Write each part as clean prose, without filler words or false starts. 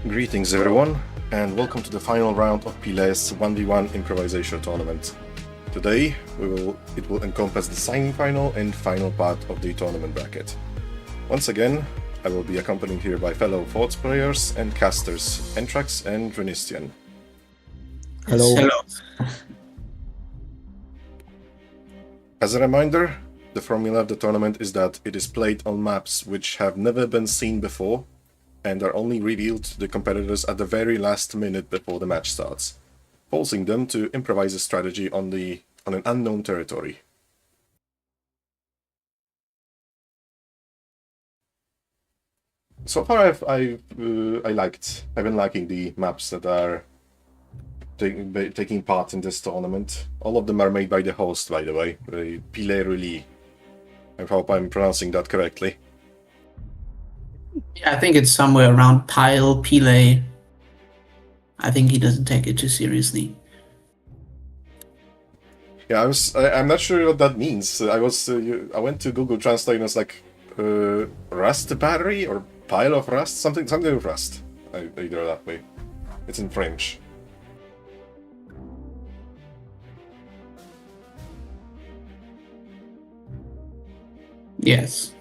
Greetings everyone, and welcome to the final round of Rouille's 1v1 Improvisatio Tournament. Today, it will encompass the semi-final and final part of the tournament bracket. Once again, I will be accompanied here by fellow Thoughts players and casters, ENTRAX and Dranistian. Hello. Hello. As a reminder, the formula of the tournament is that it is played on maps which have never been seen before and are only revealed to the competitors at the very last minute before the match starts, forcing them to improvise a strategy on an unknown territory. So far, I've been liking the maps that are taking part in this tournament. All of them are made by the host, by the way, Rouillée. I hope I'm pronouncing that correctly. Yeah, I think it's somewhere around Pile. I think he doesn't take it too seriously. Yeah, I'm not sure what that means. I went to Google Translate and it's like rust battery or pile of rust, something with rust. Either that way. It's in French. Yes.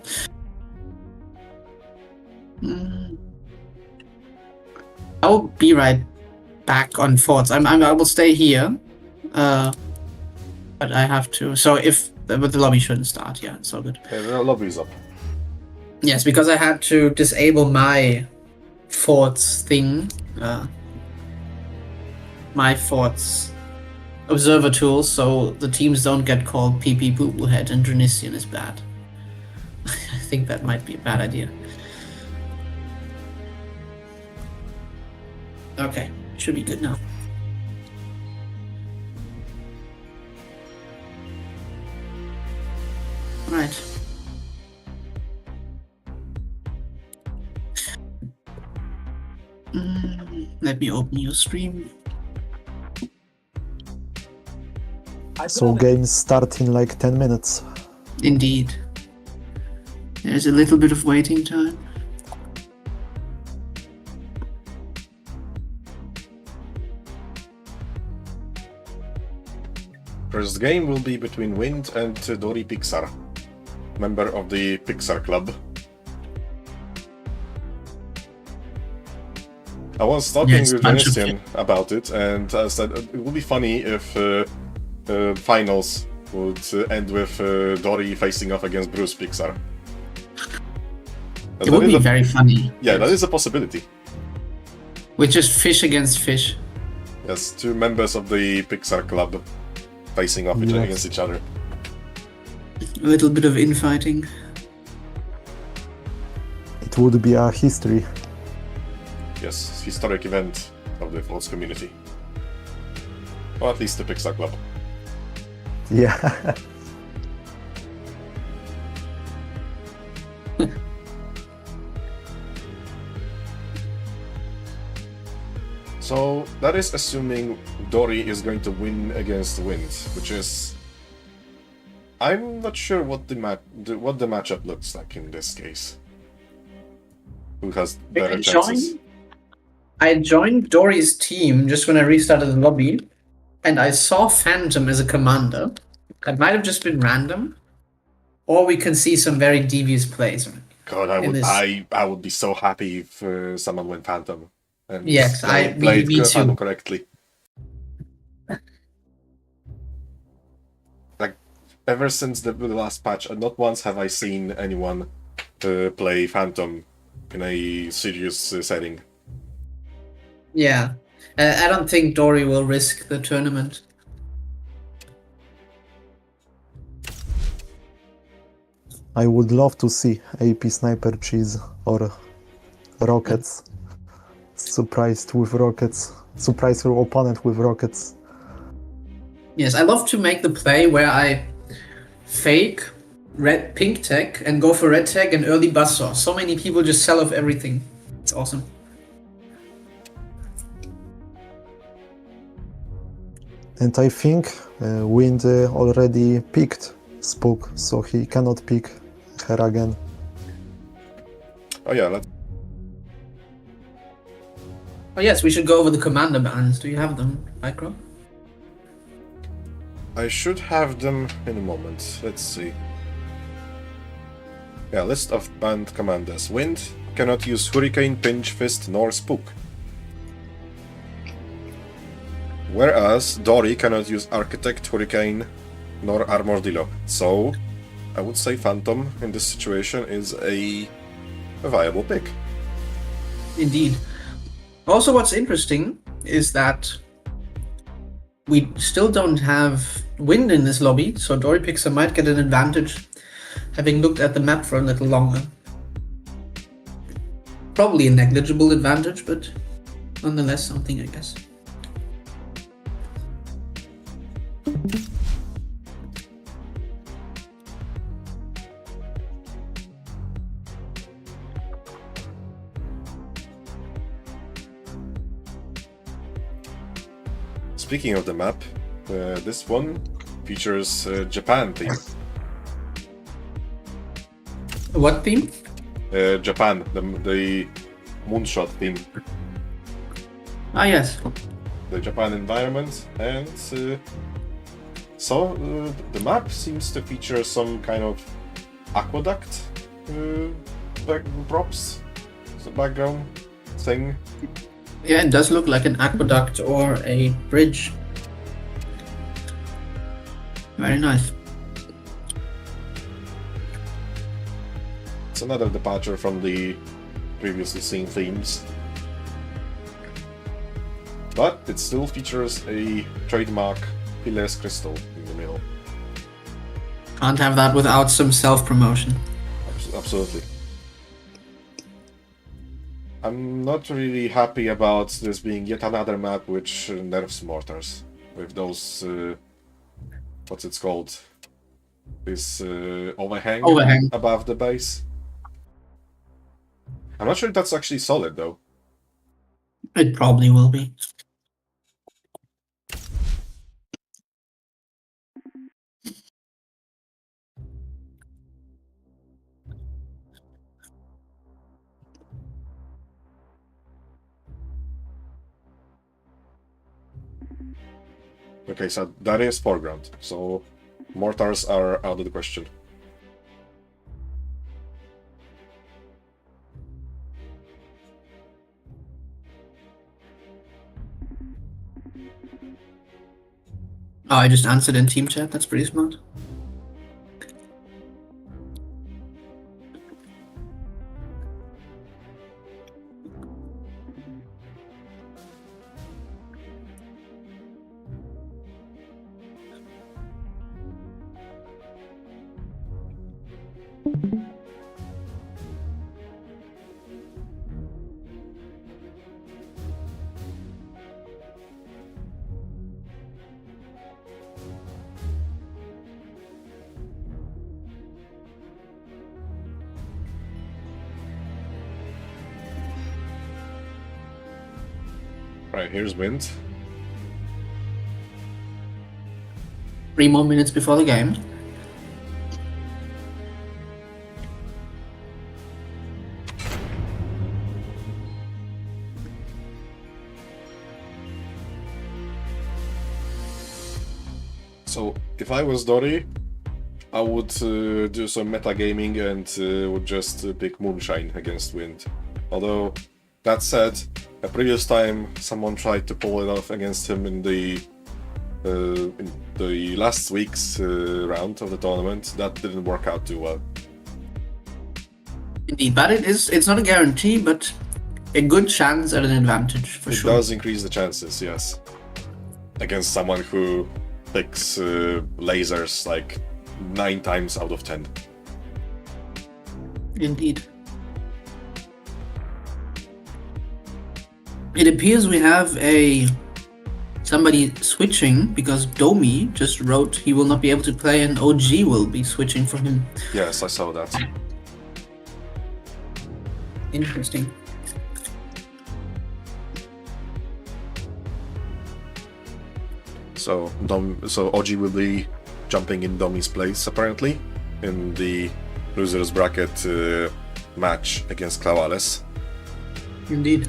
I'll be right back on Forts. I will stay here, but I have to. So but the lobby shouldn't start. Yeah, it's all good. Yeah, the lobby's up. Yes, because I had to disable my Forts thing. My Forts observer tools, so the teams don't get called PP Poo Poo Head and Dranistian is bad. I think that might be a bad idea. Okay, should be good now. Right. Let me open your stream. So games start in like 10 minutes. Indeed. There's a little bit of waiting time. First game will be between Wind and Dori Pixar, member of the Pixar Club. I was talking with Dranistian about it, and I said it would be funny if finals would end with Dori facing off against Bruce Pixar. It would be very funny. Yeah, that is a possibility. With just fish against fish. Yes, two members of the Pixar Club facing off against each other. A little bit of infighting. It would be a history. Yes, historic event of the Thoughts community. Or at least the Pixar Club. Yeah. So that is assuming Dori is going to win against Wind, which is... I'm not sure what the matchup looks like in this case. Who has better chances? I joined Dori's team just when I restarted the lobby, and I saw Phantom as a commander. That might have just been random, or we can see some very devious plays. God, I would be so happy if someone went Phantom. And yes, played me Phantom too. correctly. Like, ever since the last patch, not once have I seen anyone play Phantom in a serious setting. Yeah, I don't think Dori will risk the tournament. I would love to see AP Sniper Cheese or Rockets. Surprised with Rockets. Surprise your opponent with Rockets. Yes, I love to make the play where I fake pink tech and go for red tech and early buzzsaw. So many people just sell off everything. It's awesome. And I think Wind already picked Spook, so he cannot pick her again. Oh yeah, let's... Oh yes, we should go over the commander bans. Do you have them, Micro? I should have them in a moment. Let's see. Yeah, list of banned commanders. Wind cannot use Hurricane, Pinch, Fist, nor Spook. Whereas Dory cannot use Architect, Hurricane, nor Armadillo. So, I would say Phantom in this situation is a viable pick. Indeed. Also, what's interesting is that we still don't have wind in this lobby, so Dory Pixar might get an advantage, having looked at the map for a little longer. Probably a negligible advantage, but nonetheless something, I guess. Speaking of the map, this one features Japan theme. What theme? Japan, the moonshot theme. Ah, yes. The Japan environment, and the map seems to feature some kind of aqueduct props, the background thing. Yeah, it does look like an aqueduct or a bridge. Very nice. It's another departure from the previously seen themes. But it still features a trademark Piles crystal in the middle. Can't have that without some self-promotion. Absolutely. I'm not really happy about this being yet another map which nerfs mortars. With those... what's it called? This overhang above the base. I'm not sure if that's actually solid though. It probably will be. Okay, so that is foreground, so mortars are out of the question. Oh, I just answered in team chat. That's pretty smart. Right, here's wind. 3 more minutes before the game. So, if I was Dory, I would do some metagaming and would just pick Moonshine against Wind. Although, that said, a previous time someone tried to pull it off against him in the last week's round of the tournament. That didn't work out too well. Indeed, but it's not a guarantee, but a good chance at an advantage, for sure. It does increase the chances, yes. Against someone who picks lasers like 9 times out of 10. Indeed. It appears we have somebody switching because Domi just wrote he will not be able to play and OG will be switching for him. Yes, I saw that. Interesting. So OG will be jumping in Domi's place apparently in the losers bracket match against Clawales. Indeed.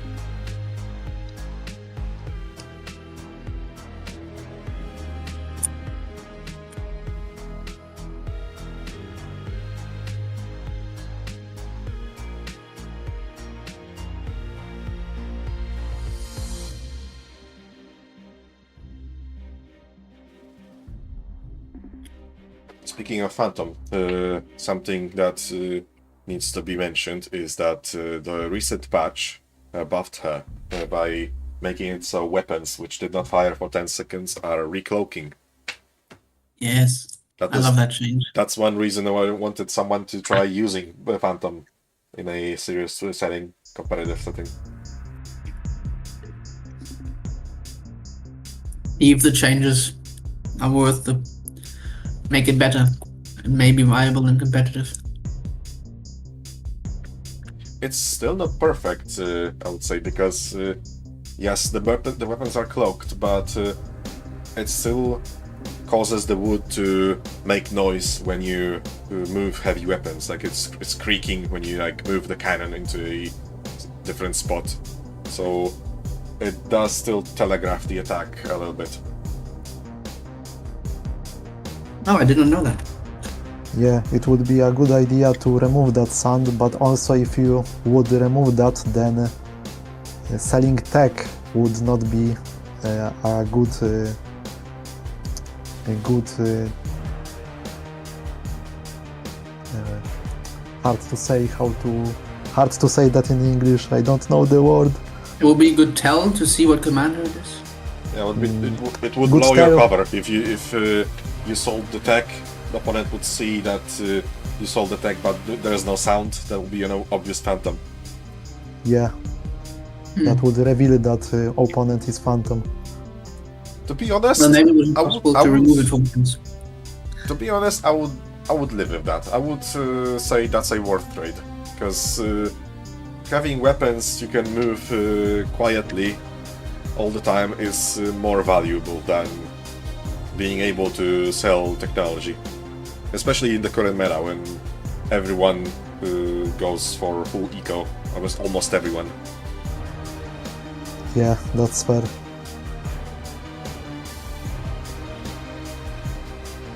Speaking of Phantom, something that needs to be mentioned is that the recent patch buffed her by making it so weapons which did not fire for 10 seconds are recloaking. Yes, I love that change. That's one reason why I wanted someone to try using the Phantom in a serious setting, competitive setting. If the changes are worth the make it better and maybe viable and competitive. It's still not perfect, I would say, because yes, the weapons are cloaked, but it still causes the wood to make noise when you move heavy weapons. Like it's creaking when you like move the cannon into a different spot. So it does still telegraph the attack a little bit. Oh, I didn't know that. Yeah, it would be a good idea to remove that sound, but also if you would remove that, then selling tech would not be a good hard to say that in English. I don't know the word. It would be a good tell to see what commander it is. Yeah, it would blow your cover if you sold the tech. The opponent would see that you sold the tech, but there is no sound. That would be an obvious Phantom. Yeah, that would reveal that opponent is Phantom. To be honest, well, maybe it was possible to remove it from weapons. To be honest, I would live with that. I would say that's a worth trade, because having weapons you can move quietly all the time is more valuable than being able to sell technology, especially in the current meta when everyone goes for full eco. Almost everyone. Yeah, that's fair.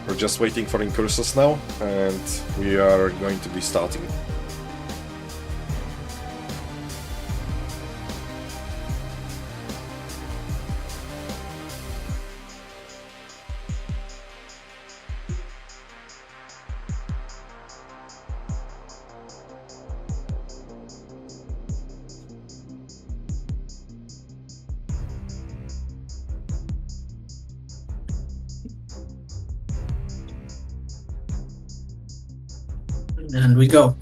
We're just waiting for incursus now, and we are going to be starting. And we go.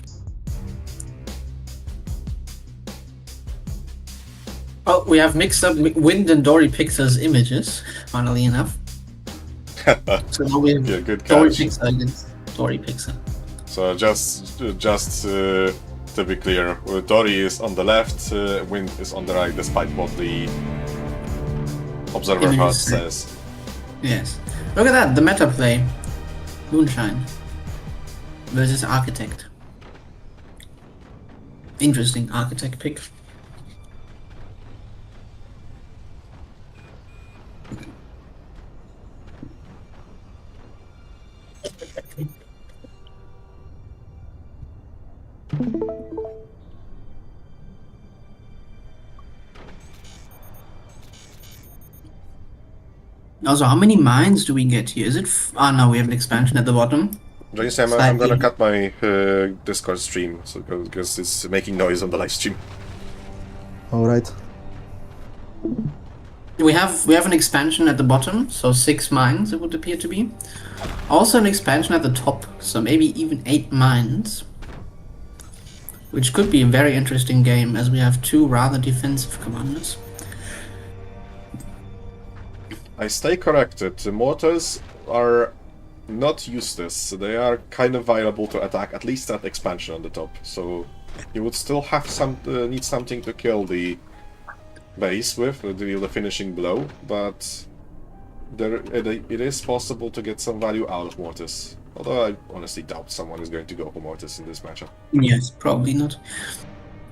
Oh, we have mixed up Wind and Dory Pixar's images, funnily enough. So now we have good Dory catch. Pixar against Dory Pixar. So just to be clear, Dory is on the left, Wind is on the right, despite what the observer HUD says. Yes. Look at that, the meta play. Moonshine versus Architect. Interesting Architect pick. Also, how many mines do we get here? Is it? No, we have an expansion at the bottom. Dranistian, I'm gonna cut my Discord stream because it's making noise on the live stream. All right. We have an expansion at the bottom, so 6 mines it would appear to be. Also an expansion at the top, so maybe even 8 mines. Which could be a very interesting game, as we have 2 rather defensive commanders. I stay corrected. The mortars are not useless. They are kind of viable to attack, at least that expansion on the top. So you would still have need something to kill the base with, to deal the finishing blow, but it is possible to get some value out of mortars. Although I honestly doubt someone is going to go for mortars in this matchup. Yes, probably not.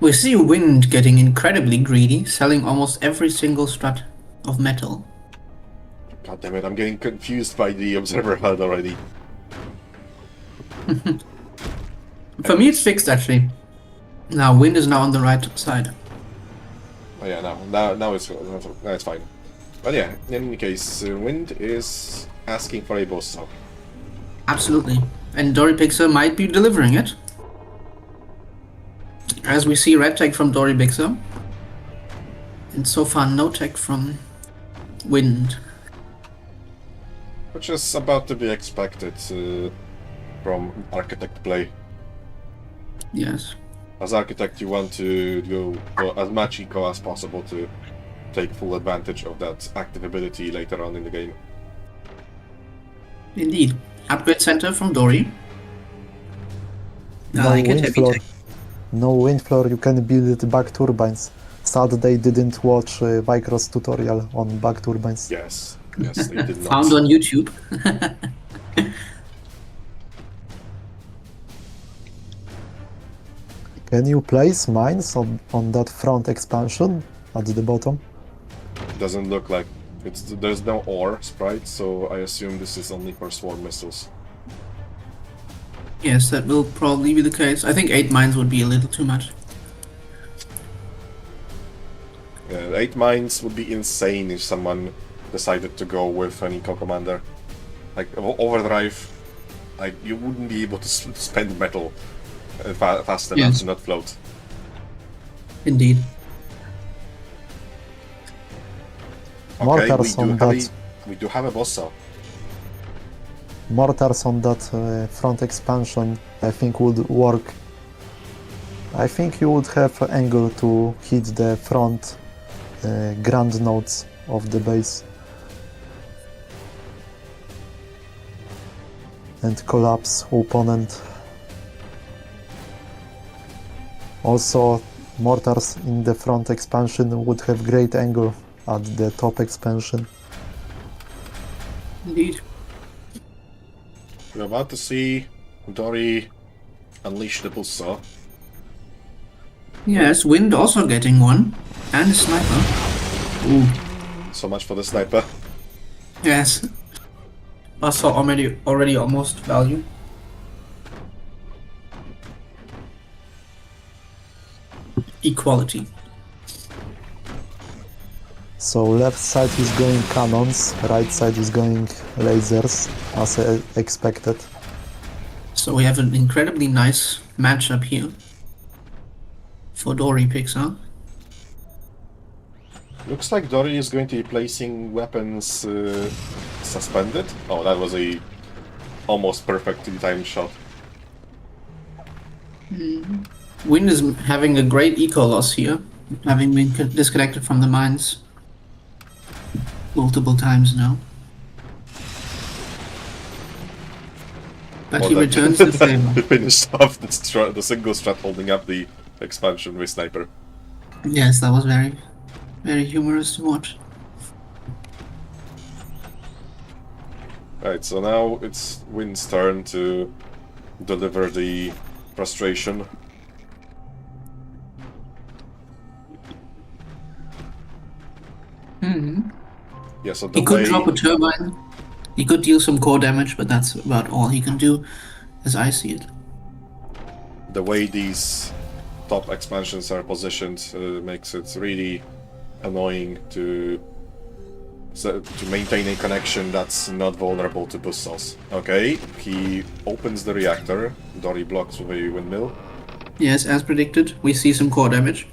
We see Wind getting incredibly greedy, selling almost every single strut of metal. God damn it, I'm getting confused by the observer HUD already. For me it's fixed actually. Now Wind is now on the right side. Oh yeah, now it's fine. But yeah, in any case, Wind is asking for a boss swap. Absolutely. And Dory Pixar might be delivering it. As we see red tech from Dory Pixar. And so far no tech from Wind. Which is about to be expected from Architect play. Yes. As Architect, you want to go for as much eco as possible to take full advantage of that active ability later on in the game. Indeed. Upgrade center from Dory. I No like it, wind heavy floor. tech. No wind floor, you can build back turbines. Sad they didn't watch Vicross tutorial on back turbines. Yes, yes, they did not. Found on YouTube. Can you place mines on that front expansion at the bottom? Doesn't look like there's no ore sprite, so I assume this is only for swarm missiles. Yes, that will probably be the case. I think 8 mines would be a little too much. 8 mines would be insane if someone decided to go with an eco commander. Like overdrive, like you wouldn't be able to spend metal fast enough Yes. to not float. Indeed. Okay, Mortars on that. we do have a boss cell. Mortars on that front expansion, I think would work. I think you would have an angle to hit the front grand nodes of the base and collapse opponent. Also, mortars in the front expansion would have great angle at the top expansion. Indeed. We're about to see Dory unleash the buzzsaw. Yes, Wind also getting one. And a sniper. Ooh. So much for the sniper. Yes. Also already almost value. Equality. So left side is going cannons, right side is going lasers, as expected. So we have an incredibly nice matchup here. For Dory Pixar. Looks like Dory is going to be placing weapons suspended. Oh, that was a almost perfectly timed shot. Wind is having a great eco loss here, having been disconnected from the mines multiple times now. But he returns the favor. He finished off the single strat holding up the expansion with sniper. Yes, that was very, very humorous to watch. Right, so now it's Wind's turn to deliver the frustration. Yeah, so the He could way drop a turbine. He could deal some core damage, but that's about all he can do, as I see it. the way these top expansions are positioned makes it really annoying to maintain a connection that's not vulnerable to boost cells. Okay, he opens the reactor. Dory blocks with a windmill. Yes, as predicted, we see some core damage.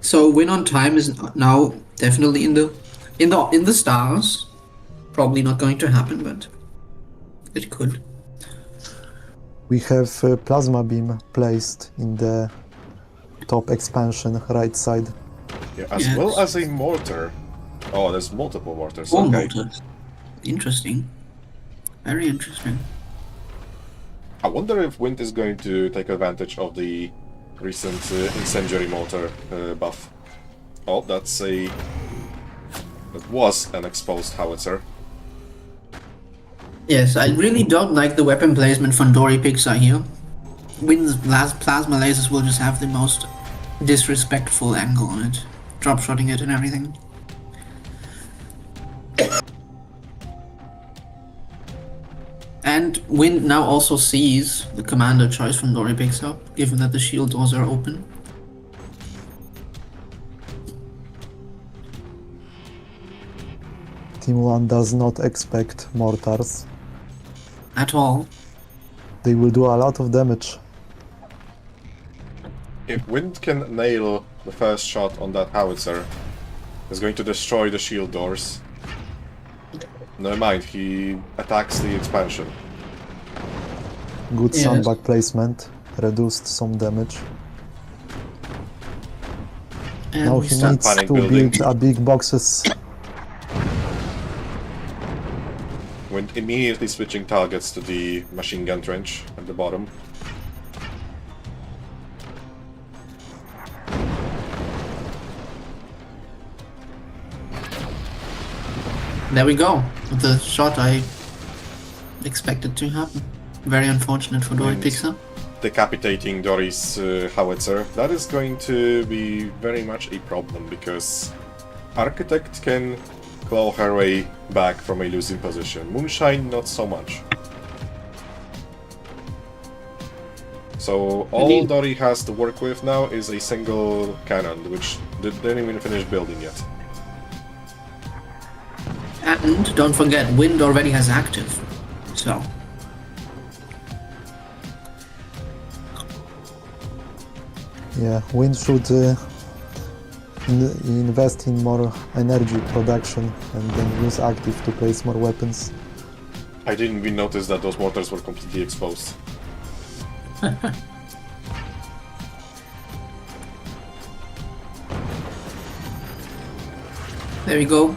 So win on time is now definitely in the stars. Probably not going to happen, but it could. We have a plasma beam placed in the top expansion right side. Yeah, as Yes. well as a mortar. Oh, there's multiple mortars. Four Okay. mortars. Interesting. Very interesting. I wonder if Wind is going to take advantage of the recent incendiary mortar buff. Oh, that was an exposed howitzer. Yes, I really don't like the weapon placement from Dory Pixar here. Wind's plasma lasers will just have the most disrespectful angle on it. Drop-shotting it and everything. And Wind now also sees the commander choice from Dory Pixar, given that the shield doors are open. Team 1 does not expect mortars. at all. They will do a lot of damage. If Wind can nail the first shot on that howitzer, it's going to destroy the shield doors. Never mind, he attacks the expansion. Good Yes. sandbag placement, reduced some damage. And Now we he start. needs panic to building. build a big boxes. Wind immediately switching targets to the machine gun trench at the bottom. There we go. The shot I expected to happen. Very unfortunate for Dory And- Pixar. Decapitating Dory's howitzer. That is going to be very much a problem because Architect can claw her way back from a losing position. Moonshine, not so much. So all Indeed. Dory has to work with now is a single cannon, which didn't even finish building yet. And don't forget, Wind already has active. So, Yeah, Wind should invest in more energy production and then use active to place more weapons. I didn't even notice that those mortars were completely exposed. there we go.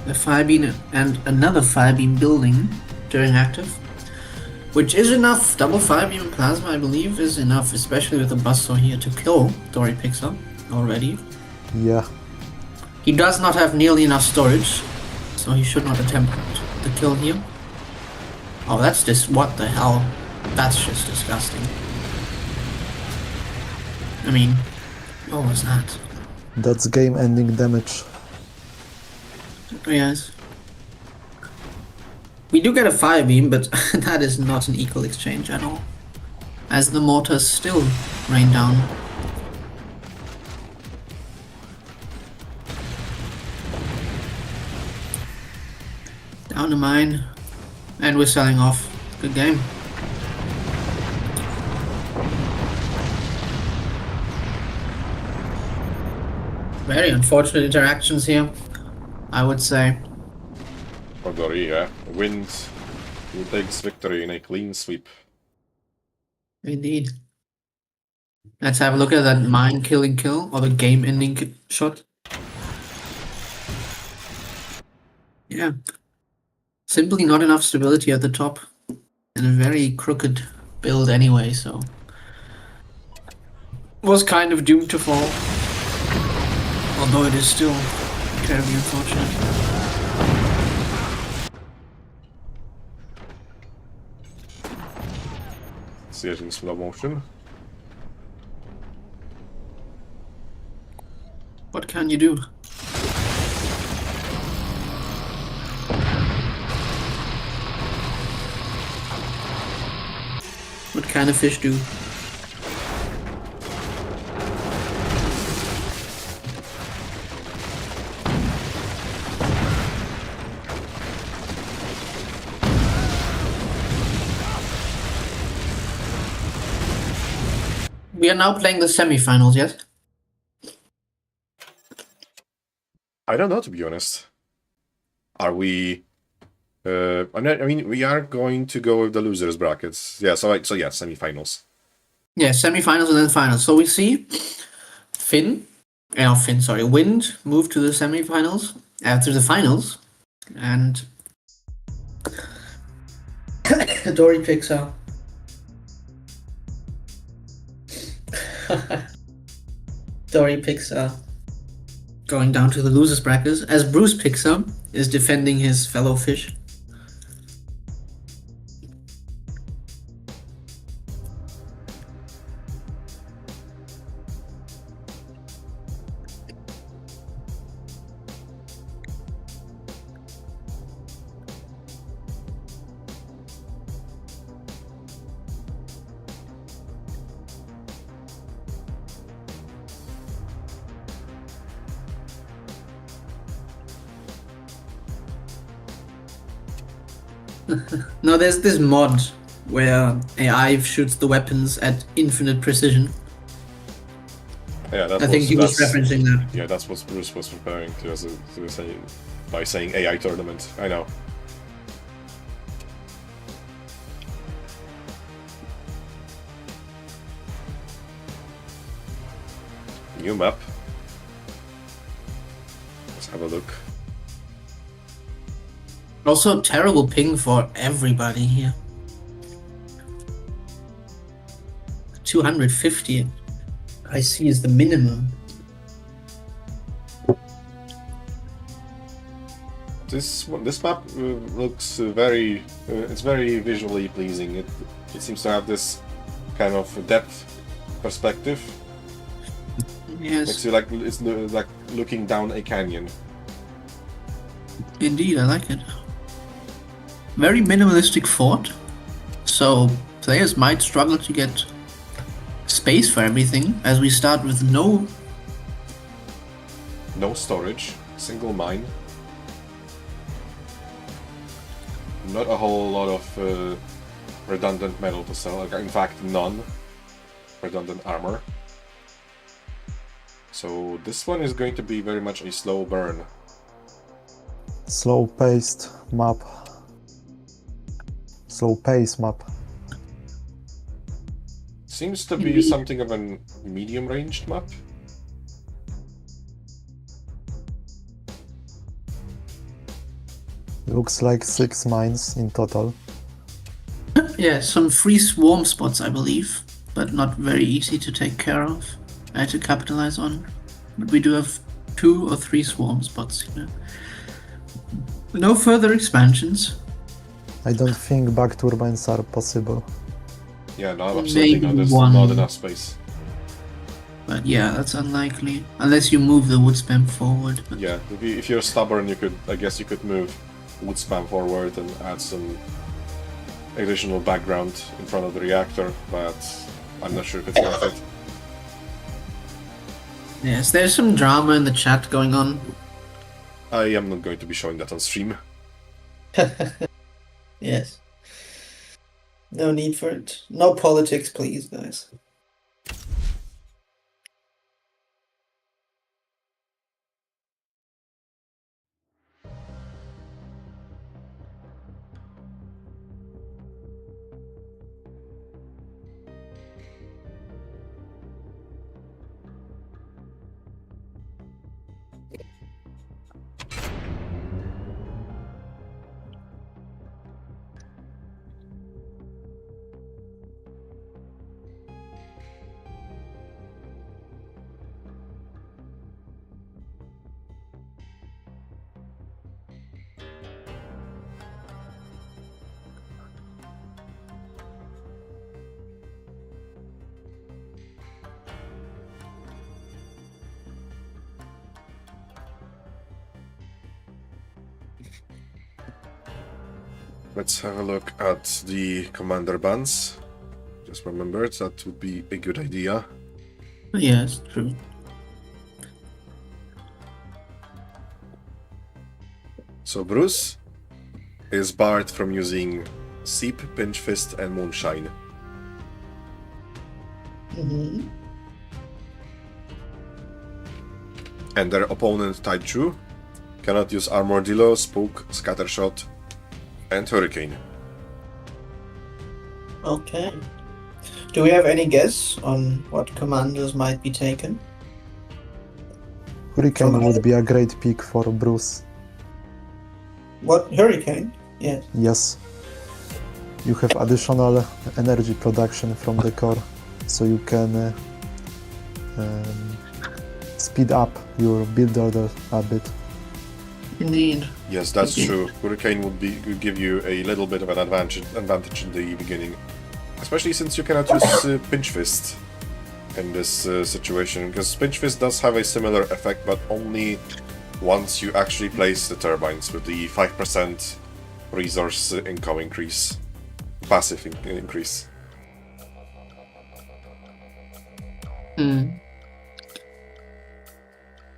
The fire beam and another fire beam building during active. Which is enough. Double fire beam and plasma, I believe, is enough, especially with the buzzsaw here to kill Dory Pixar already. Yeah, He does not have nearly enough storage, so he should not attempt the kill here. Oh, that's just what the hell? That's just disgusting. I mean, what was that? that's game-ending damage. Yes. We do get a fire beam, but that is not an equal exchange at all, as the mortars still rain down. Down a mine, and we're selling off. Good game. Very unfortunate interactions here, I would say. For Dory, yeah. Wind will take this victory in a clean sweep. Indeed. Let's have a look at that mine killing kill, or the game ending shot. Yeah. Simply not enough stability at the top. And a very crooked build anyway, so. Was kind of doomed to fall. Although it is still terribly unfortunate. See it in slow motion. What can you do? What can a fish do? We are now playing the semi-finals, yes? I don't know, to be honest. Are we? I mean, we are going to go with the losers brackets. Yeah, so yeah, semi-finals. Yeah, semi-finals and then finals. So we see Wind move to the semi-finals, to the finals, and Dory Pixar. Dory Pixar going down to the losers brackets, as Bruce Pixar is defending his fellow fish. No, there's this mod where AI shoots the weapons at infinite precision. Yeah, I think he was referencing that. Yeah, that's what Bruce was referring to by saying AI tournament. I know. New map. Let's have a look. Also, terrible ping for everybody here. 250 I see is the minimum. This map looks very. It's very visually pleasing. It seems to have this kind of depth perspective. Yes. Makes you like looking down a canyon. Indeed, I like it. Very minimalistic fort, so players might struggle to get space for everything, as we start with no storage, single mine. Not a whole lot of redundant metal to sell, in fact none redundant armor. So this one is going to be very much a slow burn. Slow-paced map. Slow-paced map. Seems to be something of a medium-ranged map. Looks like 6 mines in total. Yeah, some free swarm spots, I believe, but not very easy to take care of, to capitalize on. But we do have 2 or 3 swarm spots, you know. No further expansions. I don't think back turbines are possible. Yeah, no, absolutely Maybe not. There's one. not enough space. But yeah, that's unlikely. Unless you move the wood spam forward. But Yeah, if you're stubborn, I guess you could move wood spam forward and add some additional background in front of the reactor, but I'm not sure if it's worth it. yes, there's some drama in the chat going on. I am not going to be showing that on stream. Yes. No need for it. No politics, please, guys. Let's have a look at the commander bans. Just remembered that would be a good idea. Yes, true. So Bruce is barred from using Seep, Pinch Fist, and Moonshine. Mm-hmm. And their opponent Taichu cannot use Armadillo, Spook, Scattershot, and Hurricane. Okay. Do we have any guess on what commanders might be taken? Hurricane would be a great pick for Bruce. What? Hurricane? Yes. Yes. You have additional energy production from the core, so you can speed up your build order a bit. Indeed. Yes, that's true. Hurricane would give you a little bit of an advantage in the beginning, especially since you cannot use Pinch Fist in this situation, because Pinch Fist does have a similar effect, but only once you actually place the turbines with the 5% resource income increase, passive increase.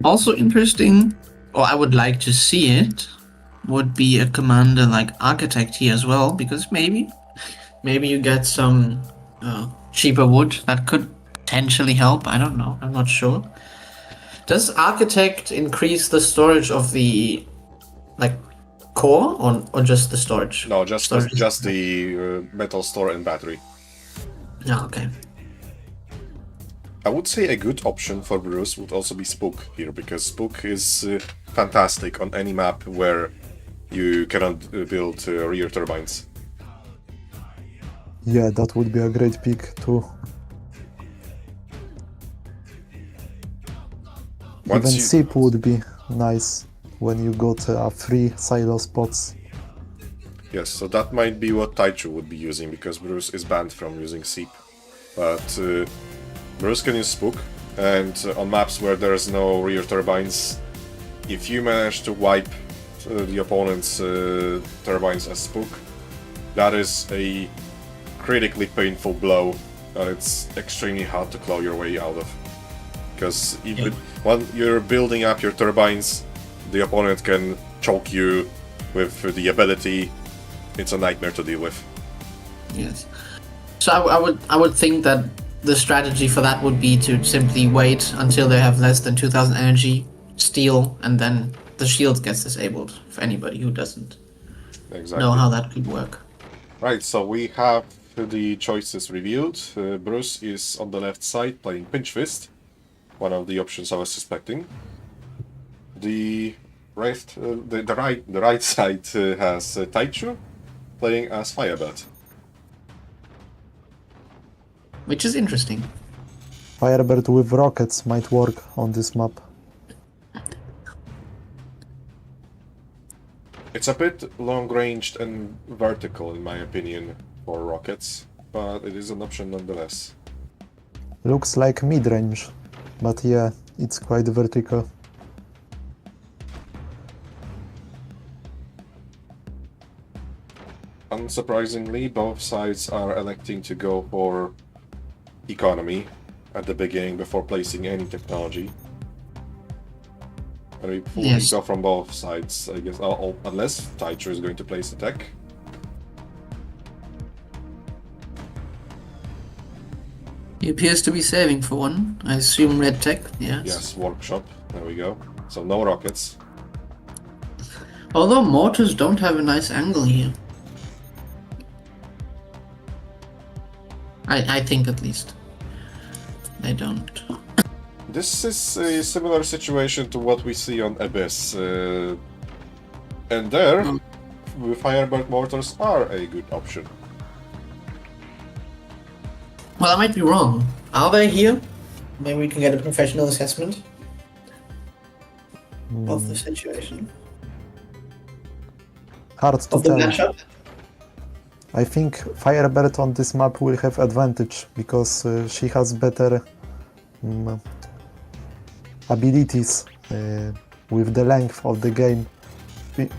Also interesting, or I would like to see it, would be a commander like Architect here as well, because maybe you get some cheaper wood that could potentially help. I don't know. I'm not sure. Does Architect increase the storage of the like core or just the storage? No, just storage. just the metal store and battery. Yeah, okay. I would say a good option for Bruce would also be Spook here, because Spook is fantastic on any map where you cannot build rear turbines. Yeah, that would be a great pick too. Even SIP would be nice when you got free silo spots. Yes, so that might be what Taichu would be using, because Bruce is banned from using SIP. But Bruce can use Spook, and on maps where there's no rear turbines, if you manage to wipe the opponent's turbines as Spook, that is a critically painful blow that it's extremely hard to claw your way out of. Because even when you're building up your turbines, the opponent can choke you with the ability. It's a nightmare to deal with. Yes. So I would think that the strategy for that would be to simply wait until they have less than 2,000 energy, steal, and then the shield gets disabled for anybody who doesn't know how that could work. Right, so we have the choices revealed. Bruce is on the left side playing Pinch Fist, one of the options I was suspecting. The right side has Taichu playing as Firebird. Which is interesting. Firebird with rockets might work on this map. It's a bit long-ranged and vertical, in my opinion, for rockets, but it is an option nonetheless. Looks like mid-range, but yeah, it's quite vertical. Unsurprisingly, both sides are electing to go for economy at the beginning before placing any technology. And we fully go from both sides, I guess, unless Taichu is going to place a tech. He appears to be saving for one. I assume red tech, yes. Yes, workshop. There we go. So no rockets. Although mortars don't have a nice angle here. I think at least. They don't. This is a similar situation to what we see on Abyss. And there, Firebird mortars are a good option. Well, I might be wrong. Are they here? Maybe we can get a professional assessment of the situation. Hard to Of the tell. matchup? I think Firebird on this map will have advantage because she has better abilities with the length of the game.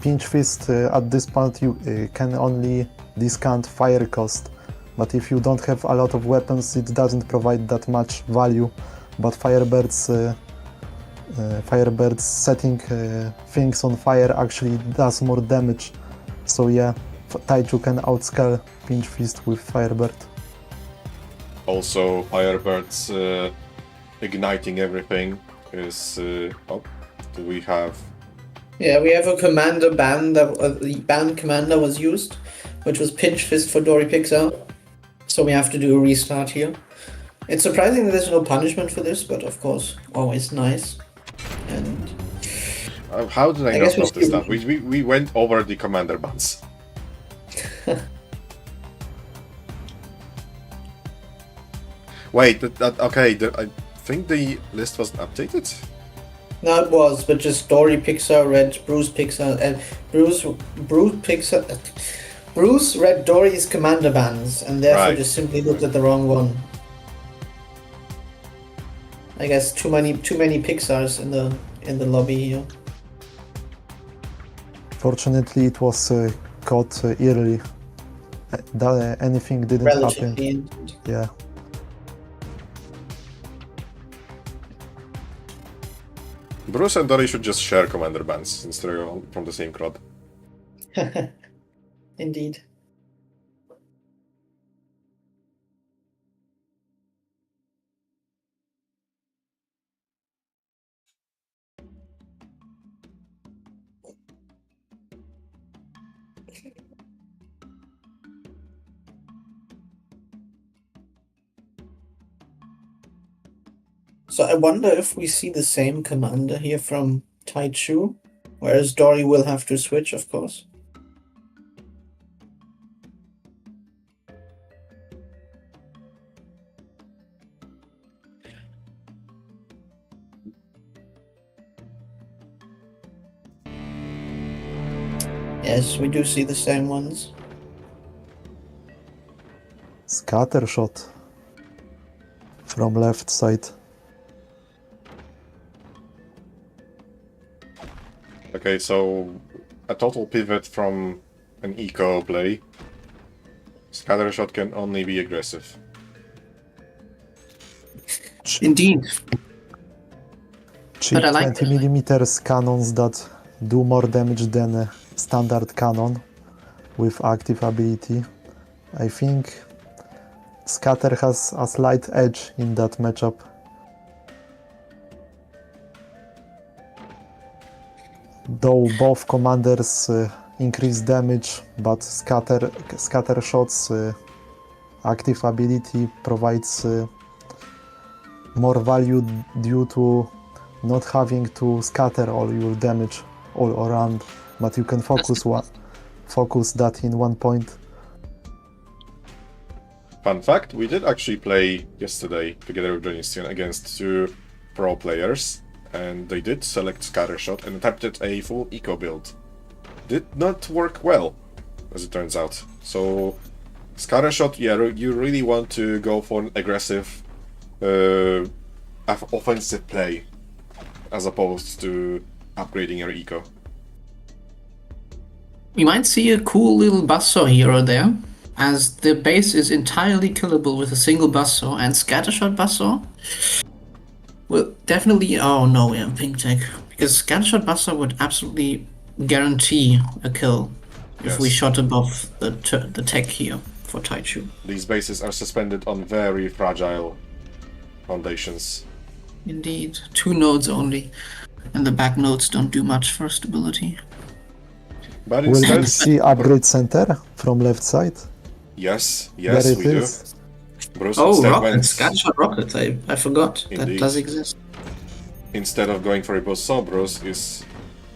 Pinch Fist at this point you can only discount fire cost, but if you don't have a lot of weapons it doesn't provide that much value, but Firebird's setting things on fire actually does more damage, so yeah, Taichu can outscale Pinch Fist with Firebird. Also, Firebird's igniting everything is... do we have... Yeah, we have a commander ban that the ban commander was used, which was Pinch Fist for Dory Pixar. So we have to do a restart here. It's surprising that there's no punishment for this, but of course, always nice. And how did I not notice that? We went over the commander bans. Wait, okay, I think the list wasn't updated? No, it was, but just Dory Pixar, Red Bruce Pixar, and Bruce read Dory's commander bans, and therefore just simply looked at the wrong one. I guess too many Pixars in the lobby here. Fortunately, it was caught early. Anything didn't happen. Yeah. Bruce and Dory should just share commander bans since they're from the same crowd. Indeed. So I wonder if we see the same commander here from Taichu, whereas Dory will have to switch, of course. Yes, we do see the same ones. Scatter shot from left side. Okay, so a total pivot from an eco play. Scatter shot can only be aggressive. Indeed. Cheap But I like 20mm cannons that do more damage than a standard cannon with active ability. I think Scatter has a slight edge in that matchup. Though both commanders increase damage, but scatter shots active ability provides more value due to not having to scatter all your damage all around, but you can focus that in one point. Fun fact, we did actually play yesterday together with Dranistian against 2 pro players, and they did select Scattershot and attempted a full eco build. Did not work well, as it turns out. So, Scattershot, yeah, you really want to go for an aggressive offensive play, as opposed to upgrading your eco. We might see a cool little buzzsaw hero there, as the base is entirely killable with a single buzzsaw, and scattershot buzzsaw will definitely. Oh no, we have pink tech, because scattershot buzzsaw would absolutely guarantee a kill if we shot above the tech here for Taichu. These bases are suspended on very fragile foundations. Indeed, 2 nodes only, and the back nodes don't do much for stability. But Will instead, we see upgrade center from left side? yes, There it we do. is. Bruce Oh, instead rockets, scattershot rockets, I forgot. Indeed. That does exist. Instead of going for a buzzsaw, Bruce is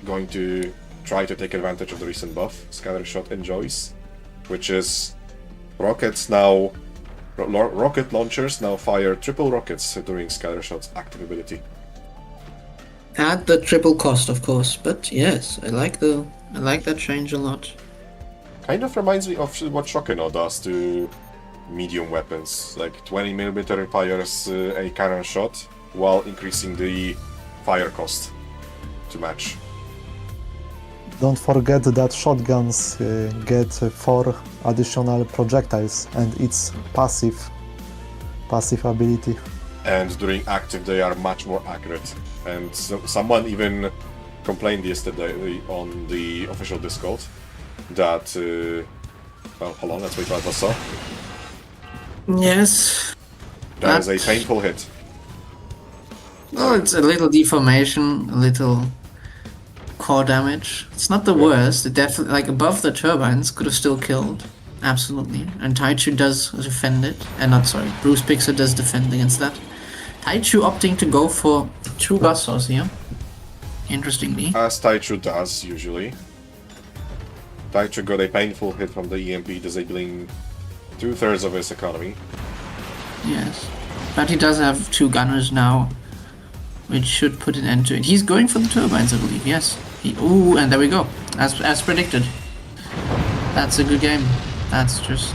going to try to take advantage of the recent buff Scattershot enjoys, which is rockets now. Rocket launchers now fire triple rockets during Scattershot's active ability. At the triple cost, of course, but yes, I like that change a lot. Kind of reminds me of what Shokeno does to medium weapons. Like 20mm fires a cannon shot while increasing the fire cost to match. Don't forget that shotguns get 4 additional projectiles and it's passive ability. And during active they are much more accurate. And someone even complained yesterday on the official Discord that... well, hold on, let's wait for that buzzsaw. Yes. That is a painful hit. Oh, it's a little deformation, a little core damage. It's not the worst. It definitely, like, above the turbines, could have still killed. Absolutely. And Taichu does defend it. And not, sorry, Bruce Pixar does defend against that. Taichu opting to go for 2 buzzsaws here. Interestingly. As Taichu does, usually. Taichu got a painful hit from the EMP, disabling 2/3 of his economy. Yes. But he does have 2 gunners now, which should put an end to it. He's going for the turbines, I believe, yes. Ooh, and there we go. As predicted. That's a good game. That's just...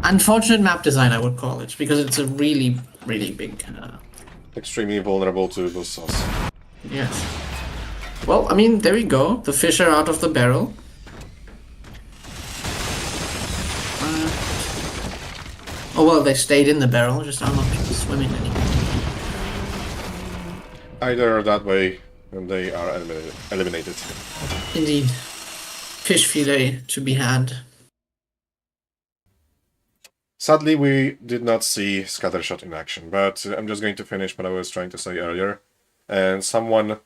unfortunate map design, I would call it, because it's a really, really big... Extremely vulnerable to buzzsaws. Yes. Well, I mean, there we go. The fish are out of the barrel. Oh well, they stayed in the barrel, just are not swimming anymore. Either that way, and they are eliminated. Indeed. Fish fillet to be had. Sadly, we did not see Scattershot in action, but I'm just going to finish what I was trying to say earlier. And someone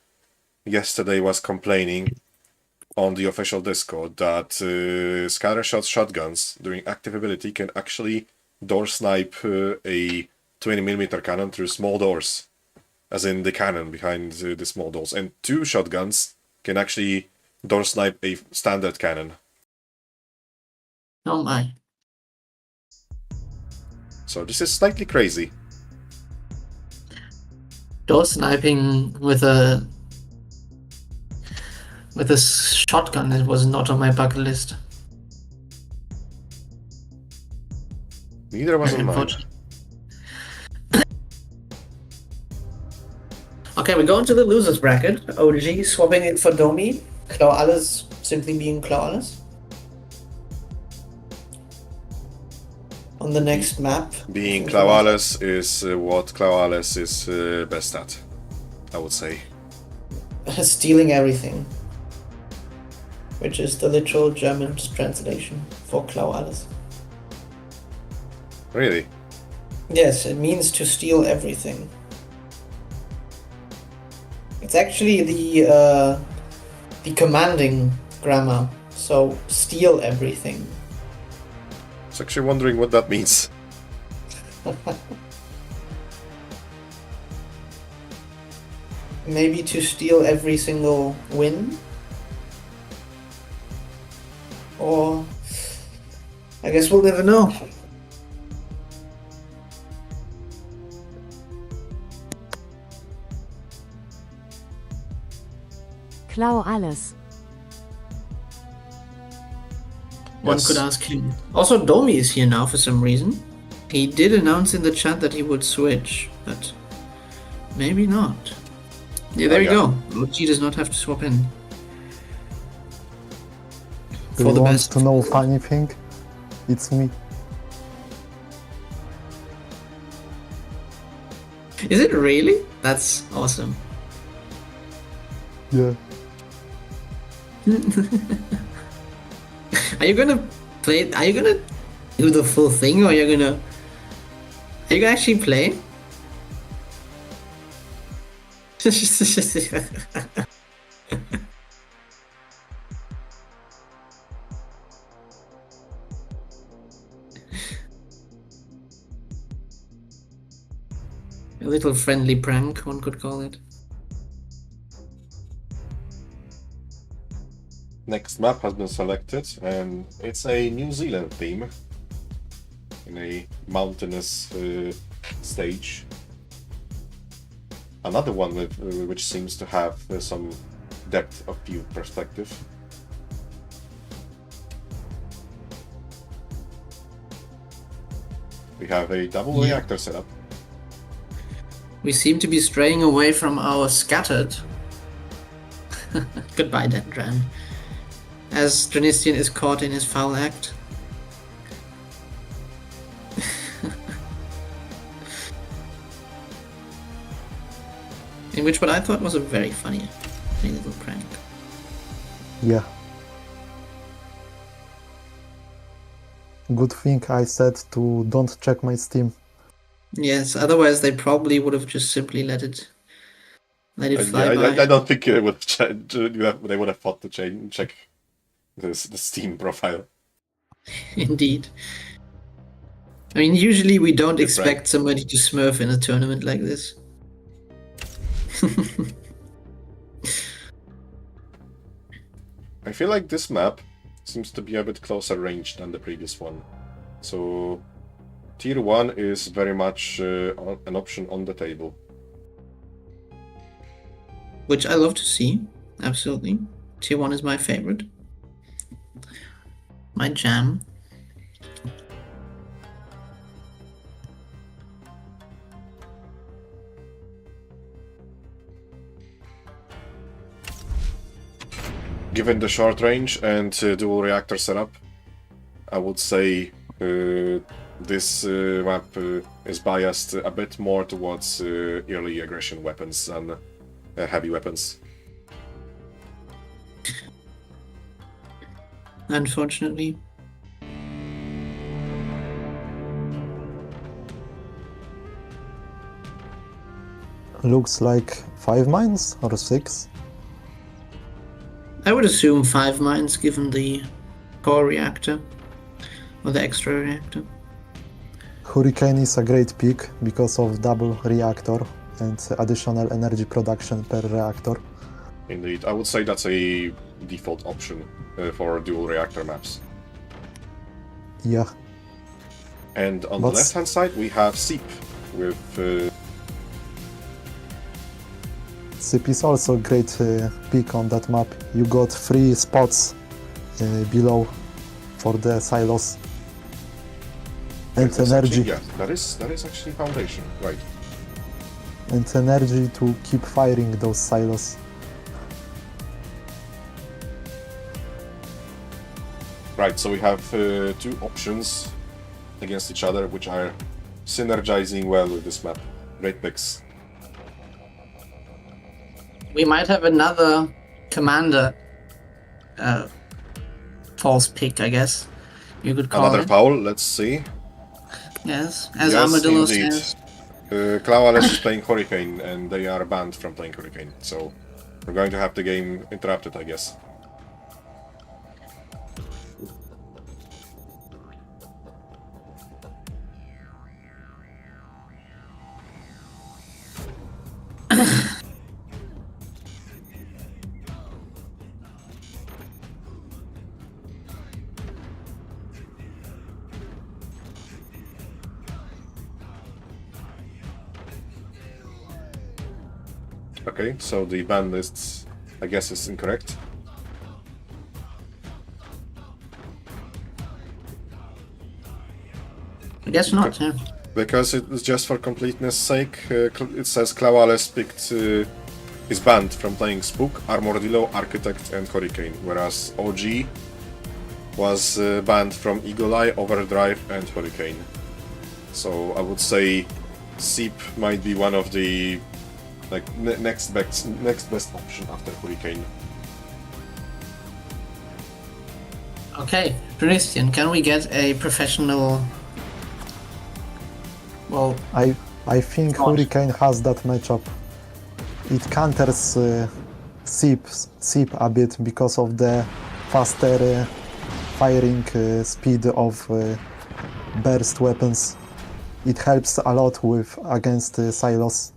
yesterday was complaining on the official Discord that Scattershot shotguns during active ability can actually door snipe a 20mm cannon through small doors, as in the cannon behind the small doors. And 2 shotguns can actually door snipe a standard cannon. Oh my. So this is slightly crazy. Door sniping with a shotgun, it was not on my bucket list. Neither was on mine. Unfortunately. Okay, we go into the losers bracket. OG swapping it for Domi. Clawalice simply being Clawalice. On the next map. Being Clawalice is what Clawalice is best at, I would say. Stealing everything. Which is the literal German translation for Clawalice. Really? Yes, it means to steal everything. It's actually the commanding grammar. So steal everything. I was actually wondering what that means. Maybe to steal every single win? Or I guess we'll never know. Klau alles. One Yes. could ask him. Also, Domi is here now for some reason. He did announce in the chat that he would switch, but maybe not. Yeah, there you go. Luigi does not have to swap in. Do For you the want best. to know funny thing? It's me. Is it really? That's awesome. Yeah. Are you gonna play? Are you gonna do the full thing, or are you gonna actually play? A little friendly prank, one could call it. Next map has been selected, and it's a New Zealand theme in a mountainous stage. Another one with which seems to have some depth of view perspective. We have a double Yeah. reactor setup. We seem to be straying away from our scattered. Goodbye, Dendran. As Dranistian is caught in his foul act. In which what I thought was a very funny little prank. Yeah. Good thing I said to don't check my Steam. Yes, otherwise they probably would have just simply let it fly by. I don't think they would have thought to check the Steam profile. Indeed. I mean, usually we don't Good expect prank. somebody to smurf in a tournament like this. I feel like this map seems to be a bit closer range than the previous one. So Tier 1 is very much an option on the table. Which I love to see, absolutely. Tier 1 is my favorite. My jam. Given the short range and dual reactor setup, I would say this map is biased a bit more towards early aggression weapons than heavy weapons. unfortunately. Looks like 5 mines or 6. I would assume 5 mines given the core reactor or the extra reactor. Hurricane is a great pick because of double reactor and additional energy production per reactor. Indeed, I would say that's a default option for dual reactor maps. Yeah, And on the What's- left-hand side, we have Seep with SIP is also a great pick on that map. You got 3 spots below for the silos. And that's energy. Actually, yeah, that is actually foundation, right? And energy to keep firing those silos. Right, so we have 2 options against each other, which are synergizing well with this map. Great picks. We might have another commander false pick, I guess you could call Another it. foul, let's see. Yes, as Yes, Armadillo indeed. says. Clawales is playing Hurricane, and they are banned from playing Hurricane, so we're going to have the game interrupted, I guess. Okay, so the ban list, I guess, is incorrect. I guess not, yeah. Because it's just for completeness sake, it says Clawales picked is banned from playing Spook, Armadillo, Architect, and Hurricane, whereas OG was banned from Eagle Eye, Overdrive, and Hurricane. So I would say Seep might be one of the next best option after Hurricane. Okay, Dranistian, can we get a professional? Well, I think Smart. Hurricane has that matchup. It counters SIP a bit because of the faster firing speed of burst weapons. It helps a lot with against silos.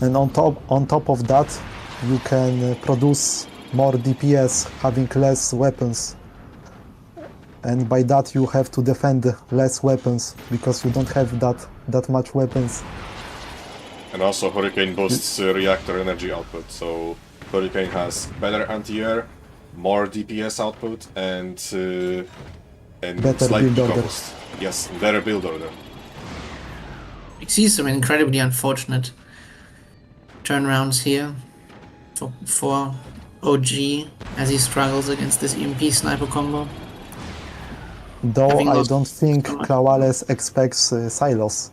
And on top of that, you can produce more DPS having less weapons. And by that you have to defend less weapons because you don't have that much weapons. And also Hurricane boosts reactor energy output, so Hurricane has better anti-air, more DPS output, and Better slight build eco order. boost. Yes, better build order. we see some incredibly unfortunate turnarounds here for OG as he struggles against this EMP sniper combo. Though Having I lost don't think so much. Clawales expects silos.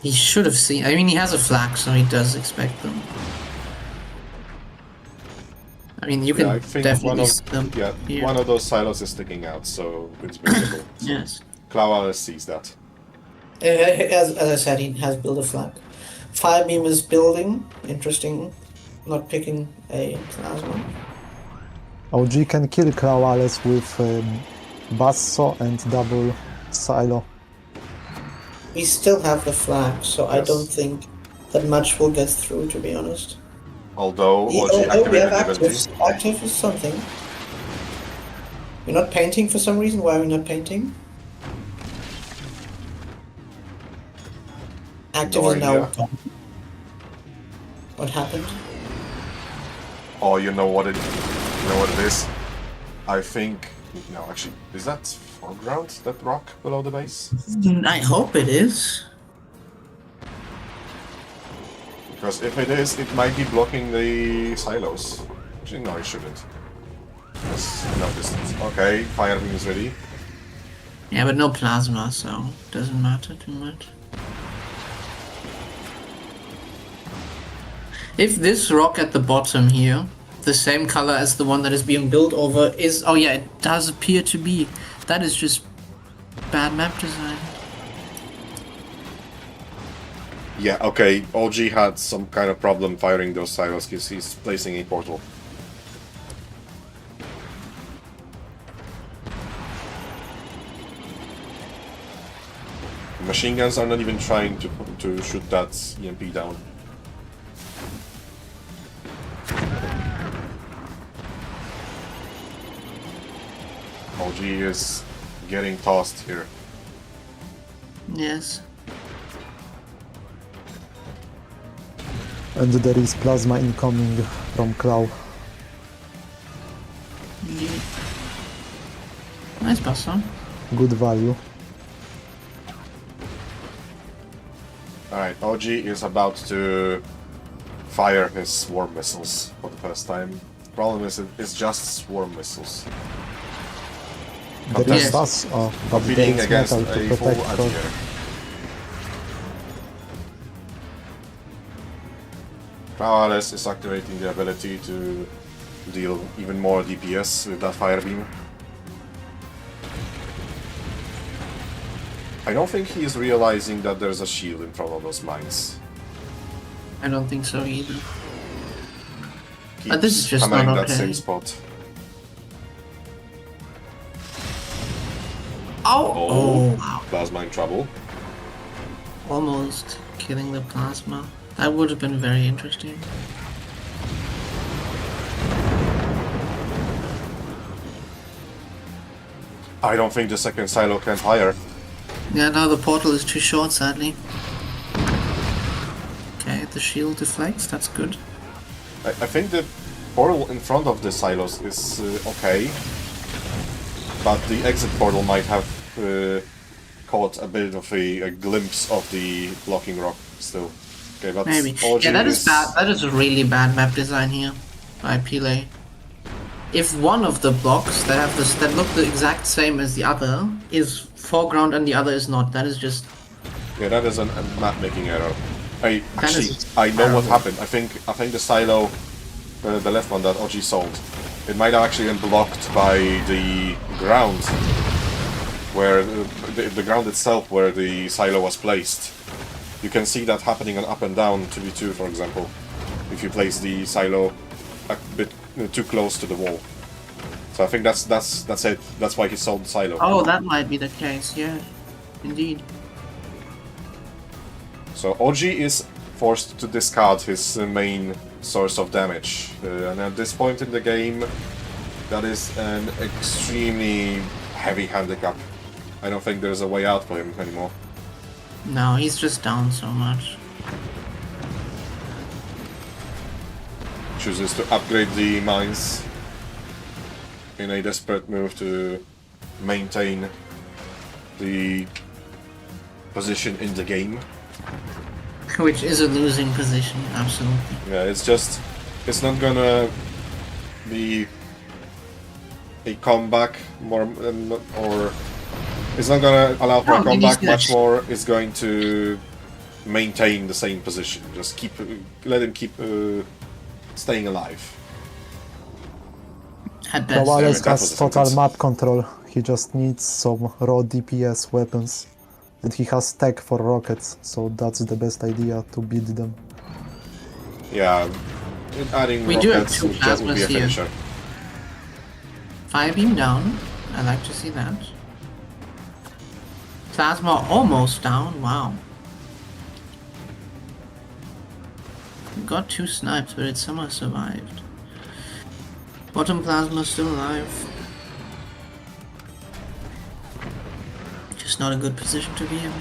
He should have seen. I mean, he has a flag, so he does expect them. I mean, you can Yeah, I think definitely see them. here. one of those silos is sticking out, so it's visible. So Yes. Clawales sees that. As I said, he has built a flag. Firebeam is building. Interesting. Not picking a plasma. OG can kill Clawales with Basso and double silo. We still have the flag, so I Yes. don't think that much will get through, to be honest. Although OG we have activated active. ability. Active is something. We're not painting for some reason. Why are we not painting? Active No is now. idea. gone. What happened? Oh, you know what it is? I think no, actually, is that foreground, that rock below the base? I hope it is. Because if it is, it might be blocking the silos. Actually, no, it shouldn't. Yes, no distance. Okay, Firebeam is ready. Yeah, but no plasma, so doesn't matter too much. If this rock at the bottom here the same color as the one that is being built over is... Oh yeah, it does appear to be. That is just bad map design. Yeah, okay, OG had some kind of problem firing those silos because he's placing a portal. Machine guns are not even trying to shoot that EMP down. OG is getting tossed here. Yes. And there is plasma incoming from Clow. Indeed. Nice pass on. Good value. Alright, OG is about to fire his swarm missiles for the first time. Problem is, it's just swarm missiles. There is Yes. us, but there Competing is against metal to a full protect her. anti-air. Alice is activating the ability to deal even more DPS with that fire beam. I don't think he is realizing that there's a shield in front of those mines. I don't think so either. Keeps This is just hammering not that okay. same spot. Oh, wow. Plasma in trouble. Almost killing the plasma. That would have been very interesting. I don't think the second silo can fire. Yeah, no, the portal is too short, sadly. Okay, the shield deflects, that's good. I think the portal in front of the silos is okay, but the exit portal might have caught a bit of a glimpse of the blocking rock still. Okay, but Maybe. OG Yeah, that is bad. That is a really bad map design here by Pile. If one of the blocks that have this that look the exact same as the other is foreground and the other is not, that is just Yeah, that is a map making error. I That actually is I know what terrible. happened. I think the silo, the left one that OG sold, it might have actually been blocked by the ground, where the ground itself where the silo was placed. You can see that happening on up and down 2v2, for example, if you place the silo a bit too close to the wall. So I think that's it. That's why he sold the silo. Oh, that might be the case, yeah. Indeed. So OG is forced to discard his main source of damage, and at this point in the game, that is an extremely heavy handicap. I don't think there's a way out for him anymore. No, he's just down so much. Chooses to upgrade the mines in a desperate move to maintain the position in the game. Which is a losing position, absolutely. Yeah, it's not gonna be a comeback more, or it's not gonna allow for a No, it needs comeback. to- Much more is going to maintain the same position. Just let him keep staying alive. At best. Kowales that was has a total sentence. map control. He just needs some raw DPS weapons. And he has tech for rockets, so that's the best idea to beat them. Yeah, adding We do have rockets two would be a plasmas here. finisher. Fire beam down. I like to see that. Plasma almost down. Wow. We got 2 snipes, but it somehow survived. Bottom plasma still alive. Just not a good position to be in.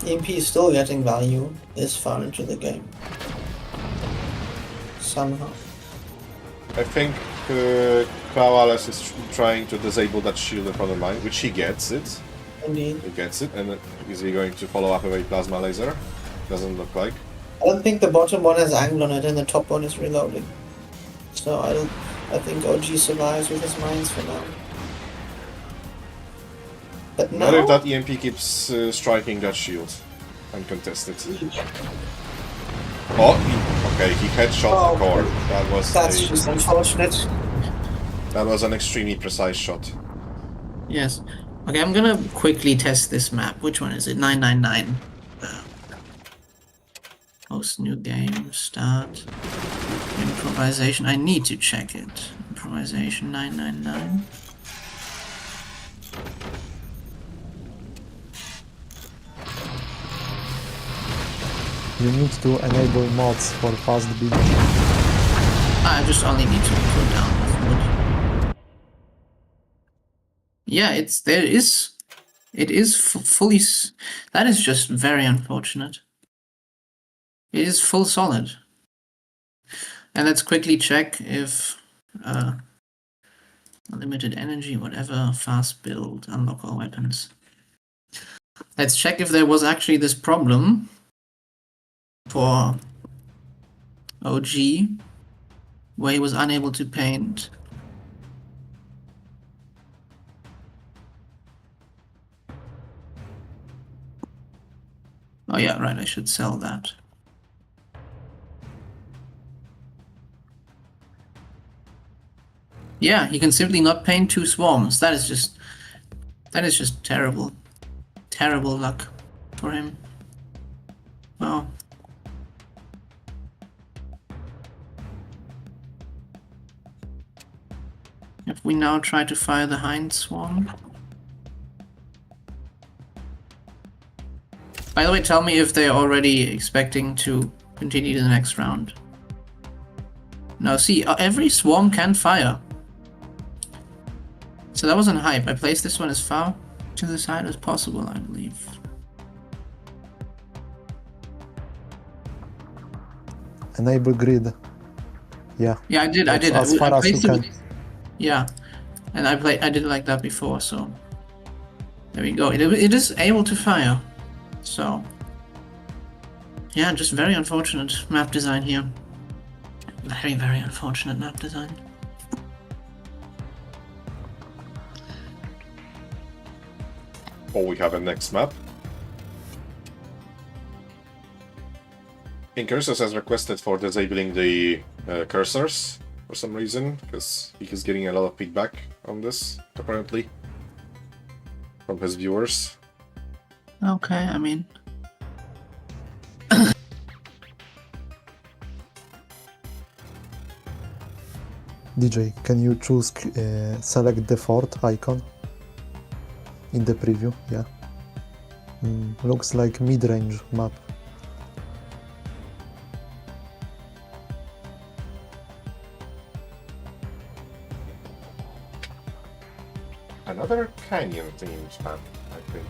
EMP is still getting value this far into the game. Somehow. I think Kowales is trying to disable that shield in front of mine, which he gets it. Indeed. He gets it, and is he going to follow up with a plasma laser? Doesn't look like. I don't think the bottom one has angle on it and the top one is reloading. So I think OG survives with his mines for now. But Not if now that EMP keeps striking that shield uncontested. Oh, okay, he headshot the core. That's just unfortunate. That was an extremely precise shot. Yes. Okay, I'm gonna quickly test this map. Which one is it? 999. Host new game, start. Improvisation. I need to check it. Improvisation 999. You need to enable mods for fast building. I just only need to put down with wood. Yeah, it is fully. That is just very unfortunate. It is full solid. And let's quickly check if limited energy, whatever, fast build, unlock all weapons. Let's check if there was actually this problem for OG where he was unable to paint. Oh yeah, right, I should sell that. Yeah, he can simply not paint 2 swarms. That is just terrible. Terrible luck for him. Wow. If we now try to fire the hind swarm. By the way, tell me if they're already expecting to continue to the next round. No, see, every swarm can fire. So that wasn't hype. I placed this one as far to the side as possible, I believe. Enable grid. Yeah. Yeah, I did. As far as you can. Yeah, and I did it like that before. So there we go. It is able to fire. So yeah, just very unfortunate map design here. Very, very unfortunate map design. Oh, we have a next map. Incursors has requested for disabling the cursors for some reason, because he is getting a lot of feedback on this, apparently, from his viewers. Okay, I mean... DJ, can you choose select the fort icon in the preview? Yeah. Looks like mid-range map. Another canyon themed map, I think.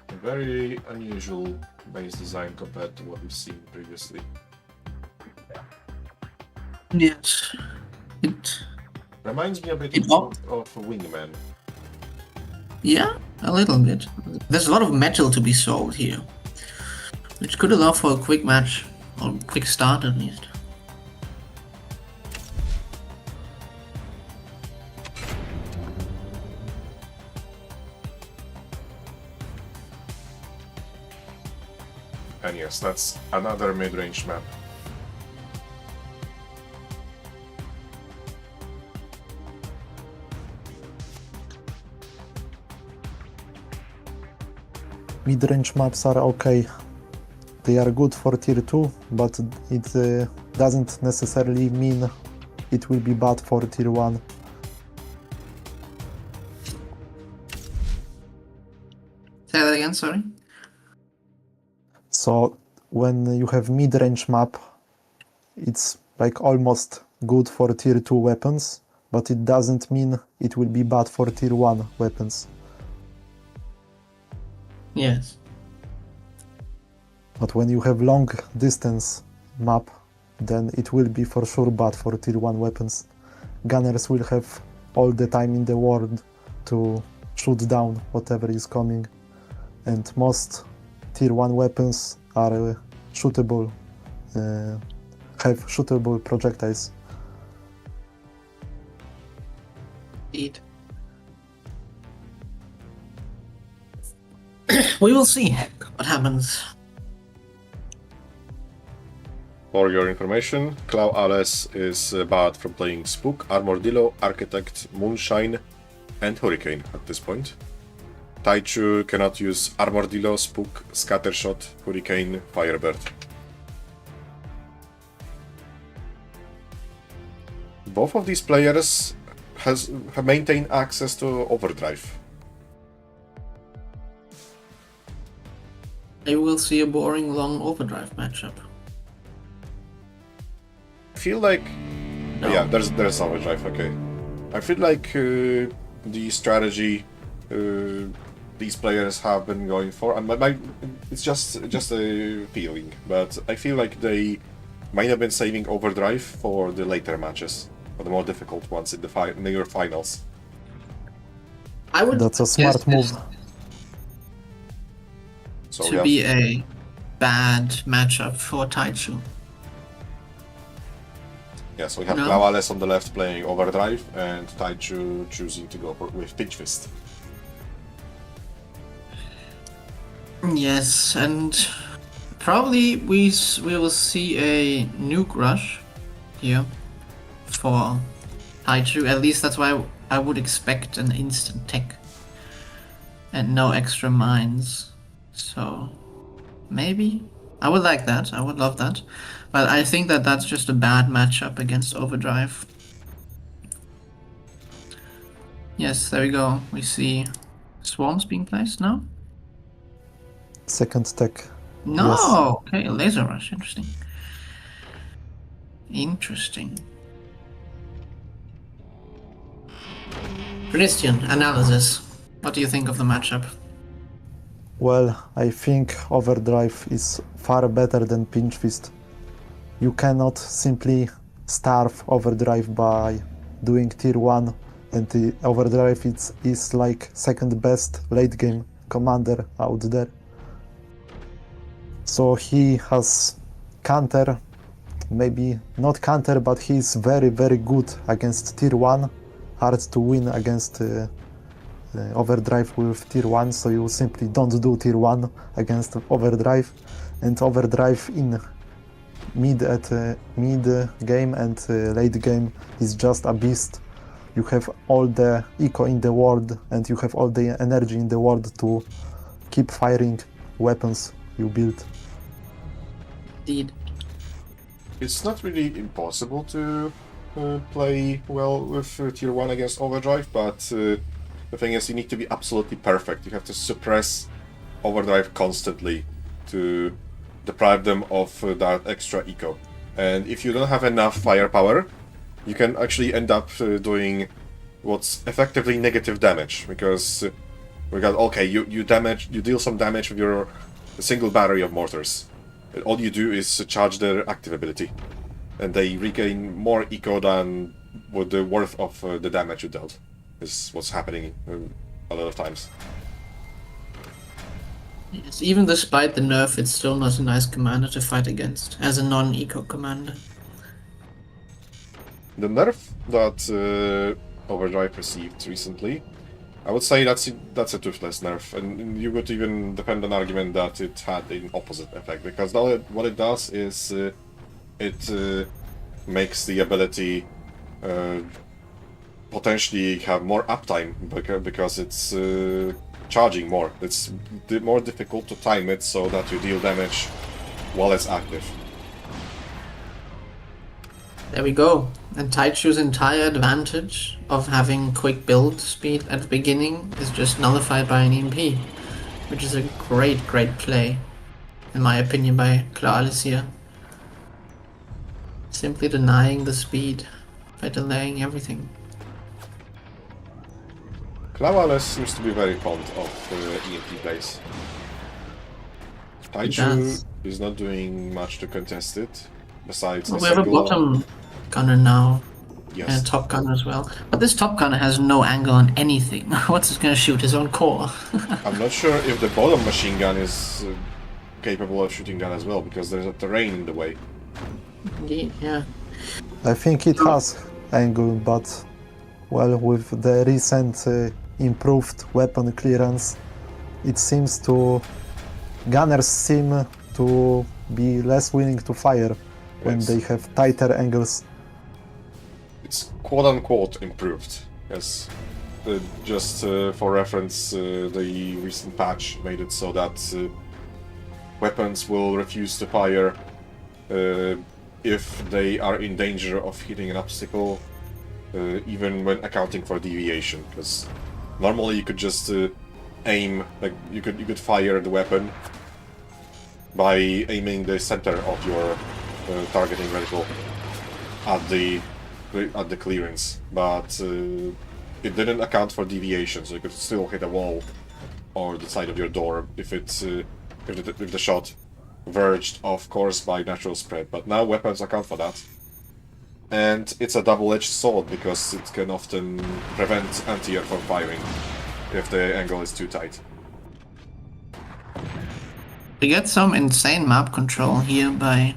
A very unusual base design compared to what we've seen previously. Yes. It... Reminds me a bit of Wingman. Yeah, a little bit. There's a lot of metal to be sold here, which could allow for a quick match, or quick start at least. And yes, that's another mid-range map. Mid-range maps are okay. They are good for tier 2, but it doesn't necessarily mean it will be bad for tier 1. Say that again, sorry? So when you have mid-range map, it's like almost good for tier 2 weapons, but it doesn't mean it will be bad for tier 1 weapons. Yes. But when you have long distance map, then it will be for sure bad for tier 1 weapons. Gunners will have all the time in the world to shoot down whatever is coming. And most tier 1 weapons are shootable, have shootable projectiles. Indeed. We will see what happens. For your information, Clau Alice is barred from playing Spook, Armordillo, Architect, Moonshine, and Hurricane at this point. Taichu cannot use Armordillo, Spook, Scattershot, Hurricane, Firebird. Both of these players have maintained access to Overdrive. Maybe we'll see a boring long Overdrive matchup. I feel like... No. Yeah, there's Overdrive, okay. I feel like the strategy these players have been going for, and it's just a feeling, but I feel like they might have been saving Overdrive for the later matches, for the more difficult ones in the near finals. I would That's a smart guess move. So to be a bad matchup for Taichu. yeah, so we have No. Clavales on the left playing Overdrive, and Taichu choosing to go with Pinch Fist. Yes, and probably we will see a nuke rush here for Taichu. At least that's why I would expect an instant tech and no extra mines. So maybe I would like that. I would love that, but I think that that's just a bad matchup against Overdrive. Yes, there we go. We see swarms being placed now. Second tech. No! Yes. Okay, laser rush. Interesting. Interesting. Dranistian, analysis. What do you think of the matchup? Well, I think Overdrive is far better than Pinch Fist. You cannot simply starve Overdrive by doing tier 1, and the Overdrive is like second best late game commander out there. So he has counter, maybe not counter, but he's very good against tier 1, hard to win against Overdrive with tier 1, so you simply don't do tier 1 against Overdrive, and Overdrive in mid game and late game is just a beast. You have all the eco in the world and you have all the energy in the world to keep firing weapons you build. Indeed. It's not really impossible to play well with tier 1 against Overdrive, but the thing is, you need to be absolutely perfect. You have to suppress Overdrive constantly to deprive them of that extra eco. And if you don't have enough firepower, you can actually end up doing what's effectively negative damage, because we got, okay, you deal some damage with your single battery of mortars. And all you do is charge their active ability, and they regain more eco than with the worth of the damage you dealt. Is what's happening a lot of times. Yes, even despite the nerf, it's still not a nice commander to fight against as a non-eco commander. The nerf that Overdrive received recently, I would say that's a toothless nerf, and you would even defend an argument that it had an opposite effect, because what it does is it makes the ability potentially have more uptime because it's charging more. It's more difficult to time it so that you deal damage while it's active. There we go. And Taichu's entire advantage of having quick build speed at the beginning is just nullified by an EMP, which is a great play, in my opinion, by Clavales here. Simply denying the speed by delaying everything. Clavales seems to be very fond of EMP plays. Taichu does. is not doing much to contest it, besides Well, a we have a single... bottom gunner now. Yes. And Top Gunner as well. But this Top Gunner has no angle on anything. What's it gonna shoot? His own core. I'm not sure if the bottom machine gun is capable of shooting that as well, because there's a terrain in the way. Indeed, yeah. I think it has angle, but well, with the recent improved weapon clearance, it seems gunners seem to be less willing to fire when Yes. they have tighter angles. It's quote-unquote improved. Yes. Just for reference, the recent patch made it so that weapons will refuse to fire if they are in danger of hitting an obstacle, even when accounting for deviation. Because normally you could just aim, like you could fire the weapon by aiming the center of your targeting reticle at the clearance, but it didn't account for deviation, so you could still hit a wall or the side of your door if the shot verged off course by natural spread. But now weapons account for that, and it's a double-edged sword because it can often prevent anti-air from firing if the angle is too tight. We get some insane map control here by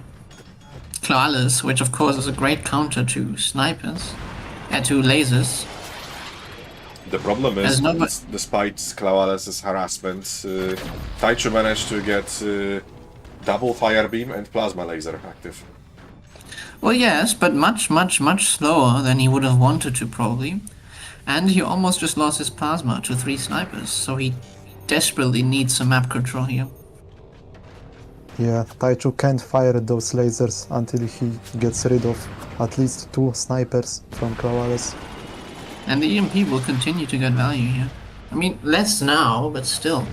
Clawless, which of course is a great counter to snipers and to lasers. The problem is, There's no- despite Clawless's harassment, Taichu managed to get double fire beam and plasma laser active. Well, yes, but much, much, much slower than he would have wanted to, probably. And he almost just lost his plasma to 3 snipers, so he desperately needs some map control here. Yeah, Taichu can't fire those lasers until he gets rid of at least 2 snipers from Clawless. And the EMP will continue to get value here. I mean, less now, but still.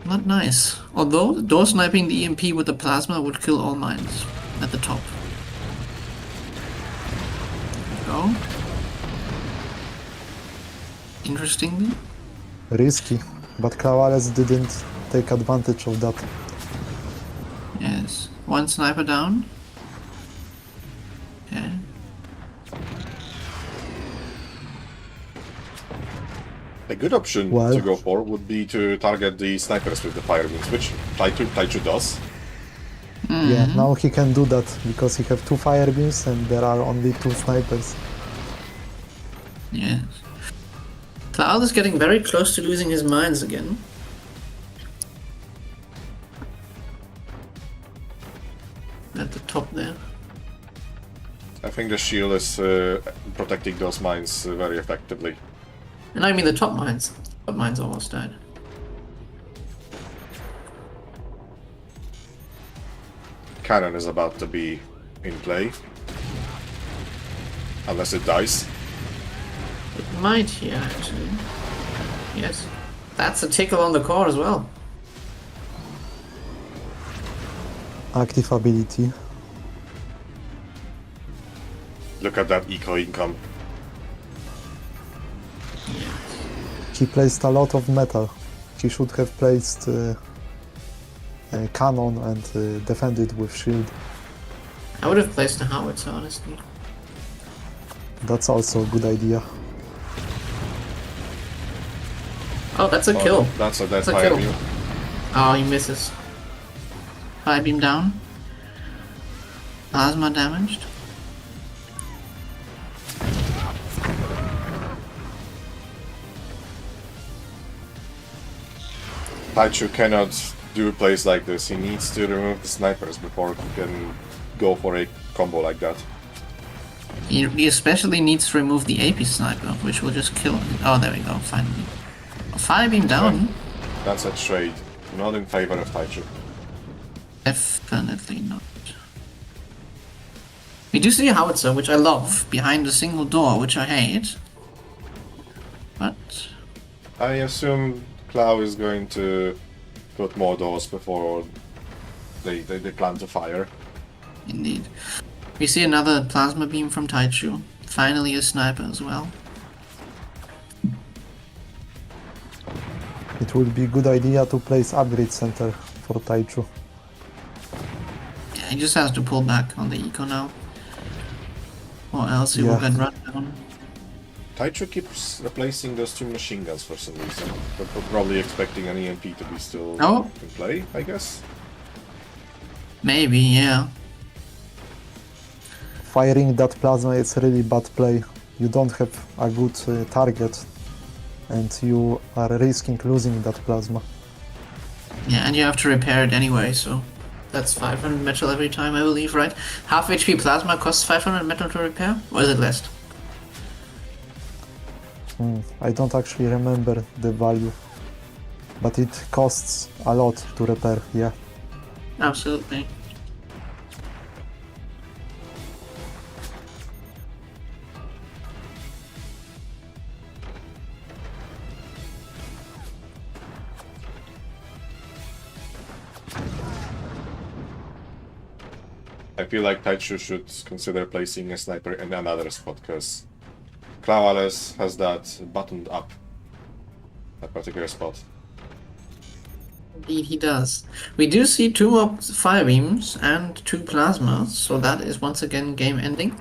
Not nice. Although, door sniping the EMP with the plasma would kill all mines at the top. There we go. Interestingly. Risky, but Clawless didn't take advantage of that. Yes. 1 sniper down. Okay. A good option Well- to go for would be to target the snipers with the fire beams, which Taichu does. Yeah, now he can do that because he have 2 fire beams and there are only 2 snipers. Yes. Cloud is getting very close to losing his mines again. At the top there. I think the shield is protecting those mines very effectively. And I mean the top mines. Top mines almost died. Cannon is about to be in play. Unless it dies. It might here, actually. Yes. That's a tickle on the core as well. Active ability. Look at that eco income. He placed a lot of metal. He should have placed a cannon and defended with shield. I would have placed a howitzer, honestly. That's also a good idea. Oh, that's a kill. That's a dead That's a fire kill. beam. Oh, he misses. Fire beam down. Plasma damaged. Taichu cannot do plays like this. He needs to remove the snipers before he can go for a combo like that. He especially needs to remove the AP sniper, which will just kill him. Oh, there we go, finally. Fire beam down. That's a trade. Not in favor of Taichu. Definitely not. We do see a howitzer, which I love, behind a single door, which I hate. But I assume Clow is going to put more doors before they plan to fire. indeed. We see another plasma beam from Taichu. Finally a sniper as well. It would be a good idea to place upgrade center for Taichu. Yeah, he just has to pull back on the eco now. or else he will Yeah. get run down. Taichu keeps replacing those two machine guns for some reason. But we're probably expecting an EMP to be still Oh. in play, I guess. Maybe, yeah. Firing that plasma is really bad play. You don't have a good target, and you are risking losing that plasma. Yeah, and you have to repair it anyway, so that's 500 metal every time, I believe, right? Half HP plasma costs 500 metal to repair? Or is it less? I don't actually remember the value, but it costs a lot to repair, yeah. Absolutely. I feel like Taichu should consider placing a sniper in another spot, because Clawales has that buttoned up, that particular spot. Indeed, he does. We do see 2 fire beams and 2 plasmas, so that is once again game-ending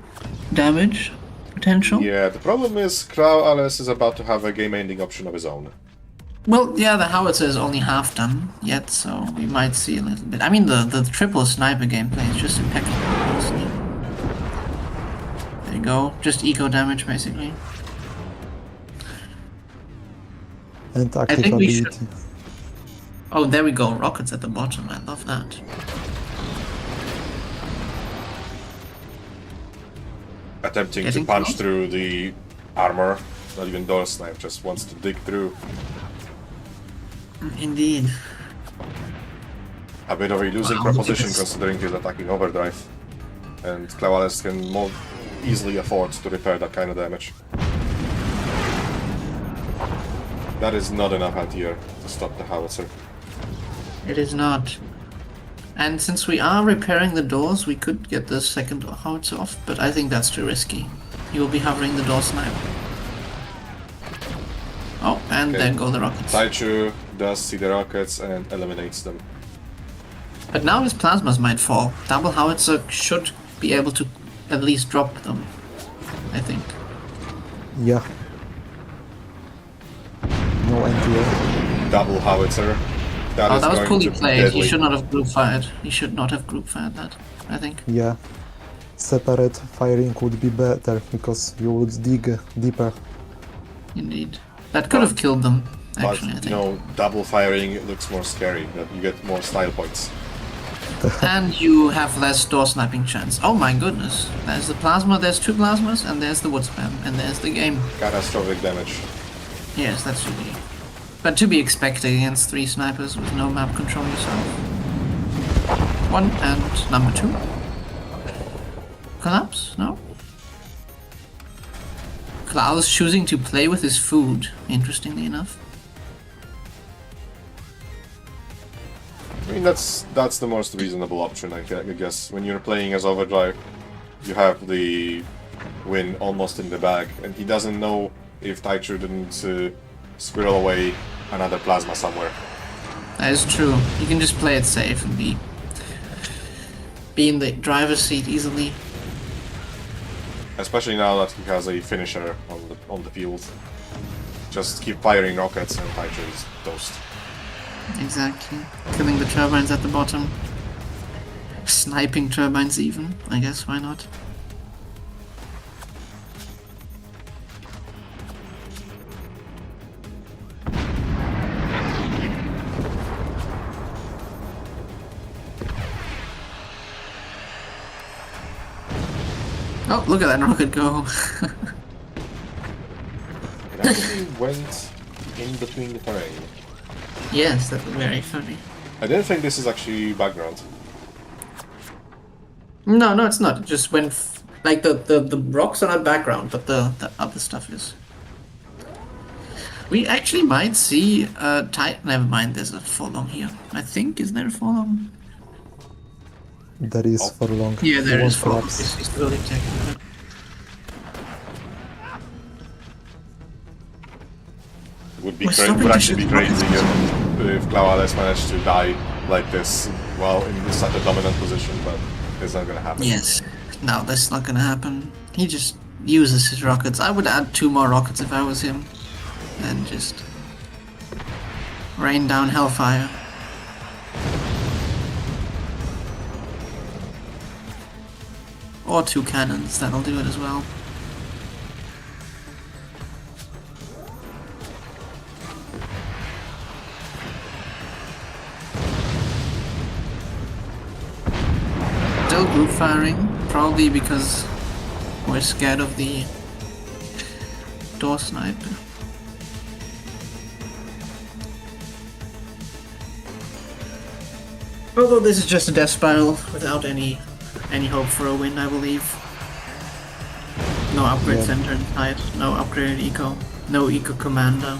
damage potential. Yeah, the problem is Clawales is about to have a game-ending option of his own. Well, yeah, the howitzer is only half done yet, so we might see a little bit. I mean, the triple sniper gameplay is just impeccable, honestly. There you go, just eco damage, basically. And active think we ability. should- Oh, there we go, rockets at the bottom, I love that. Attempting Getting to punch close? through the armor, not even door snipe, just wants to dig through. Indeed. A bit of a losing Wow, proposition yes. considering he's attacking overdrive. And Clawales can more easily afford to repair that kind of damage. That is not enough anti-air to stop the howitzer. It is not. And since we are repairing the doors, we could get the second howitzer off, but I think that's too risky. He will be hovering the door snipe. Oh, and Okay. there go the rockets. Taichu does see the rockets and eliminates them. But now his plasmas might fall. Double howitzer should be able to at least drop them, I think. Yeah. No anti-air. Double howitzer. That Oh, is that was going poorly to be played. deadly. He should not have group fired. He should not have group fired that, I think. Yeah. Separate firing would be better, because you would dig deeper. Indeed. That could have killed them, But, actually, I think. double firing looks more scary. That you get more style points. And you have less door sniping chance. Oh my goodness. There's the plasma, there's 2 plasmas, and there's the wood spam, and there's the game. Catastrophic damage. Yes, that's really... But to be expected against 3 snipers with no map control yourself. 1 and number 2. Collapse? No? Klaus choosing to play with his food, interestingly enough. I mean, that's the most reasonable option, I guess. When you're playing as Overdrive, you have the win almost in the bag, and he doesn't know if Taichu didn't squirrel away another plasma somewhere. That is true. You can just play it safe and be in the driver's seat easily. Especially now that he has a finisher on the field. Just keep firing rockets and Taichu is toast. Exactly. Killing the turbines at the bottom. Sniping turbines even, I guess, why not? Oh, look at that rocket go. It actually went in between the terrain. Yes, that's very funny. I didn't think this is actually background. No, it's not. It just went like the rocks are not background, but the other stuff is. We actually might see never mind, there's a forlong here. I think, is there a forlong? There is for long. Yeah, there You is won't forlong. collapse. It's really technical. Would be We're stopping would to actually be shoot crazy rockets. if Clawales managed to die like this while in such a dominant position, but it's not gonna happen. Yes. No, that's not gonna happen. He just uses his rockets. I would add 2 more rockets if I was him. And just rain down hellfire. Or 2 cannons, that'll do it as well. Still group firing, probably because we're scared of the door sniper. Although this is just a death spiral without any hope for a win, I believe. No upgrade center inside, no upgraded eco, no eco commander.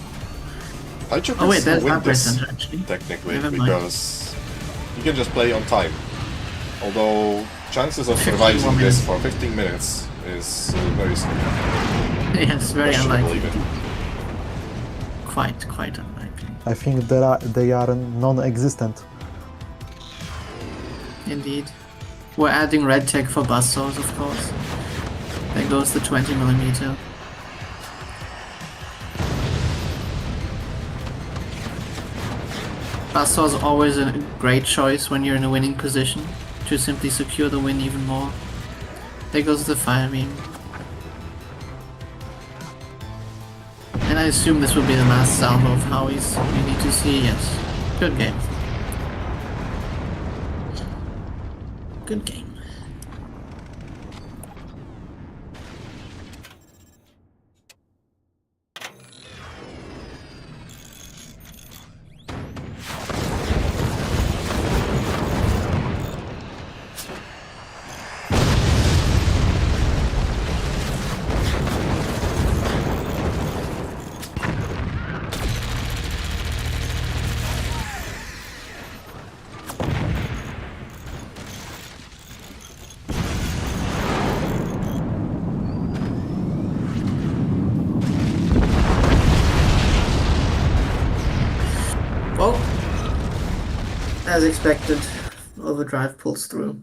Oh wait, there's upgrade center actually. Technically, Never mind. because you can just play on time. Although chances of 15 surviving more this minutes. for 15 minutes is very small. Yes, very Questionable unlikely. even. Quite unlikely. I think they are non-existent. Indeed. We're adding red tech for buzzsaws, of course. There goes the 20mm. Buzzsaw is always a great choice when you're in a winning position to simply secure the win even more. There goes the fire beam. And I assume this will be the last salvo of Howie's. We need to see, yes. Good game. Good game. Well, as expected, overdrive pulls through.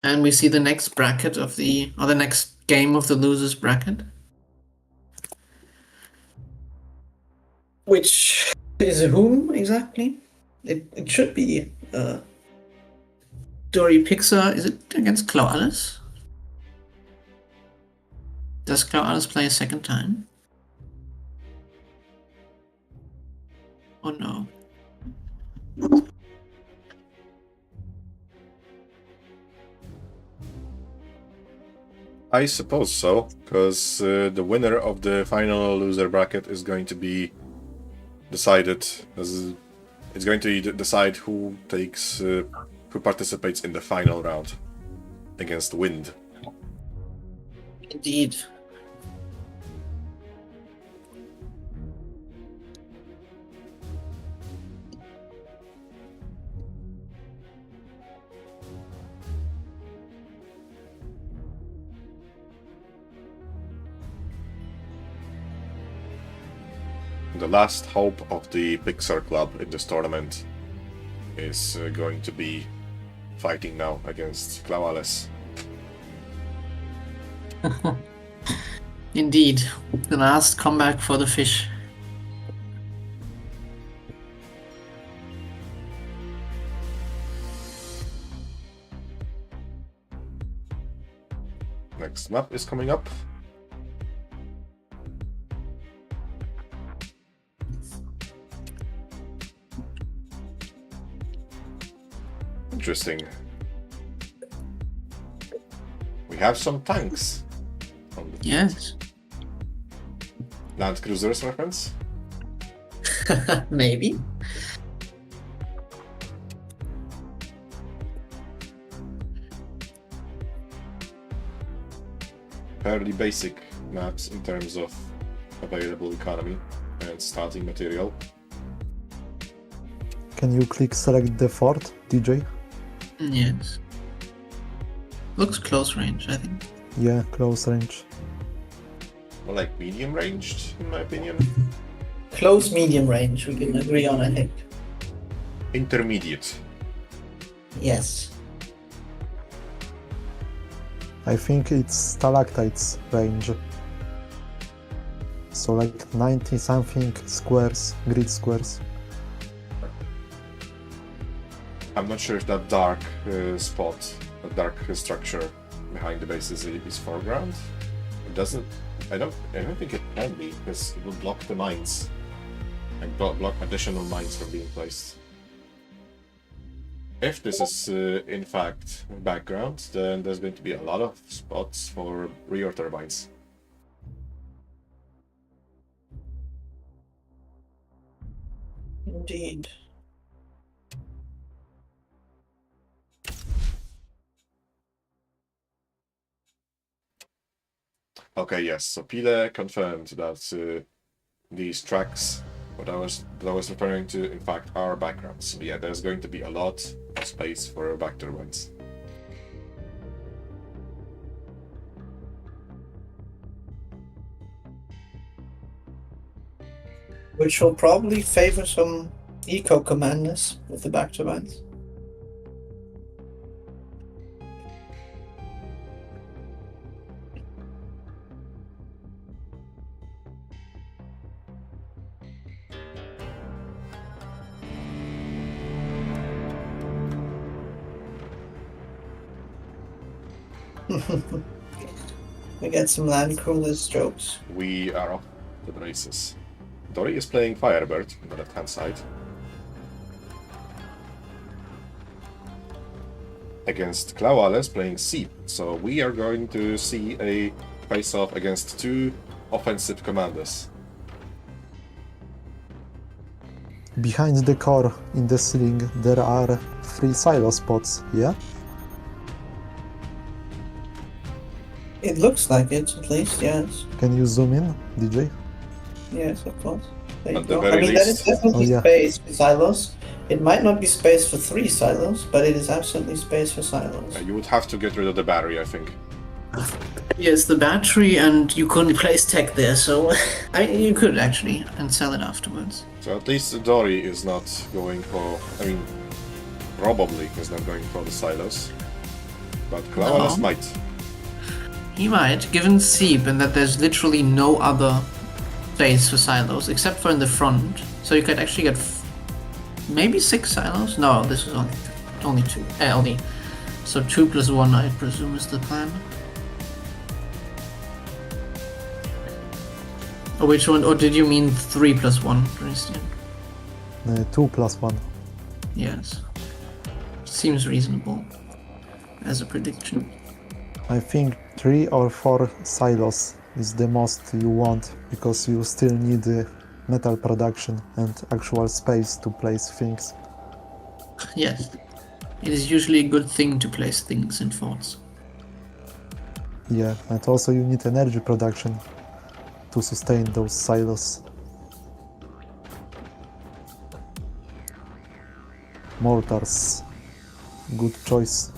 And we see the next bracket of the next game of the losers bracket. Which is whom exactly? It should be Dory Pixar. Is it against Clau Alice? Does Clau Alice play a second time? Oh no. I suppose so, because the winner of the final loser bracket is going to be decided as it's going to decide who takes who participates in the final round against Wind. Indeed. The last hope of the Pixar Club in this tournament is going to be fighting now against Clau Alice. Indeed. The last comeback for the fish. Next map is coming up. Interesting. We have some tanks on the Yes. land cruisers, my friends. Maybe. Fairly basic maps in terms of available economy and starting material. Can you click select the fort, DJ? Yes. Looks close range, I think. Yeah, close range. More like medium ranged, in my opinion. close medium range, we can agree on, I think. Intermediate. Yes. I think it's stalactites range. So like 90 something squares, grid squares. I'm not sure if that dark spot, a dark structure behind the base is foreground. It doesn't. I don't think it can be, because it will block the mines and block additional mines from being placed. If this is in fact background, then there's going to be a lot of spots for rear turbines. Indeed. Okay, yes. So Pile confirmed that these tracks, what I was referring to, in fact, are backgrounds. So yeah, there's going to be a lot of space for back turbines. Which will probably favor some eco commanders with the back turbines. We get some land cruiser strokes. We are off to the races. Dory is playing Firebird on the left-hand side. Against Klauales playing Seep. So we are going to see a face-off against two offensive commanders. Behind the core in the ceiling there are 3 silo spots, yeah? It looks like it, at least, yes. Can you zoom in, DJ? Yes, of course. There you At the go. very I mean, that is least. definitely Oh, yeah. space for silos. It might not be space for 3 silos, but it is absolutely space for silos. You would have to get rid of the battery, I think. Yes, the battery, and you couldn't place tech there, so I mean, you could actually, and sell it afterwards. So at least Dory is not going for... I mean, probably is not going for the silos. But Klauales No. might. He might, given Seep, and that there's literally no other place for silos, except for in the front. So you could actually get maybe 6 silos? No, this is only 2. Only. So 2 plus 1, I presume, is the plan. Or which one? Or did you mean 3 plus 1, Dranistian? 2 plus 1. Yes. Seems reasonable as a prediction. I think 3 or 4 silos is the most you want, because you still need metal production and actual space to place things. Yes. It is usually a good thing to place things in forts. Yeah, and also you need energy production to sustain those silos. Mortars, good choice.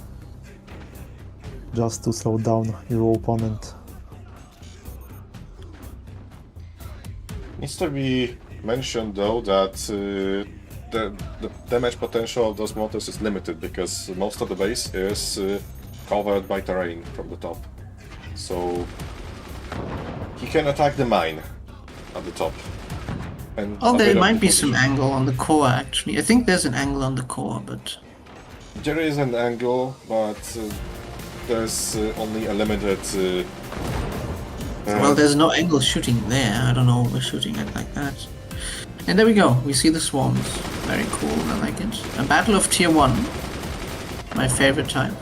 Just to slow down your opponent. Needs to be mentioned though that the damage potential of those mortars is limited, because most of the base is covered by terrain from the top. So he can attack the mine at the top. And Oh, a there bit of might be the some position. angle on the core, actually. I think there's an angle on the core, but... There is an angle, but there's only a limited... Well, there's no angle shooting there. I don't know what we're shooting at like that. And there we go. We see the swarms. Very cool. I like it. A battle of tier 1. My favorite type.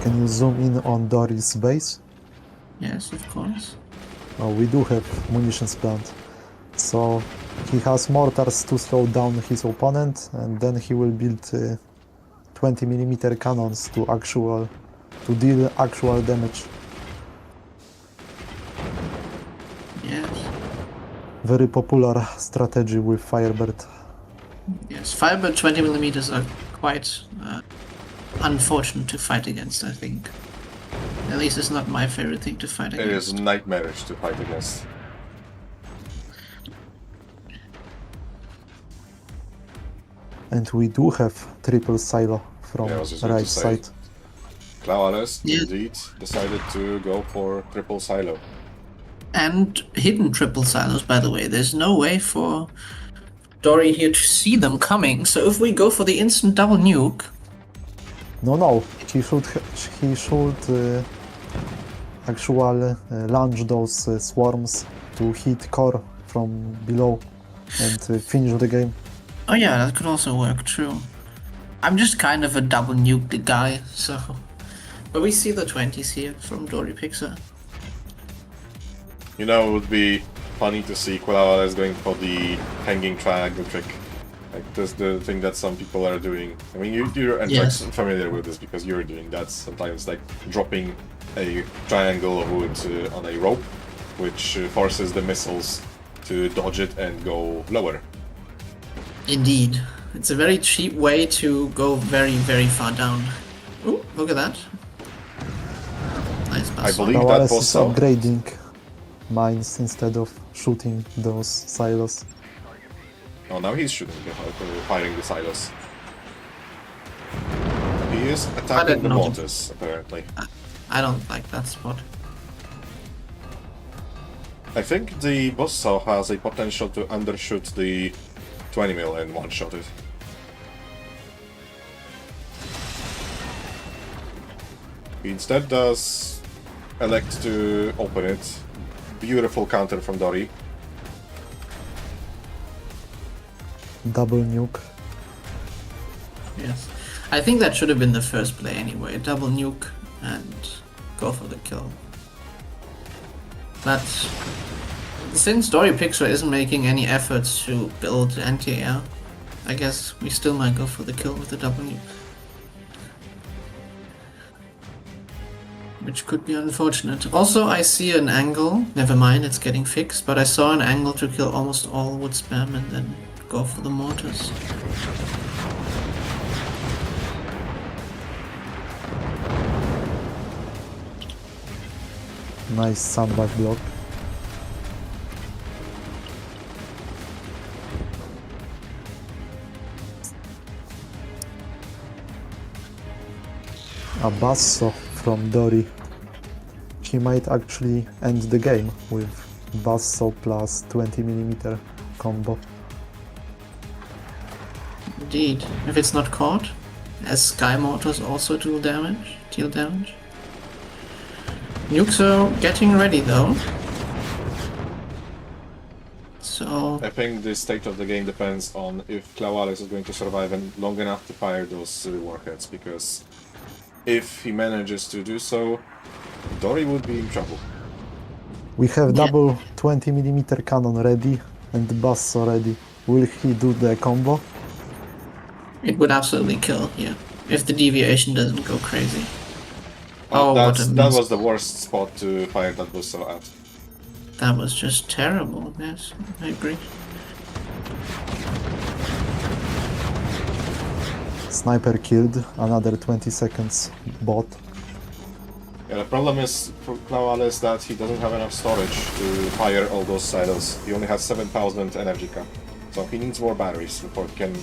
Can you zoom in on Dory's base? Yes, of course. Oh, we do have munitions plant. So he has mortars to slow down his opponent, and then he will build 20mm cannons to deal actual damage. Yes. very popular strategy with Firebird. Yes, Firebird 20mm are quite unfortunate to fight against, I think. At least it's not my favorite thing to fight It against. is nightmarish to fight against. And we do have triple silo from Yeah, I was just going right to say. side. Clawales Yeah. indeed decided to go for triple silo. And hidden triple silos, by the way. There's no way for Dory here to see them coming, so if we go for the instant double nuke, No, he should actually launch those swarms to hit core from below and finish the game. oh yeah, that could also work, true. I'm just kind of a double nuke guy, so... But we see the 20s here from Dory Pixar. You know, it would be funny to see Clawales going for the hanging triangle trick. Like, that's the thing that some people are doing. I mean, you're Yes. familiar with this because you're doing that sometimes, like dropping a triangle of wood on a rope, which forces the missiles to dodge it and go lower. Indeed. It's a very cheap way to go very, very far down. Ooh, look at that. Nice I pass. believe that Clawales is also. upgrading mines instead of shooting those silos. Oh, now he's shooting, firing the silos. He is attacking the know. mortars, apparently. I don't like that spot. I think the buzzsaw has a potential to undershoot the 20mm and one-shot it. He instead does elect to open it. Beautiful counter from Dory. Double nuke. Yes. I think that should have been the first play anyway. Double nuke and go for the kill. But since Dory Pixar isn't making any efforts to build anti-air, I guess we still might go for the kill with the double nuke. Which could be unfortunate. Also, I see an angle. Never mind, it's getting fixed. But I saw an angle to kill almost all wood spam and then go for the mortars. Nice sandbag block. A basso from Dory. He might actually end the game with basso plus 20mm combo. Indeed, if it's not caught, as sky mortars also deal damage. Nukes are getting ready though. So I think the state of the game depends on if Clawales is going to survive and long enough to fire those warheads, because if he manages to do so, Dory would be in trouble. We have Yeah. double 20mm cannon ready and basso ready. Will he do the combo? it would absolutely kill, yeah. If the deviation doesn't go crazy. Oh, what a that miss. was the worst spot to fire that buzzsaw at. That was just terrible, yes, I agree. Sniper killed, another 20 seconds bot. Yeah, the problem is for Clawales that he doesn't have enough storage to fire all those silos. He only has 7,000 energy cap, so he needs more batteries before he can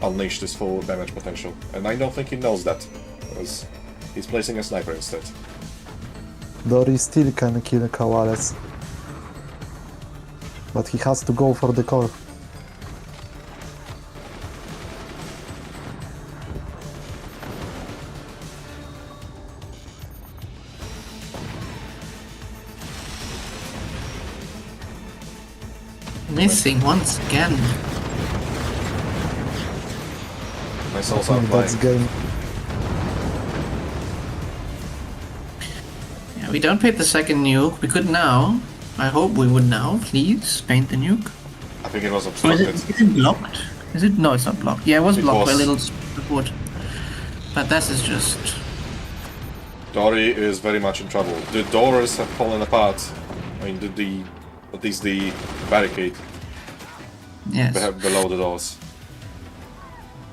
unleash this full damage potential. And I don't think he knows that, because he's placing a sniper instead. Dory still can kill Clawales. But he has to go for the core. Missing once again. Missiles I are think that's flying. game. Yeah, we don't paint the second nuke. We could now. I hope we would now. Please paint the nuke. I think it was Or is obstructed. it blocked? Is it? No, it's not blocked. Yeah, it was It blocked by a was. little strip of wood. But this is just... Dory is very much in trouble. The doors have fallen apart. I mean, the at least the barricade Yes. below the doors.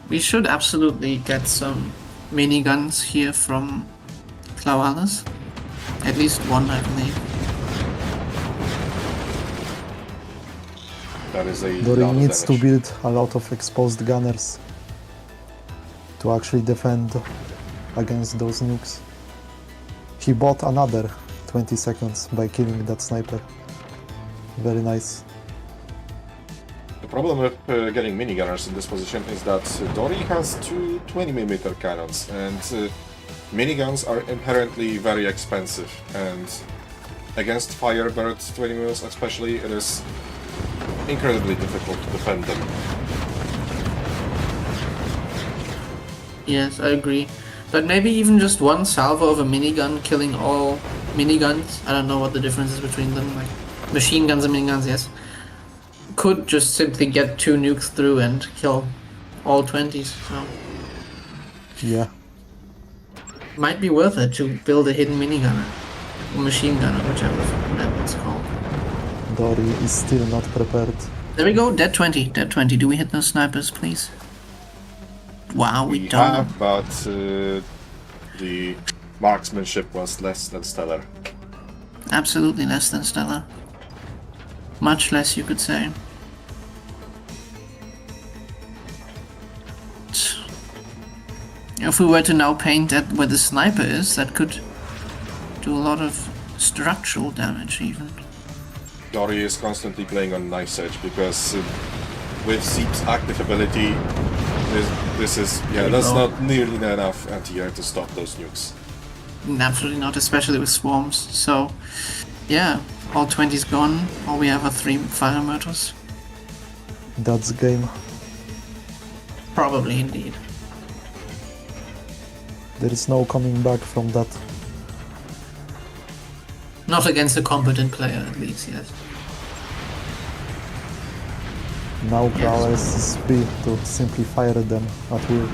We should absolutely get some miniguns here from Claualis. At least one, I believe. That is a Dory lot of needs to damage. build a lot of exposed gunners to actually defend against those nukes. He bought another 20 seconds by killing that sniper. Very nice. The problem with getting minigunners in this position is that Dory has two 20mm cannons, and miniguns are inherently very expensive, and against Firebird 20mm especially, it is incredibly difficult to defend them. Yes, I agree. But maybe even just one salvo of a minigun killing all miniguns. I don't know what the difference is between them. Like machine guns and miniguns, yes. Could just simply get 2 nukes through and kill all 20s. So Yeah. might be worth it to build a hidden minigun or machine gun or whatever it's called. Dory is still not prepared. There we go. Dead 20. Dead 20. Do we hit those snipers, please? Wow, we We don't. have, but the marksmanship was less than stellar. Absolutely less than stellar. Much less, you could say. If we were to now paint at where the sniper is, that could do a lot of structural damage even. Dory is constantly playing on knife edge because with Seep's active ability, this is that's not nearly enough anti-air to stop those nukes. Absolutely not, especially with swarms. So, yeah, all 20's gone. All we have are 3 fire motors. That's game. Probably indeed. There is no coming back from that. Not against a competent player, at least, yes. Now Claualis is free to simply fire them at will.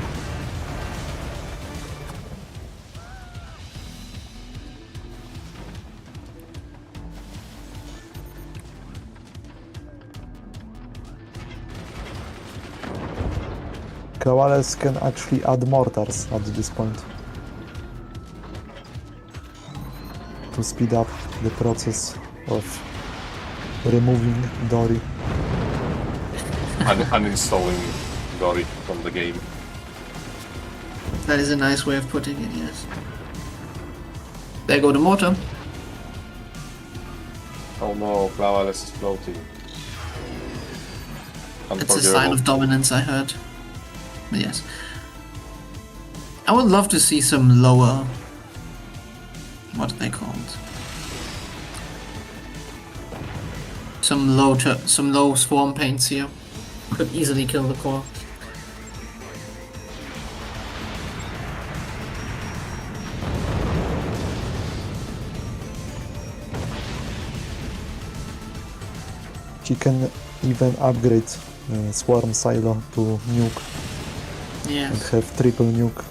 Claualis can actually add mortars at this point to speed up the process of removing Dory. Uninstalling Dory from the game. That is a nice way of putting it, yes. There go the mortar. Oh no, Claualis is floating. It's a sign of dominance, I heard. But yes. I would love to see some lower... what are they called? Some low swarm paints here. Could easily kill the core. She can even upgrade Swarm Silo to nuke and Yes. have triple nuke.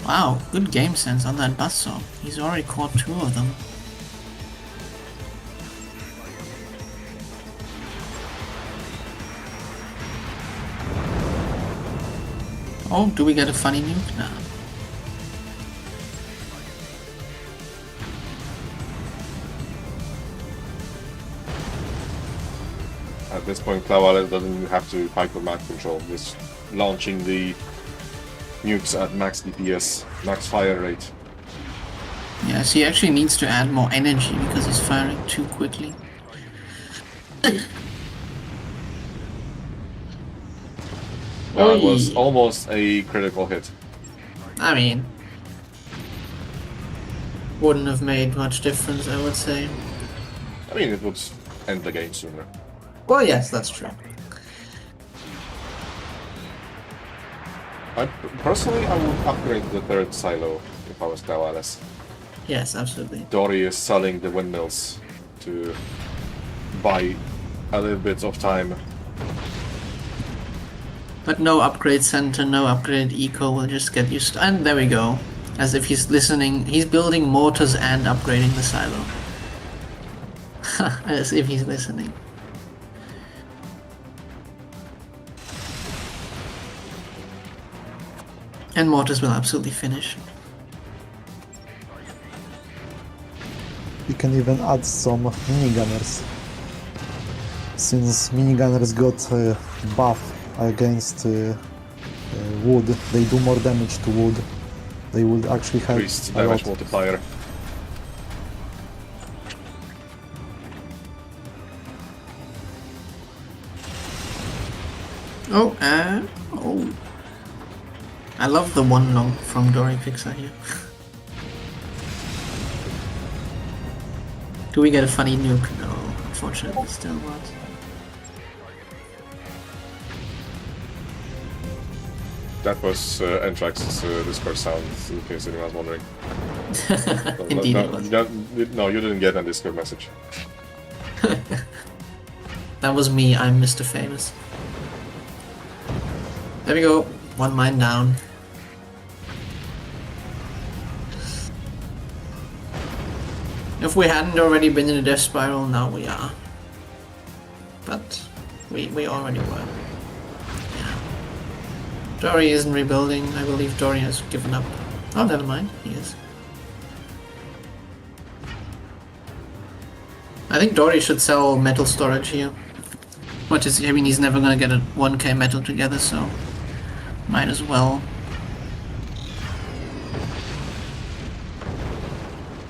Wow, good game sense on that buzzsaw. He's already caught 2 of them. Oh, do we get a funny nuke now? At this point, Claualis doesn't even have to hyper map control, just launching the nukes at max DPS, max fire rate. Yes, he actually needs to add more energy because he's firing too quickly. That was almost a critical hit. I mean, wouldn't have made much difference, I would say. I mean, it would end the game sooner. Well, yes, that's true. Personally, I would upgrade the 3rd silo if I was Claualis. Yes, absolutely. Dory is selling the windmills to buy a little bit of time. But no upgrade center, no upgrade eco, will just get used to... And there we go. As if he's listening, he's building mortars and upgrading the silo. As if he's listening. And Mortis will absolutely finish. You can even add some minigunners. Since minigunners got buff against wood, they do more damage to wood. They would actually help Increased a damage lot. multiplier. Oh, oh. I love the one long from Dory Pixar here. Do we get a funny nuke? No, unfortunately, still not. That was ENTRAX's Discord sound, in case anyone was wondering. Indeed, no, it was. no, you didn't get a Discord message. That was me, I'm Mr. Famous. There we go, one mine down. If we hadn't already been in a death spiral, now we are. But we already were. Yeah. Dory isn't rebuilding. I believe Dory has given up. Oh, never mind. He is. I think Dory should sell metal storage here. Which is, I mean, he's never gonna get a 1k metal together, so might as well.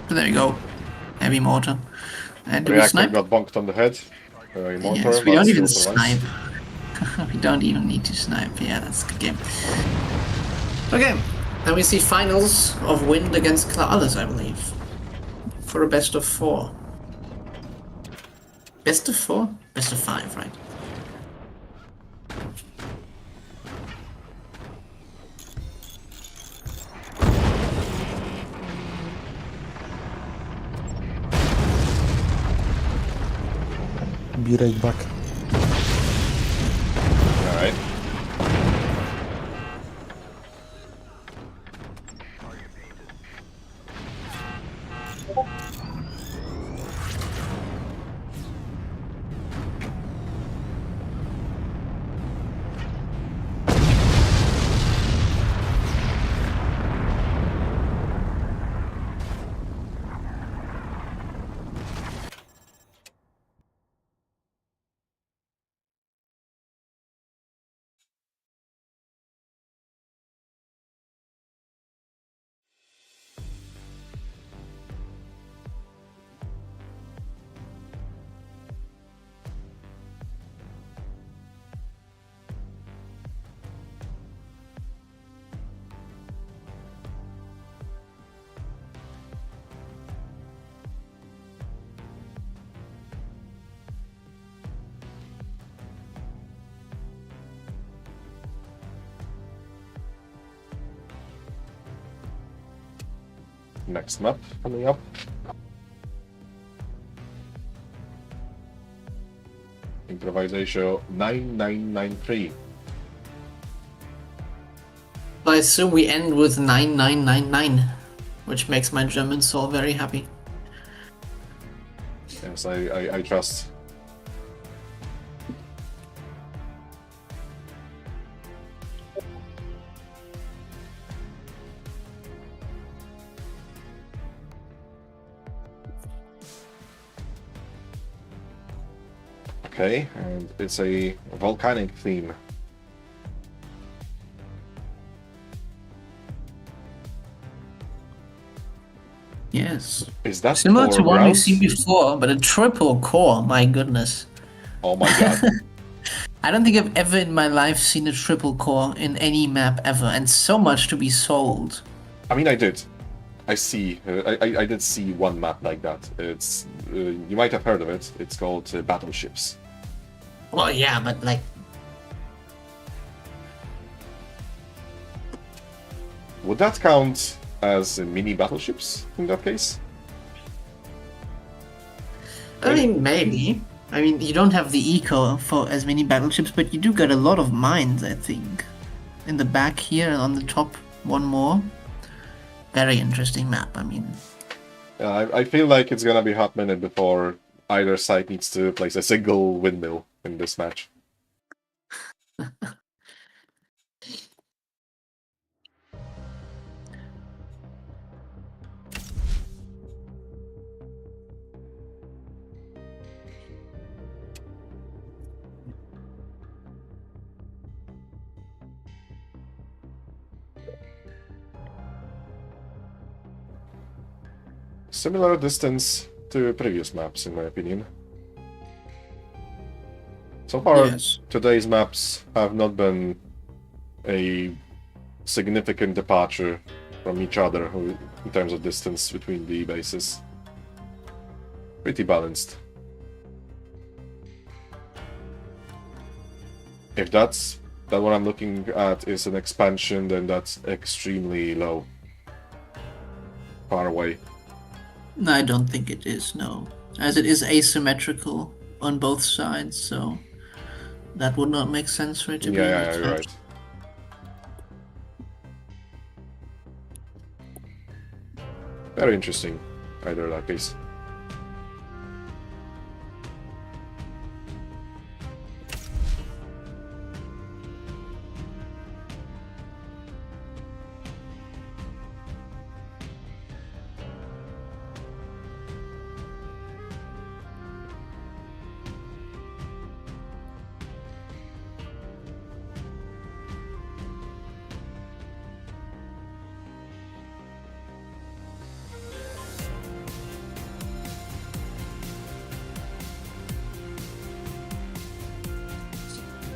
But there you go. Heavy mortar. And do we Reactor snipe? got bonked on the head. Mortar, Yes, we but don't even still survives. snipe. We don't even need to snipe. Yeah, that's a good game. Okay, and we see finals of Wind against Claudius, I believe. For a best of 4. Best of 4? Best of 5, right? Be right back. Alright. Next map coming up. Improvisatio 9993. I assume we end with 9999, which makes my German soul very happy. Yes, I trust. Okay, and it's a volcanic theme. Yes. Is that Similar four to one we've rounds? seen before, but a triple core, my goodness. Oh my god. I don't think I've ever in my life seen a triple core in any map ever, and so much to be sold. I mean, I did. I see. I did see one map like that. It's you might have heard of it. It's called Battleships. Well, yeah, but like, Would that count as mini battleships in that case? I mean, maybe. I mean, you don't have the eco for as many battleships, but you do get a lot of mines, I think. In the back here and on the top, one more. Very interesting map, I mean. Yeah, I feel like it's gonna be a hot minute before either side needs to place a single windmill in this match. Similar distance to previous maps, in my opinion. So far, Yes. today's maps have not been a significant departure from each other in terms of distance between the bases. Pretty balanced. If that what I'm looking at is an expansion, then that's extremely low. Far away. No, I don't think it is, no. As it is asymmetrical on both sides, so that would not make sense for it to be. Yeah, you're right. Very interesting, either that case.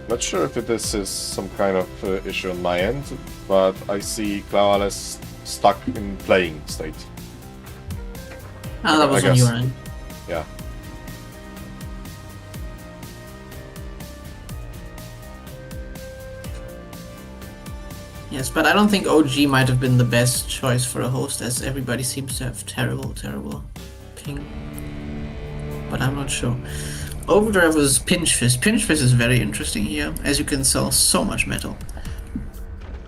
Not sure if this is some kind of issue on my end, but I see Clawales stuck in playing state. Ah, that was I on guess. your end. Yeah. Yes, but I don't think OG might have been the best choice for a host, as everybody seems to have terrible ping. But I'm not sure. Overdrive was Pinch Fist. Pinch Fist is very interesting here, as you can sell so much metal.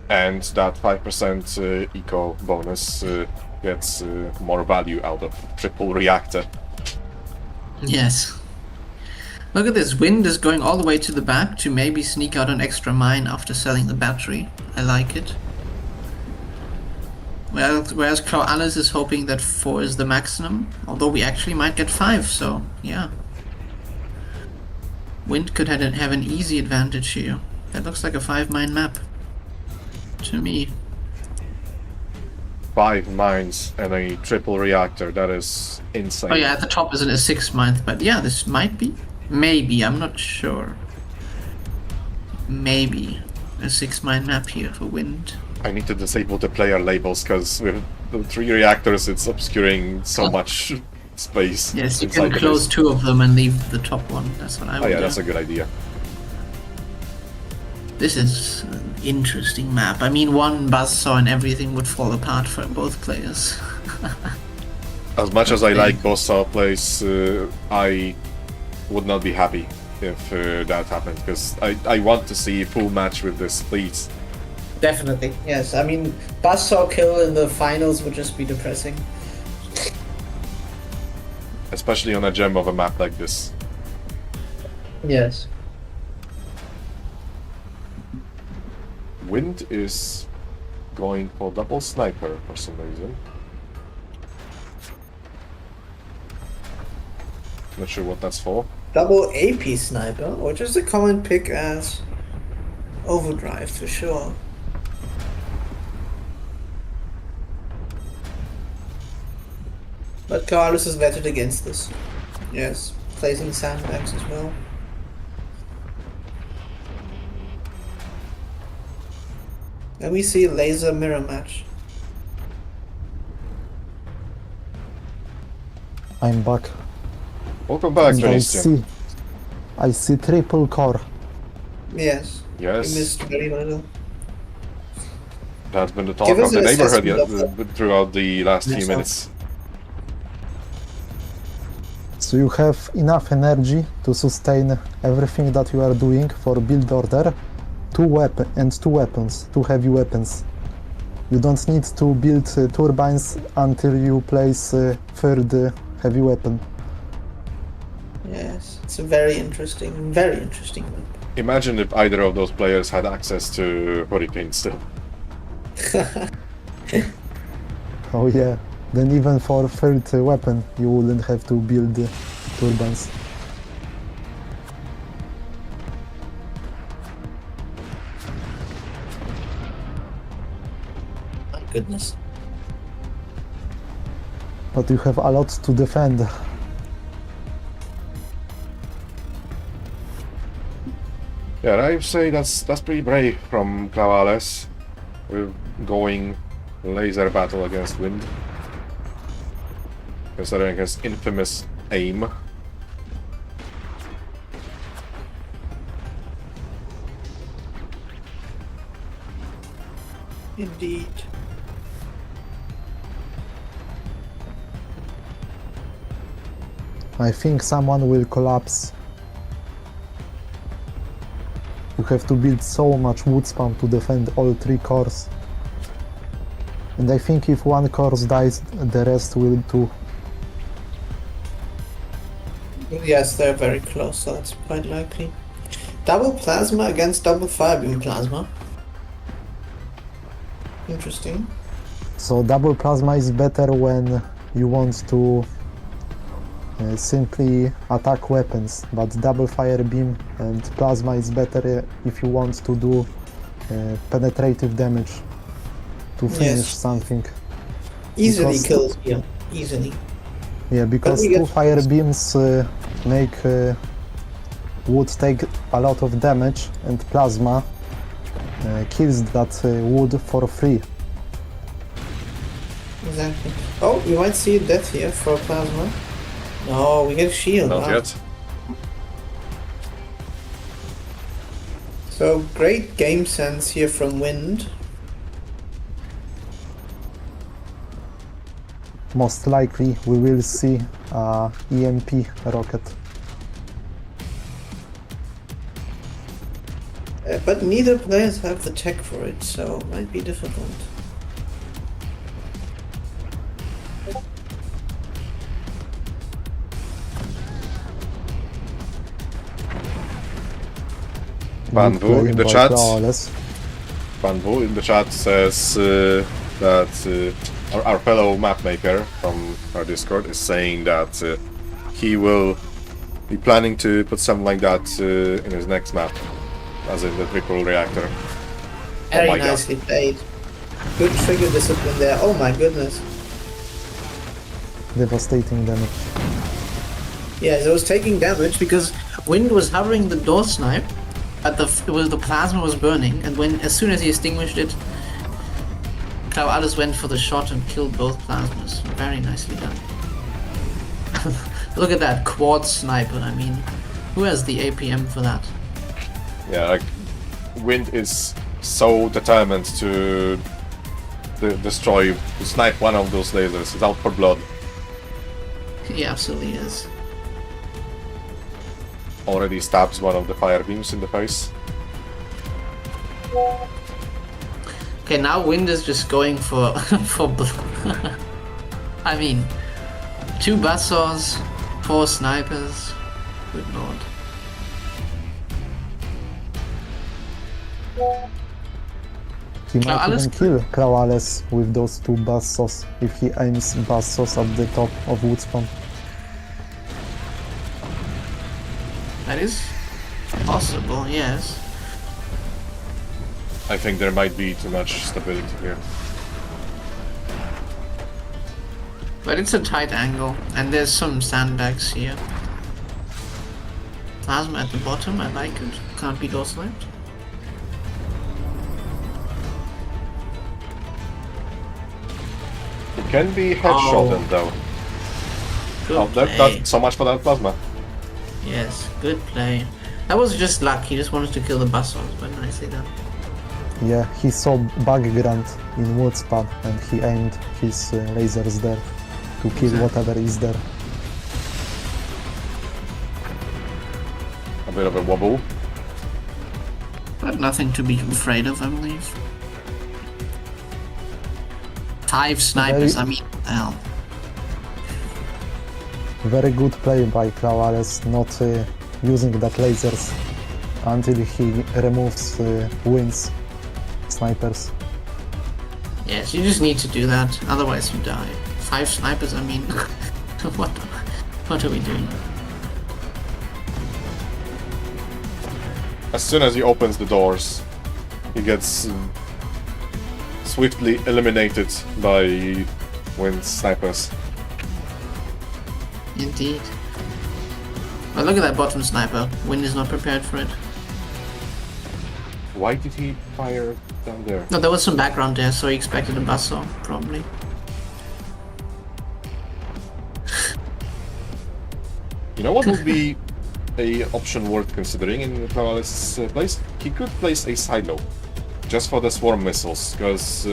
And that 5% eco bonus gets more value out of triple reactor. Yes. Look at this, Wind is going all the way to the back to maybe sneak out an extra mine after selling the battery. I like it. Whereas Clawales is hoping that 4 is the maximum, although we actually might get 5, so yeah. Wind could have an easy advantage here. That looks like a 5-mine map to me. 5 mines and a triple reactor, that is insane. Oh yeah, at the top isn't a 6-mine, but yeah, this might be. Maybe, I'm not sure. Maybe a 6-mine map here for Wind. I need to disable the player labels, because with the 3 reactors it's obscuring so much space. Yes, you inside can the close base. 2 of them and leave the top one. That's what I would Oh yeah, do. that's a good idea. This is an interesting map. I mean, one buzzsaw and everything would fall apart for both players. As much as I like Bossa plays, I would not be happy if that happened, because I want to see a full match with this, please. Definitely, yes. I mean, buzzsaw kill in the finals would just be depressing. Especially on a gem of a map like this. Yes. Wind is going for double sniper for some reason. Not sure what that's for. Double AP sniper, or just a common pick as overdrive for sure. But Carlos is vetted against this. Yes, placing sandbags as well. And we see laser mirror match. I'm back. Welcome back, And Dranistian. I see triple core. Yes. Yes. You missed very little. That's been the talk Give us of the an neighborhood assessment of throughout the last few Yes, minutes. So you have enough energy to sustain everything that you are doing for build order. Two weapons, 2 heavy weapons. You don't need to build turbines until you place third heavy weapon. Yes, it's a very interesting map. Imagine if either of those players had access to Hurricane still. Oh yeah. Then even for third weapon, you wouldn't have to build turbines. My goodness. But you have a lot to defend. Yeah, I say that's pretty brave from Clavales. We're going laser battle against wind. Considering his infamous aim. Indeed. I think someone will collapse. You have to build so much wood spam to defend all 3 cores. And I think if one course dies, the rest will too. Yes, they're very close, so that's quite likely. Double plasma against double firebeam plasma. Interesting. So double plasma is better when you want to simply attack weapons, but double fire beam and plasma is better if you want to do penetrative damage to finish Yes. something. Easily Because- kills you. Easily. Yeah, because we get- 2 fire beams make wood take a lot of damage, and plasma kills that wood for free. Exactly. Oh, we might see a death here for plasma. No, we get a shield. Not wow. yet. So great game sense here from Wind. Most likely we will see a EMP rocket. But neither players have the tech for it, so it might be difficult. Banvu Good in the play chat. by Flawless. Banvu in the chat says that our fellow mapmaker from our Discord is saying that he will be planning to put something like that in his next map, as in the triple reactor. Very my God. nicely played. Good trigger discipline there. Oh my goodness. Devastating damage. Yes, it was taking damage because Wind was hovering the door snipe, but the plasma was burning, and as soon as he extinguished it, Clavales went for the shot and killed both plasmas. Very nicely done. Look at that quad sniper. I mean, who has the APM for that? Yeah, like Wind is so determined to destroy, to snipe one of those lasers. He's out for blood. He absolutely is. Already stabs one of the fire beams in the face. Okay, now Wind is just going for I mean, 2 buzzsaws, 4 snipers. Good lord. He might Clavales- even kill Clavales with those 2 buzzsaws if he aims buzzsaws at the top of wood spam. That is possible, yes. I think there might be too much stability here. But it's a tight angle, and there's some sandbags here. Plasma at the bottom, I like it. Can't be door sniped. It can be headshotted though. Good Oh, play. that's so much for that plasma. Yes, good play. That was just luck, he just wanted to kill the buzzsaws, but nicely done. Yeah, he saw background in wood spam and he aimed his lasers there to kill Exactly. whatever is there. A bit of a wobble. But nothing to be afraid of, I believe. 5 snipers, Very- I mean, what the hell. Very good play by Clawales, not using that lasers until he removes winds snipers. Yes, you just need to do that, otherwise you die. 5 snipers, I mean, what are we doing? As soon as he opens the doors, he gets swiftly eliminated by wind snipers. Indeed. But look at that bottom sniper. Wind is not prepared for it. Why did he fire down there? No, there was some background there, so he expected a buzzsaw, probably. You know what would be a option worth considering in Clawales' place? He could place a silo just for the swarm missiles, because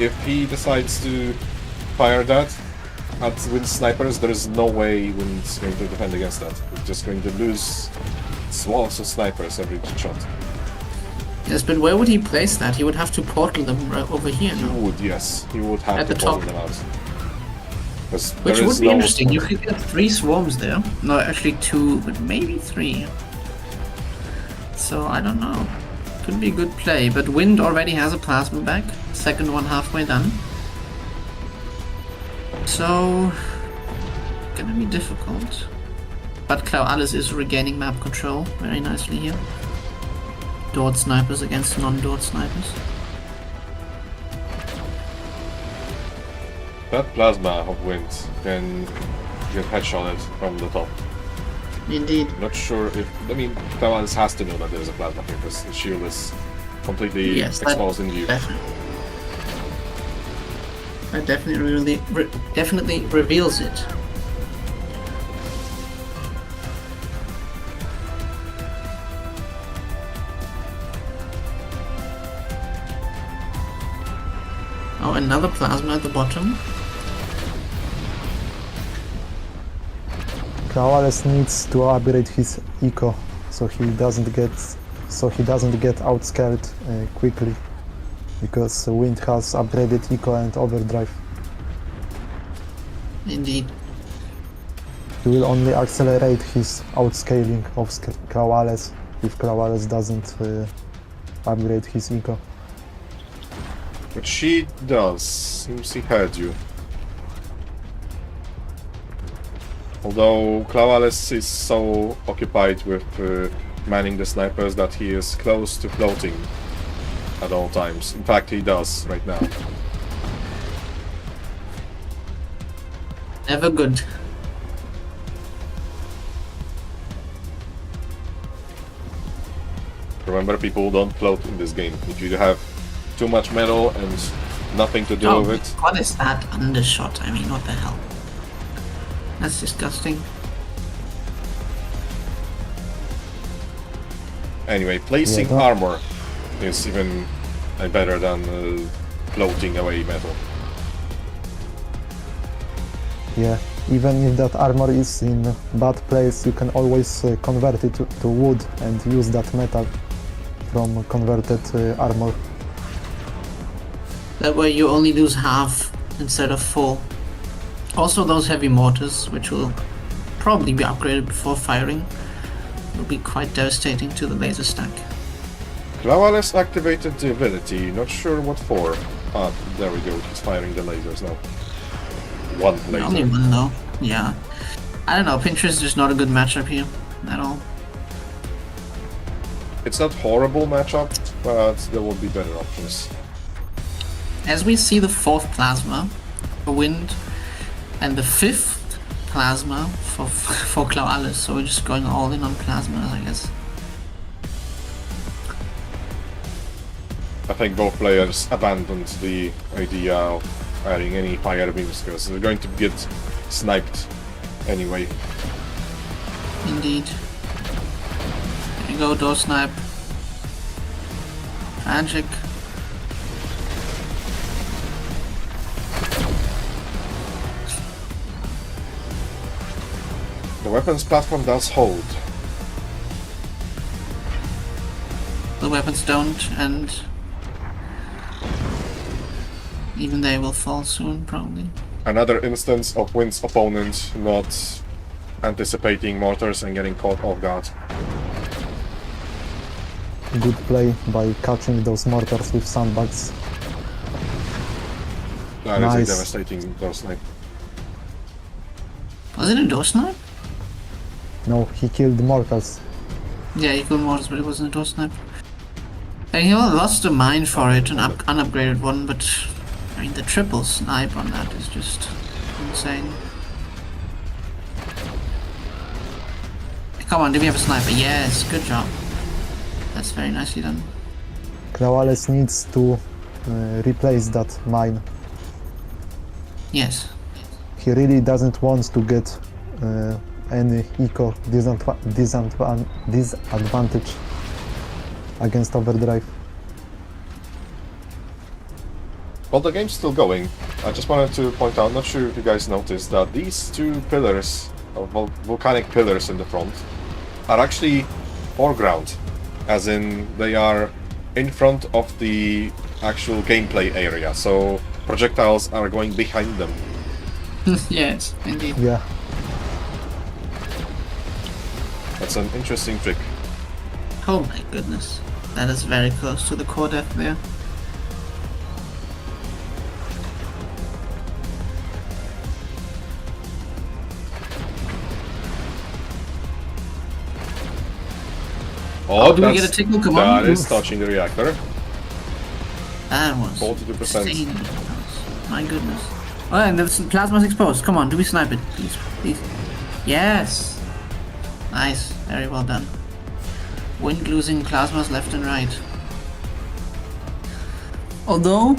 if he decides to fire that at wind snipers, there is no way Wind's going to defend against that. He's just going to lose swaths of snipers every shot. Yes, but where would he place that? He would have to portal them right over here, He no? would, yes. He would have At to the portal top. them out. 'Cause Which there would is be no- interesting. You could get 3 swarms there. No, actually 2, but maybe 3. So, I don't know. Could be a good play, but Wind already has a plasma back. Second one halfway done. So, gonna be difficult. But Clawales is regaining map control very nicely here. Doored snipers against non-doored snipers. That plasma of Wind can get headshotted from the top. Indeed. Not sure if... I mean, Clawales has to know that there's a plasma here, because the shield is completely Yes, that exposed in view. definitely. That definitely reveals it. Oh, another plasma at the bottom. Clawales needs to upgrade his eco so he doesn't get outscared quickly, because Wind has upgraded eco and overdrive. Indeed. He will only accelerate his outscaling of Clawales if Clawales doesn't upgrade his eco. But she does. Seems he heard you. Although Clawales is so occupied with manning the snipers that he is close to floating at all times. In fact, he does right now. Never good. Remember, people don't float in this game. If you have too much metal and nothing to do Oh, with it, what is that undershot? I mean, what the hell? That's disgusting. anyway, placing Yeah, armor is even better than floating away metal. Yeah, even if that armor is in bad place, you can always convert it to wood and use that metal from converted armor. That way you only lose half instead of full. Also those heavy mortars, which will probably be upgraded before firing, will be quite devastating to the laser stack. Clawales activated the ability, not sure what for. Ah, there we go, he's firing the lasers now. One laser. Only one though, yeah. I don't know, Pinterest is just not a good matchup here at all. It's not horrible matchup, but there will be better options. As we see the 4th plasma for Wind and the 5th plasma for Clawales, so we're just going all in on plasmas, I guess. I think both players abandoned the idea of adding any fire beams because they're going to get sniped anyway. Indeed. There you go, door snipe. Tragic. The weapons platform does hold. The weapons don't, and even they will fall soon, probably. Another instance of Wind's opponent not anticipating mortars and getting caught off guard. Good play by catching those mortars with sandbags. That Nice. is a devastating door snipe. Was it a door snipe? No, he killed mortars. Yeah, he killed mortars, but it wasn't a door snipe. And he lost a mine for it, an unupgraded one, but I mean the triple snipe on that is just insane. Come on, do we have a sniper? Yes, good job. That's very nicely done. Clawales needs to replace that mine. Yes. He really doesn't want to get any eco disadvantage against Overdrive. Well, the game's still going. I just wanted to point out, not sure if you guys noticed, that these two pillars, volcanic pillars in the front, are actually foreground. As in, they are in front of the actual gameplay area, so projectiles are going behind them. Yes, indeed. Yeah, That's an interesting trick. Oh my goodness. That is very close to the core death there. Oh, do we get a tickle? Come on. That is touching the reactor. That was 42%. insanely close. My goodness. Oh, and the plasma's exposed. Come on, do we snipe it? Please, please. Yes. Nice. Very well done. Wind losing plasmas left and right. Although,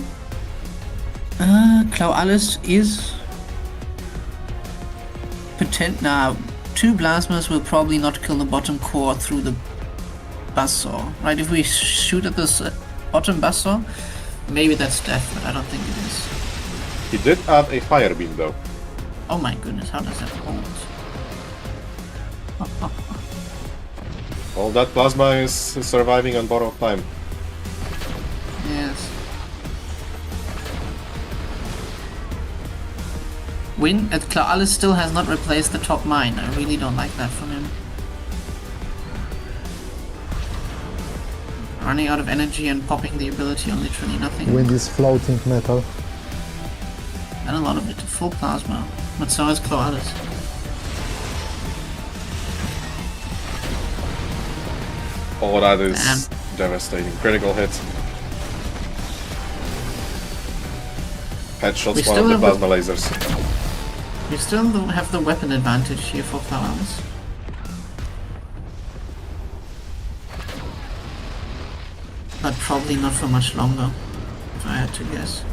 Clawales is now 2 plasmas will probably not kill the bottom core through the buzzsaw, right? If we shoot at this bottom buzzsaw, maybe that's death, but I don't think it is. He did add a fire beam though. Oh my goodness, how does that hold? Well, that plasma is surviving on borrowed time. Yes. Clawales still has not replaced the top mine. I really don't like that from him. Running out of energy and popping the ability on literally nothing. wind is floating metal. And a lot of it to full plasma. But so is Clawales. Oh, that is Damn. devastating. Critical hit. Headshots We one still of the have plasma lasers. We still have the weapon advantage here for Clawales. But probably not for much longer, if I had to guess.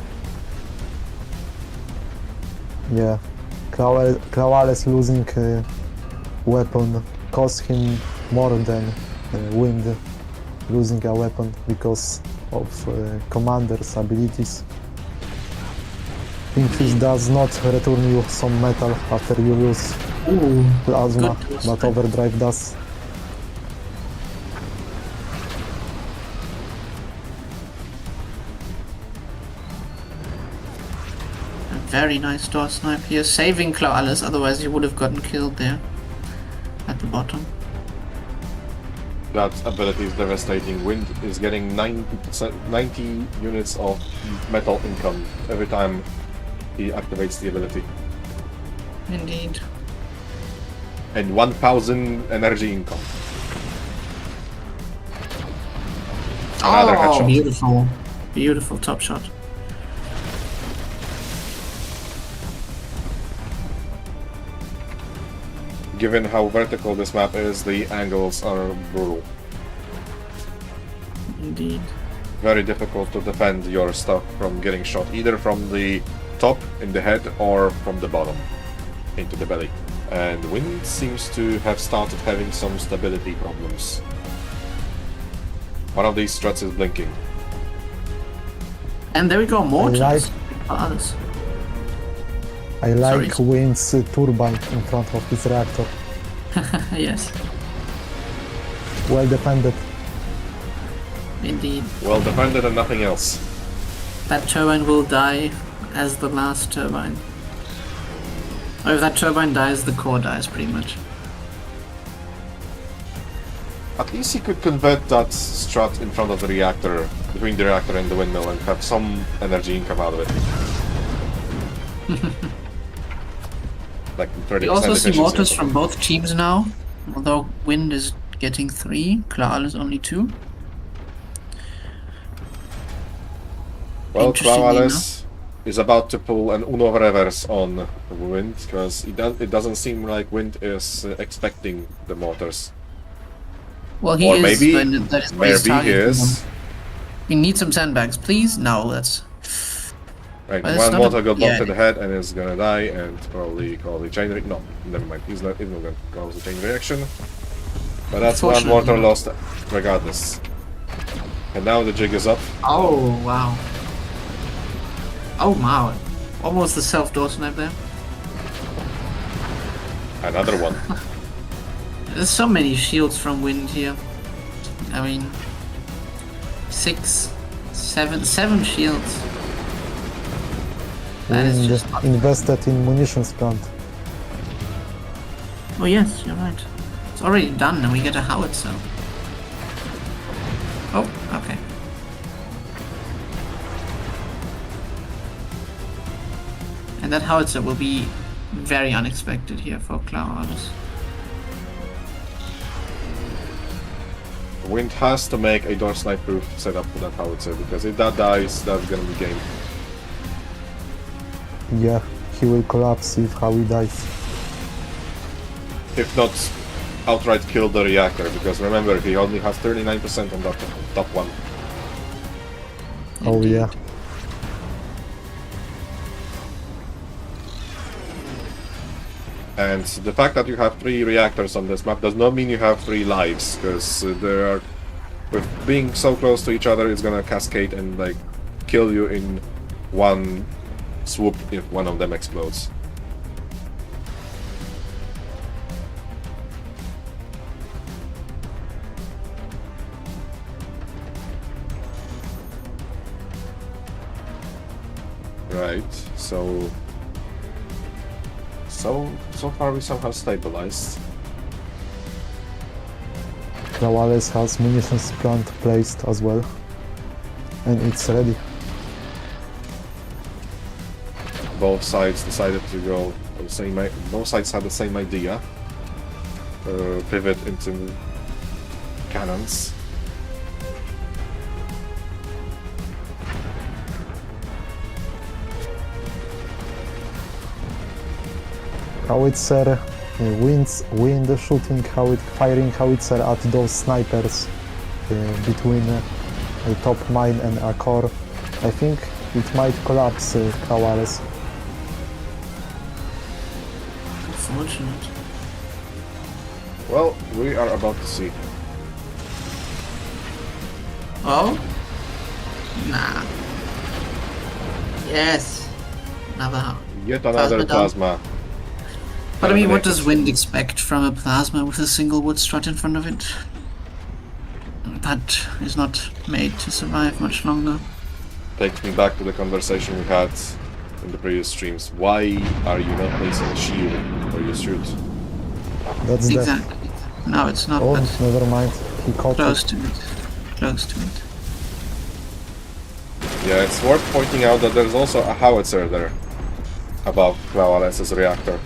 Yeah, Clawales losing weapon cost him more than Wind losing a weapon because of commander's abilities. Pinfish does not return you some metal after you lose Ooh, plasma, good. but Overdrive does. A very nice door snipe here, saving Clawales, otherwise he would have gotten killed there at the bottom. That ability is devastating. Wind is getting 90 units of metal income every time he activates the ability. Indeed. And 1000 energy income. Another headshot. Beautiful. Beautiful top shot. Given how vertical this map is, the angles are brutal. Indeed. Very difficult to defend your stuff from getting shot, either from the top in the head or from the bottom into the belly. And Wind seems to have started having some stability problems. One of these struts is blinking. And there we go, more like- others. I like Sorry. Wind's turbine in front of his reactor. Yes, Well defended. indeed. Well defended and nothing else. That turbine will die as the last turbine. Or if that turbine dies, the core dies pretty much. At least he could convert that strut in front of the reactor, between the reactor and the windmill, and have some energy income out of it. Like 30% We also see efficiency mortars or from both teams now, although Wind is getting 3, Klaal is only 2. Well, Interestingly Clawales is about to pull an Uno reverse on Wind, because it doesn't seem like Wind is expecting the mortars. Well, he Or is, maybe, but that is what he's maybe he targeting is. them. We need some sandbags, please. No, that's Right, Well, it's one not mortar a- got yeah. bumped in the head and is gonna die, and probably chain reaction. No, never mind. He's not gonna cause a chain reaction. But that's one Unfortunately mortar not. lost, regardless. And now the jig is up. Oh, wow. Oh, wow. Almost the self-door snipe there. Another one. There's so many shields from Wind here. I mean, 6, 7 shields. That is Wind just not... invested in munitions plant. Oh yes, you're right. It's already done and we get a howitzer. Oh, okay. And that howitzer will be very unexpected here for Klaus. Wind has to make a door snipe proof setup for that howitzer, because if that dies, that's gonna be game. Yeah, he will collapse if Howie dies. If not, outright kill the reactor, because remember, he only has 39% on that top one. Oh Indeed. yeah. And the fact that you have 3 reactors on this map does not mean you have 3 lives, because there are, with being so close to each other, it's gonna cascade and like kill you in one swoop if one of them explodes. Right, so far we somehow stabilized. Clawales has munitions plant placed as well. And it's ready. Both sides decided to go the same. Both sides had the same idea. Pivot into cannons. Howitzer, wind shooting, firing howitzer at those snipers between a top mine and a core. I think it might collapse Clawales. Unfortunate. Well, we are about to see. Oh? Nah. Yes. Another. Yet another Plasma down. plasma. But I mean, what Eliminated. does Wind expect from a plasma with a single wood strut in front of it? That is not made to survive much longer. Takes me back to the conversation we had in the previous streams. Why are you not placing a shield where you shoot? That's the... Exactly. No, it's not. Oh, But never mind. He caught close it. to it. Close to it. Yeah, it's worth pointing out that there's also a howitzer there above Clawales' reactor.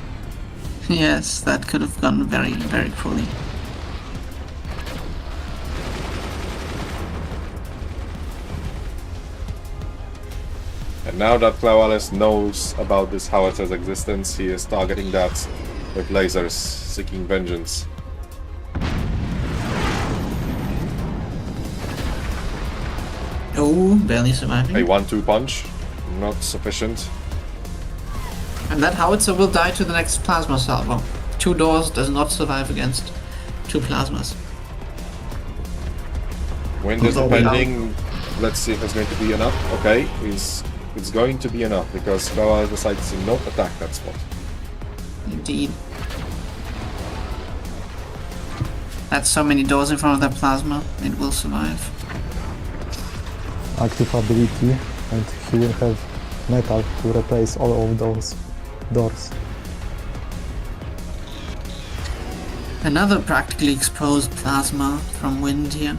Yes, that could have gone very, very poorly. And now that Clawales knows about this howitzer's existence, he is targeting that with lasers, seeking vengeance. Oh, barely surviving. A 1-2 punch, not sufficient. And that howitzer will die to the next plasma salvo. 2 doors does not survive against 2 plasmas. Wind is Oh, depending. Let's see if it's going to be enough. Okay, it's going to be enough because Clawales decides to not attack that spot. Indeed. That's so many doors in front of that plasma, it will survive. Active ability, and he will have metal to replace all of those doors. Another practically exposed plasma from wind here.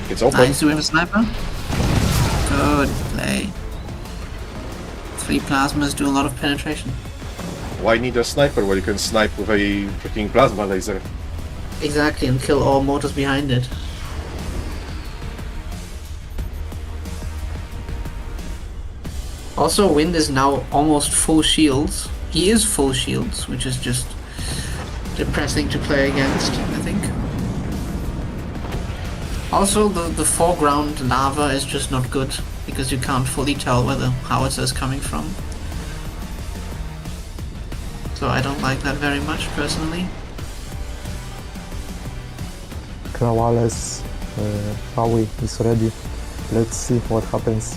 It's open. Nice, do we have a sniper? Good play. 3 plasmas do a lot of penetration. Why need a sniper when you can snipe with a freaking plasma laser? Exactly, and kill all mortars behind it. Also, Wind is now almost full shields. He is full shields, which is just depressing to play against, I think. Also, the foreground lava is just not good, because you can't fully tell where the howitzer is coming from. So I don't like that very much, personally. Clawales, Howie is ready. Let's see what happens.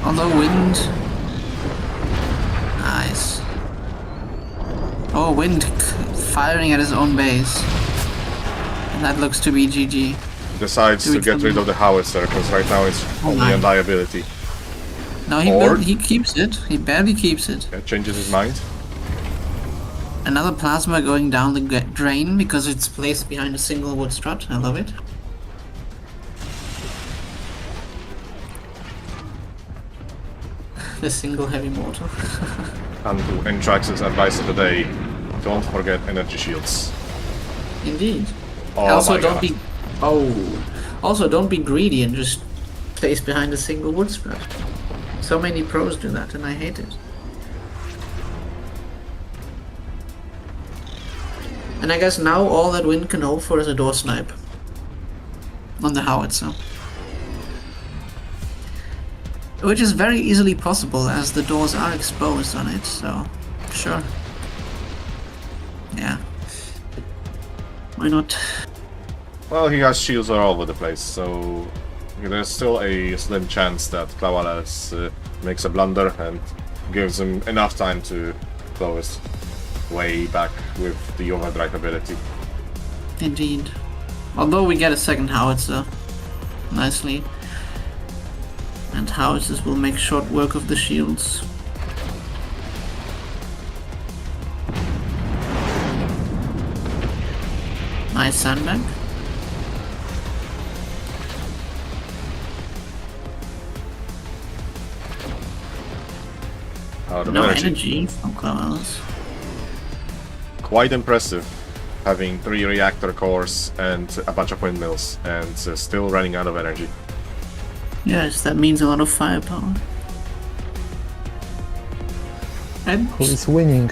Although Wind... Nice. Oh, Wind firing at his own base. And that looks to be GG. Decides to get rid of the howitzer because right now it's only a liability. No, he keeps it. He barely keeps it. Yeah, changes his mind. Another plasma going down the drain because it's placed behind a single wood strut. I love it. The single heavy mortar. And to ENTRAX's advice of the day, don't forget energy shields. Indeed. Oh Also, my don't God. be. Oh. Also, don't be greedy and just place behind a single wood strut. So many pros do that, and I hate it. And I guess now all that Wind can hope for is a door snipe on the howitzer. Which is very easily possible as the doors are exposed on it, so sure. Yeah. Why not? Well, he has shields all over the place, so there's still a slim chance that Clawales makes a blunder and gives him enough time to blow his way back with the overdrive ability. Indeed. Although we get a second howitzer, nicely. And howitzers will make short work of the shields. Nice sandbag. Out of No energy. energy from Clawales. Quite impressive, having 3 reactor cores and a bunch of windmills, and still running out of energy. Yes, that means a lot of firepower. And Who is winning?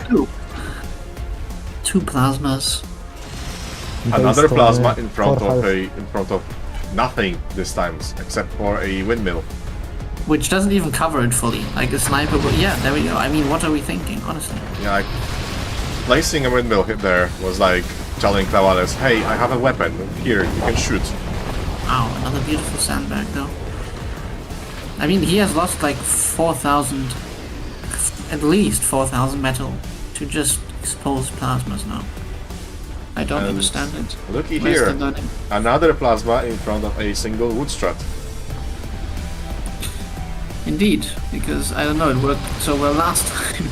two plasmas. Another Based on, plasma in front core of health. nothing this time, except for a windmill. Which doesn't even cover it fully. Like a sniper would. Yeah, there we go. I mean, what are we thinking, honestly? Yeah, placing a windmill hit there was like telling Clawales, hey, I have a weapon, here, you can shoot. Wow, another beautiful sandbag though. I mean, he has lost like 4,000, at least 4,000 metal to just exposed plasmas now. I don't And understand it. Looky Where's here, the learning? another plasma in front of a single wood strut. Indeed, because I don't know, it worked so well last time.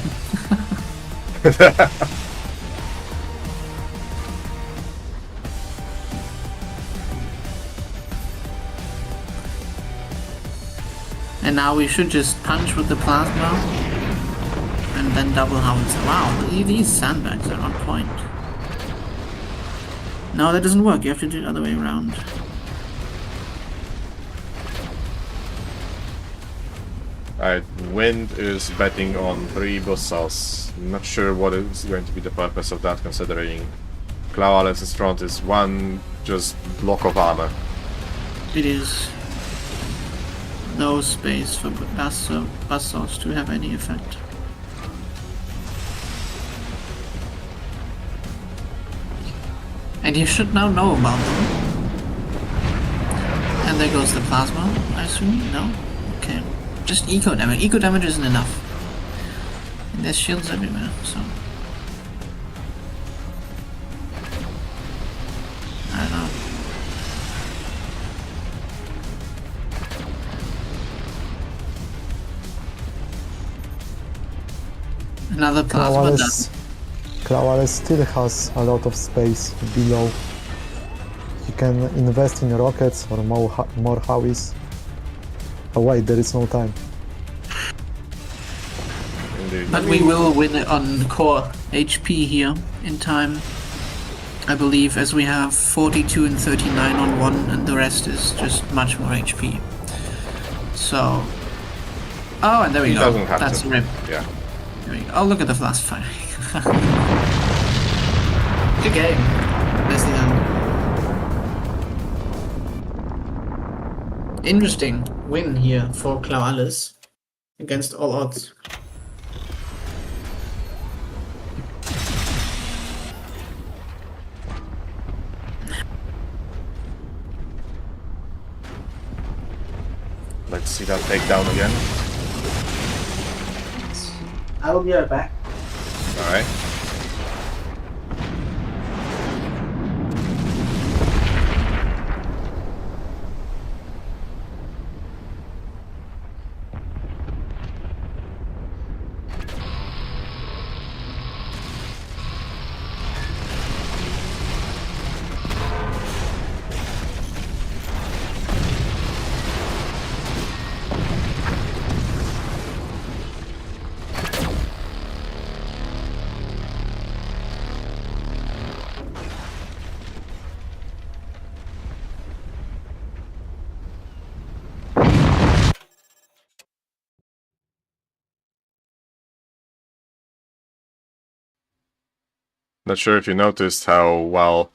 And now we should just punch with the plasma and then double howitzer. Wow, these sandbags are on point. No, that doesn't work. You have to do it the other way around. Alright, Wind is betting on 3 buzzsaws. I'm not sure what is going to be the purpose of that, considering Clawales' front is one just block of armor. It is no space for buzzsaws to have any effect. And you should now know about them. And there goes the plasma, I assume? No? Okay. Just eco damage. Eco damage isn't enough. And there's shields everywhere, so... Another plasma done. Clawales still has a lot of space below. He can invest in rockets or more Howies. Oh wait, there is no time. Indeed. But we will win it on core HP here in time. I believe, as we have 42 and 39 on one, and the rest is just much more HP. So... Oh, and there we He go. doesn't have That's to. a rip. Yeah. There we go. Oh, look at the flash fire. Good game. Nicely done. Interesting win here for Clawales against all odds. Let's see that takedown again. I will be right back. Alright. Not sure if you noticed how while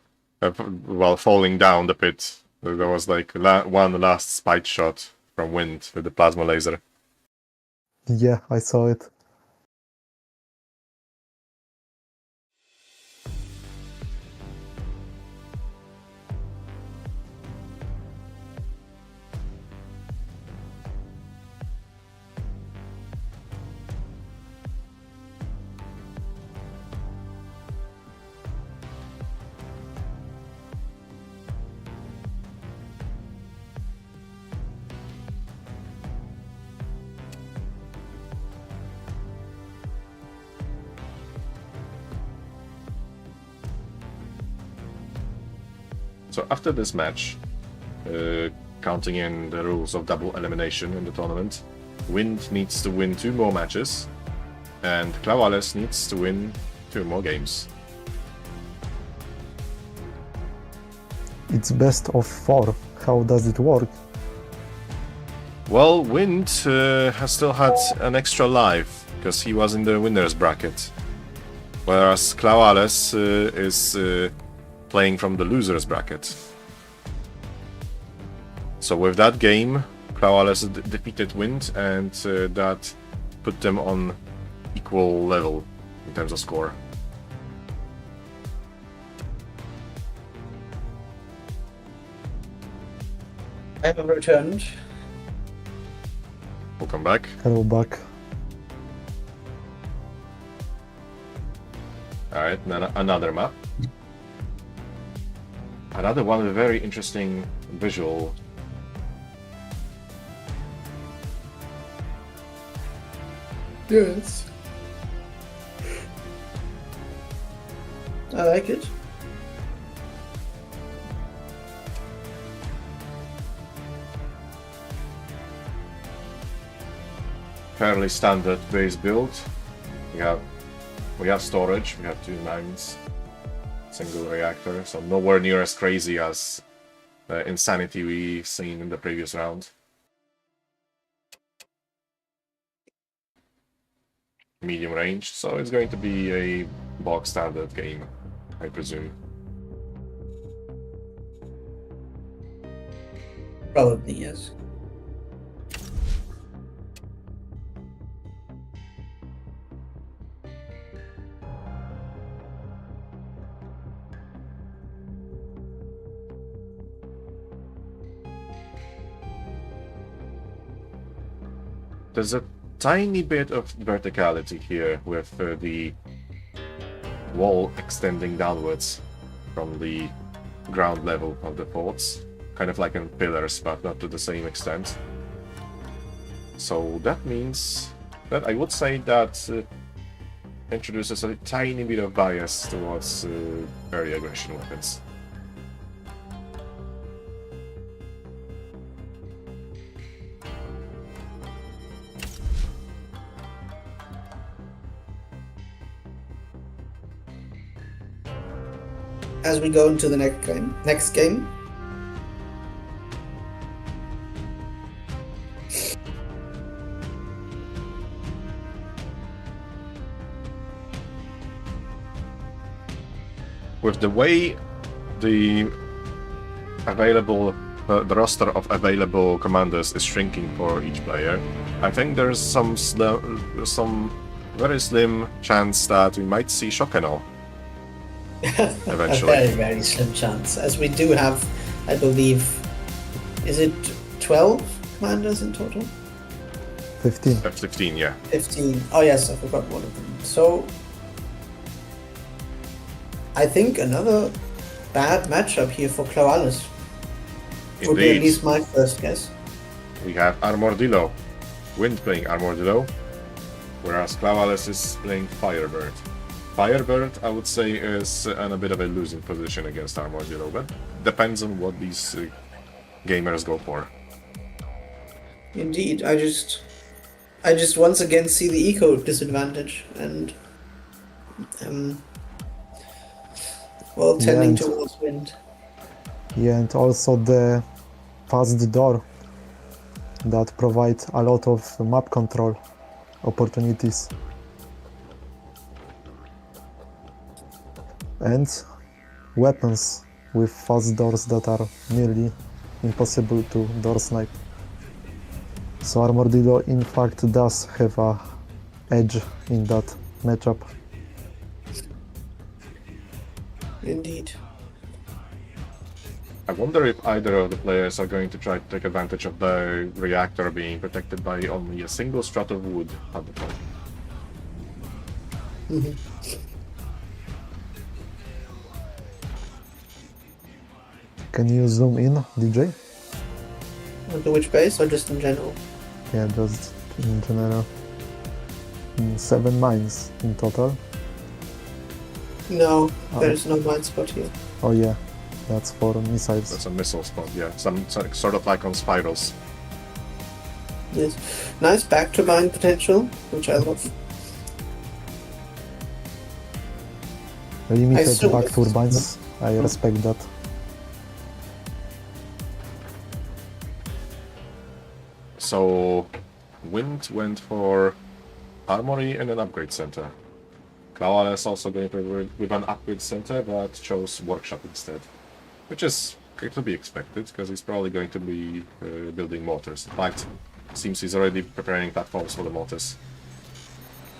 falling down the pit, there was like one last spite shot from Wind with the plasma laser. Yeah, I saw it. So after this match, counting in the rules of double elimination in the tournament, Wind needs to win 2 more matches, and Clawales needs to win 2 more games. It's best of 4. How does it work? Well, Wind has still had an extra life, because he was in the winner's bracket, whereas Clawales is playing from the loser's bracket. So with that game, Clawales defeated Wind, and that put them on equal level in terms of score. I have returned. Welcome back. Hello back. Alright, another map. Another one with a very interesting visual. Yes. I like it. Fairly standard base build. We have storage, we have 2 mines, single reactor, so nowhere near as crazy as the insanity we've seen in the previous round. Medium range, so it's going to be a bog standard game, I presume. Probably, yes. There's a tiny bit of verticality here with the wall extending downwards from the ground level of the forts, kind of like in pillars, but not to the same extent. So that means that I would say that introduces a tiny bit of bias towards early aggression weapons. As we go into the next game. With the way the roster of available commanders is shrinking for each player, I think there's some very slim chance that we might see Shokenal eventually. A very, very slim chance, as we do have, I believe, is it 12 commanders in total? 15. 15, yeah. 15. Oh yes, I forgot one of them. So I think another bad matchup here for Claualis. Would be at least my first guess. We have Armordillo, Wind playing Armordillo, whereas Claualis is playing Firebird. Firebird, I would say, is in a bit of a losing position against Armordillo, but depends on what these gamers go for. Indeed, I just once again see the eco disadvantage and tending towards Wind. Yeah, and also the fast door that provide a lot of map control opportunities. And weapons with fast doors that are nearly impossible to door snipe. So Armordillo in fact does have a edge in that matchup. Indeed. I wonder if either of the players are going to try to take advantage of the reactor being protected by only a single strut of wood at the top. Can you zoom in, DJ? To which base or just in general? Yeah, just in general. 7 mines in total. No, there is no mine spot here. Oh yeah, that's for missiles. That's a missile spot, yeah. Some sort of like on spirals. Yes. Nice back to mine potential, which I love. Limited back turbines, I respect that. So, Wind went for Armory and an upgrade center. Claualis is also going with an upgrade center, but chose Workshop instead. Which is to be expected, because he's probably going to be building mortars. In fact, seems he's already preparing platforms for the mortars.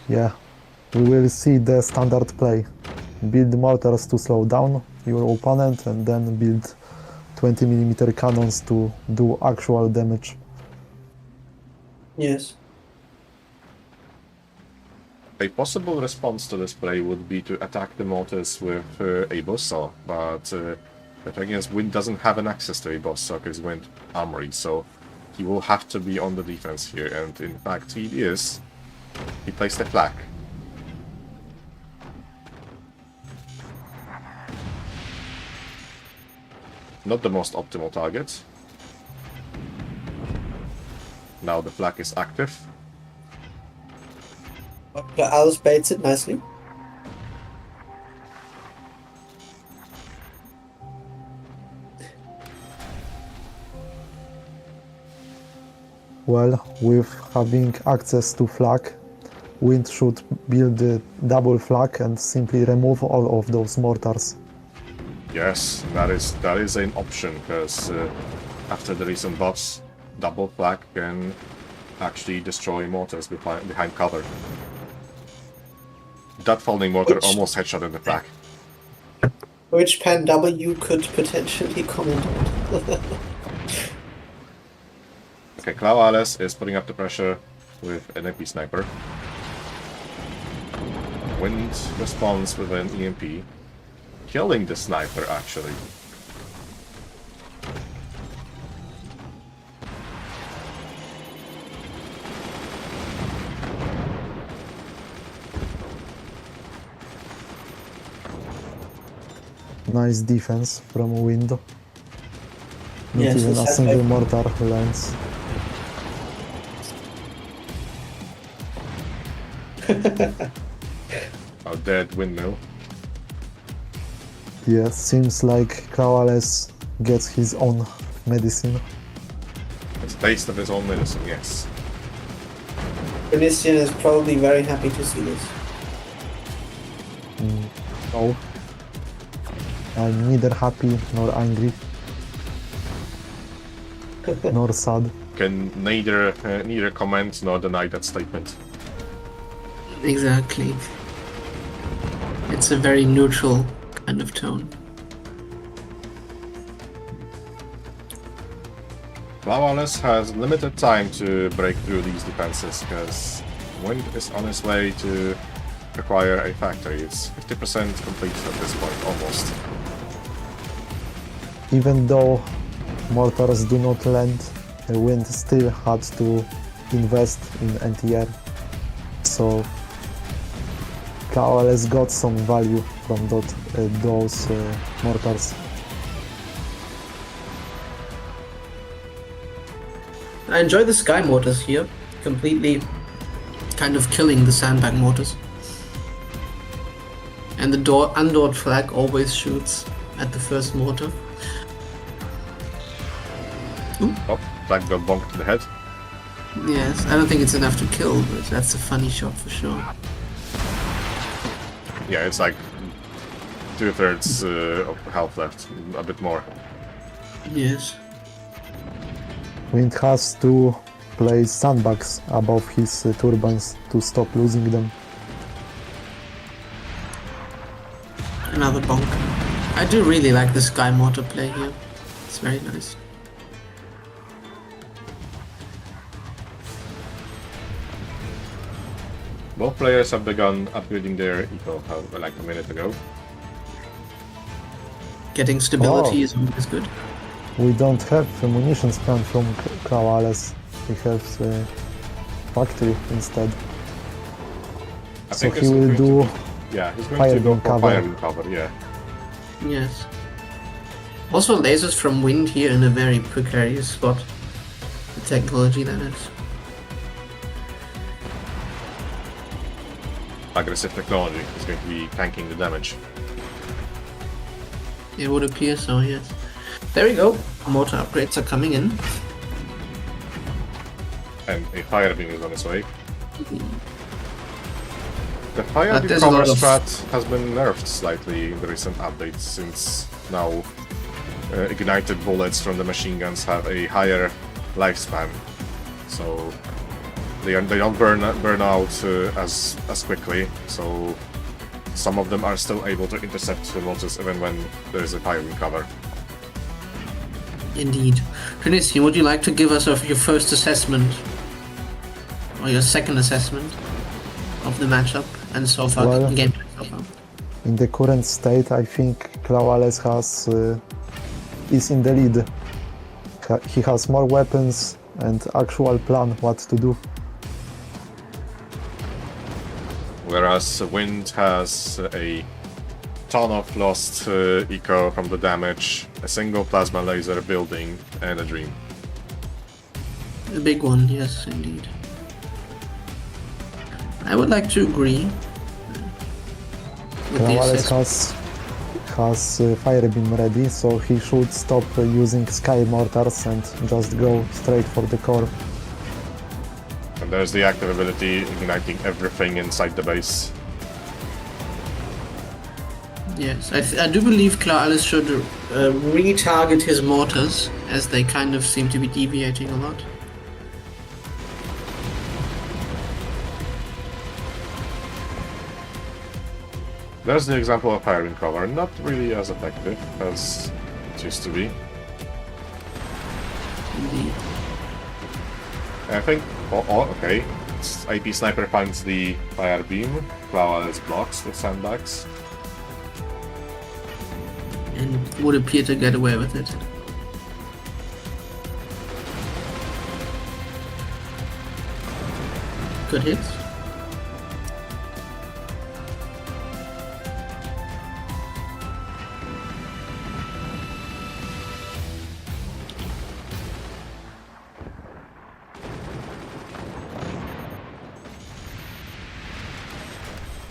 Yeah, we will see the standard play. Build mortars to slow down your opponent and then build 20mm cannons to do actual damage. Yes. A possible response to this play would be to attack the mortars with a buzzsaw, but the thing is, Wind doesn't have an access to a buzzsaw because Wind armory, so he will have to be on the defense here, and in fact he is. He placed a flak. Not the most optimal target. Now the flak is active. Alice baits it nicely. Well, with having access to flak, Wind should build a double flak and simply remove all of those mortars. Yes, that is an option, because after the recent buffs, double flak can actually destroy mortars behind cover. That folding mortar almost headshot in the flak. Which Pan W could potentially comment on. Okay, Claualis is putting up the pressure with an EMP sniper. Wind responds with an EMP, killing the sniper actually. nice defense from window. Not Yes, even it's a that single way. mortar lands. A dead windmill. Yeah, seems like Clawales gets his own medicine. It's a taste of his own medicine, yes. Dranistian is probably very happy to see this. No. I'm neither happy nor angry. Nor sad. Can neither comment nor deny that statement. Exactly. It's a very neutral kind of tone. Clawales has limited time to break through these defenses because Wind is on his way to acquire a factory. It's 50% complete at this point, almost. Even though mortars do not land, Wind still had to invest in NTR. So Clawales got some value from those mortars. I enjoy the sky mortars here, completely kind of killing the sandbag mortars. And the undoored flag always shoots at the first mortar. Oh, flag got bonked to the head. Yes, I don't think it's enough to kill, but that's a funny shot for sure. Yeah, it's like 2/3 of health left, a bit more. Yes. Wind has to place sandbags above his turbines to stop losing them. Another bonk. I do really like the sky mortar play here. It's very nice. Both players have begun upgrading their eco like a minute ago. Getting stability Oh. is always good. We don't have munitions plant from Clawales. We have factory instead. I So think he it's will going to do be- yeah, he's going fire to go beam for cover. fire beam cover, yeah. Yes. Also lasers from Wind here in a very precarious spot. The technology that is. Aggressive technology is going to be tanking the damage. It would appear so, yes. There we go. Mortar upgrades are coming in. And a fire beam is on its way. The fire But beam there's a cover lot of- strat has been nerfed slightly in the recent updates, since now ignited bullets from the machine guns have a higher lifespan, so they don't burn out as quickly. So some of them are still able to intercept the mortars even when there is a fire beam cover. Indeed. Dranistian, would you like to give us your first assessment? Or your second assessment of the matchup and so far Well- game so far? in the current state. I think Clawales is in the lead. He has more weapons and actual plan what to do. Whereas Wind has a ton of lost eco from the damage, a single plasma laser building, and a dream. A big one, yes, indeed. I would like to agree with the Clawales assessment. has fire beam ready, so he should stop using sky mortars and just go straight for the core. And there's the active ability igniting everything inside the base. Yes, I do believe Clawales should retarget his mortars, as they kind of seem to be deviating a lot. There's the example of fire beam cover, not really as effective as it used to be. Indeed. I think, okay, IP Sniper finds the fire beam, Clawales blocks with sandbags. And would appear to get away with it. Good hits.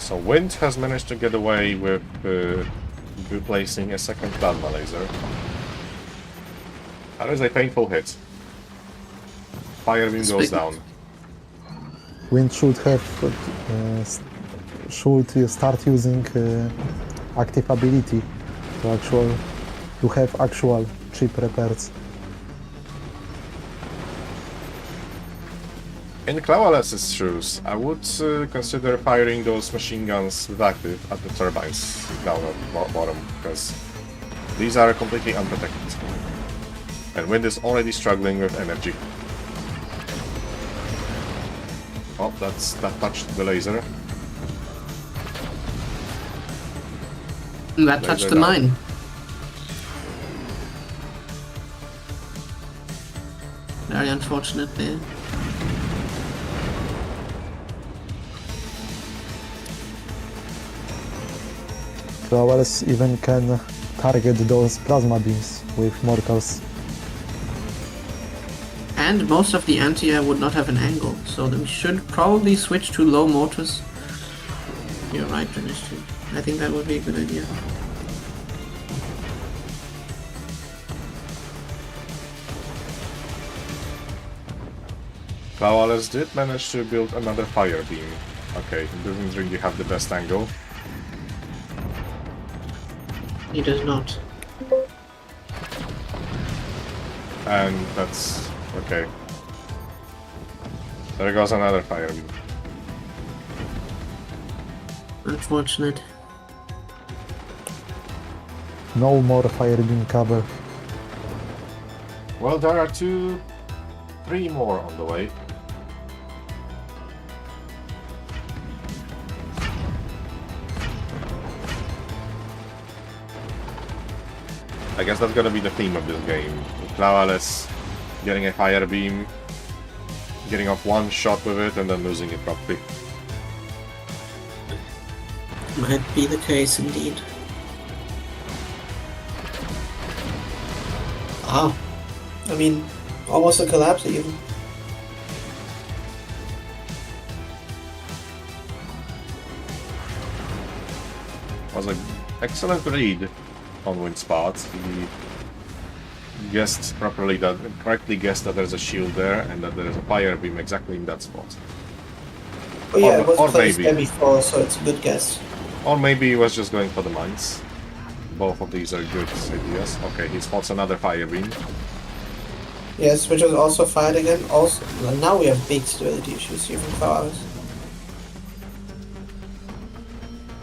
So Wind has managed to get away with replacing a second plasma laser. That is a painful hit. Fire beam goes down. Wind should have should start using active ability to have actual chip repairs. In Clawaless's shoes, I would consider firing those machine guns with active at the turbines down at the bottom, because these are completely unprotected. And Wind is already struggling with energy. Oh, that touched the laser. That touched the mine. Very unfortunate there. Flowers even can target those plasma beams with mortars. And most of the anti-air would not have an angle, so we should probably switch to low mortars. You're right, Dranistian. I think that would be a good idea. Clawaless did manage to build another fire beam. Okay, he doesn't really have the best angle. He does not. And that's... okay. There goes another fire beam. Unfortunate. No more fire beam cover. Well, there are three more on the way. I guess that's gonna be the theme of this game. Clawaless getting a fire beam, getting off one shot with it, and then losing it properly. Might be the case indeed. Ah, I mean, almost a collapse even. Was an excellent read on Wind's part. He guessed properly that, correctly guessed that there's a shield there and that there's a fire beam exactly in that spot. Oh yeah, Or- it was or placed maybe. there before, so it's a good guess. Or maybe he was just going for the mines. Both of these are good ideas. Okay, he spots another fire beam. Yes, which was also fired again. Also, well, now we have big stability issues here from Flowers.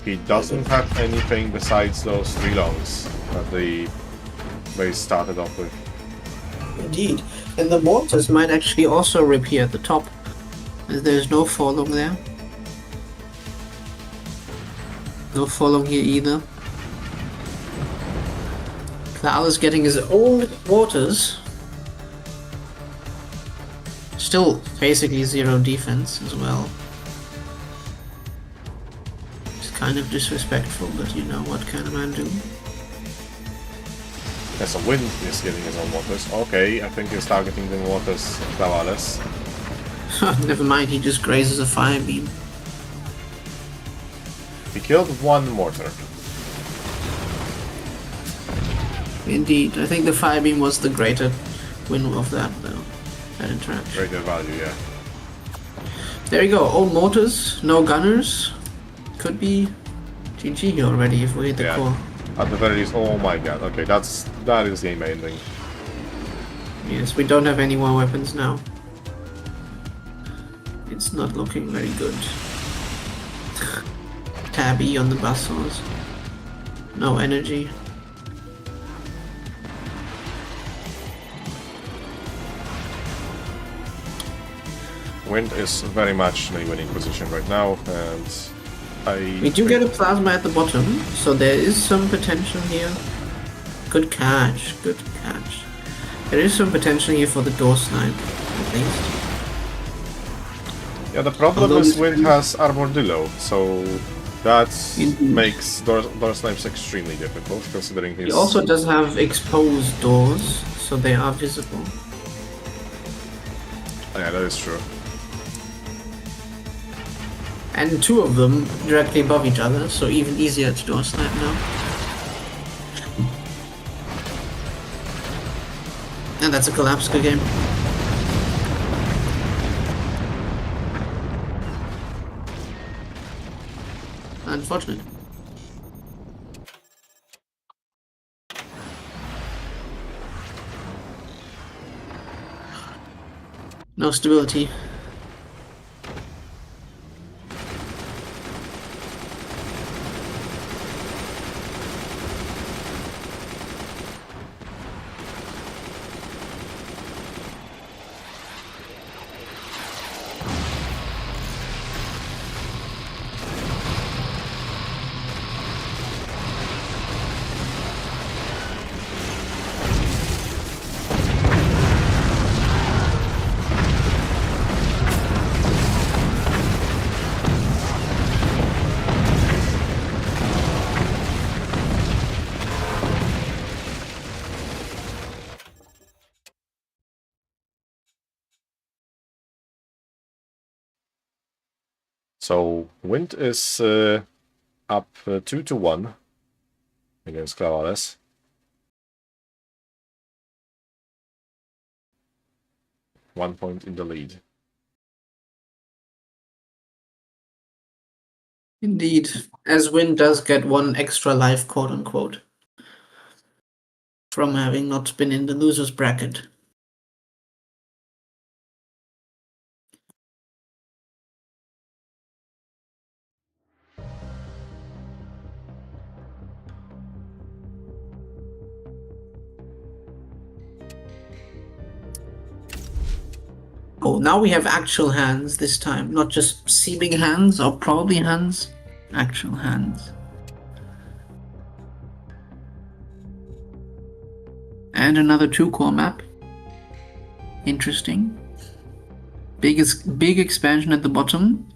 He doesn't have anything besides those three longs that the base started off with. Indeed. And the mortars might actually also reappear at the top, as there's no forlong there. No forlong here either. Cloud is getting his own mortars. Still basically zero defense as well. It's kind of disrespectful, but you know what can a man do? Yes, a Wind is getting his own waters. Okay, I think he's targeting the waters of Clawaless. Never mind, he just grazes a fire beam. He killed one mortar. Indeed, I think the fire beam was the greater win of that though. That interaction. Greater value, yeah. There you go, all mortars, no gunners. Could be GG here already if we hit the Yeah. core. At the very least, oh my god. Okay, that is game ending. Yes, we don't have any more weapons now. It's not looking very good. Tabby on the bustles. No energy. Wind is very much in a winning position right now, and We do get a plasma at the bottom, so there is some potential here. Good catch, good catch. There is some potential here for the door snipe, at least. Yeah, the problem Although is this- Wind has Armadillo, so that Indeed. makes door snipes extremely difficult, considering his... He also does have exposed doors, so they are visible. Yeah, that is true. And two of them directly above each other, so even easier to do a snipe now. And that's a collapse, good game. Unfortunate. No stability. So Wind is up 2-1 against Clavales. One point in the lead. Indeed, as Wind does get one extra life, quote unquote, from having not been in the loser's bracket. Oh, now we have actual hands this time, not just seeming hands or probably hands, actual hands. And another 2-core map. Interesting. Big expansion at the bottom.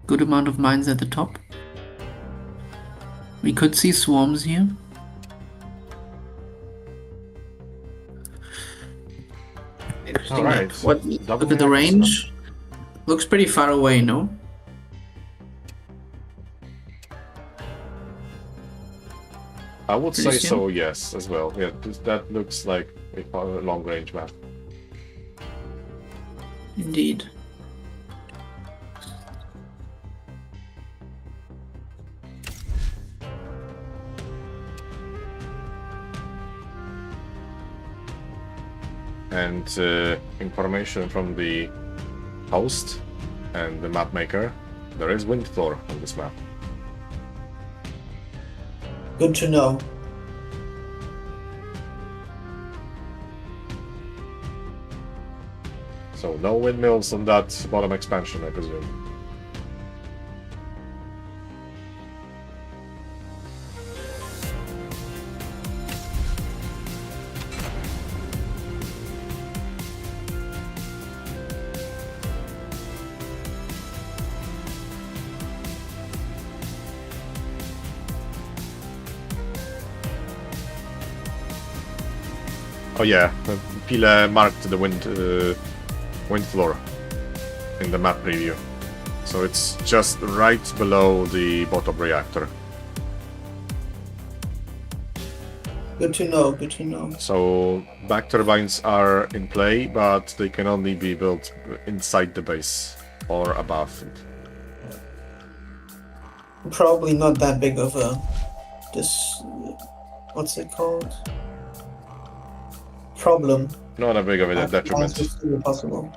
Good amount of mines at the top. We could see swarms here. Interesting. All right. What? Look at the range. Looks pretty far away, no? I would say Dranistian? so, yes, as well. Yeah, that looks like a long-range map. Indeed. And information from the host and the mapmaker, there is wind floor on this map. Good to know. So no windmills on that bottom expansion, I presume. Oh yeah, Pile marked the wind floor in the map preview. So it's just right below the bottom reactor. Good to know, good to know. So back turbines are in play, but they can only be built inside the base or above it. Probably not that big of a... what's it called? Problem. Not a big of a As detriment. possible.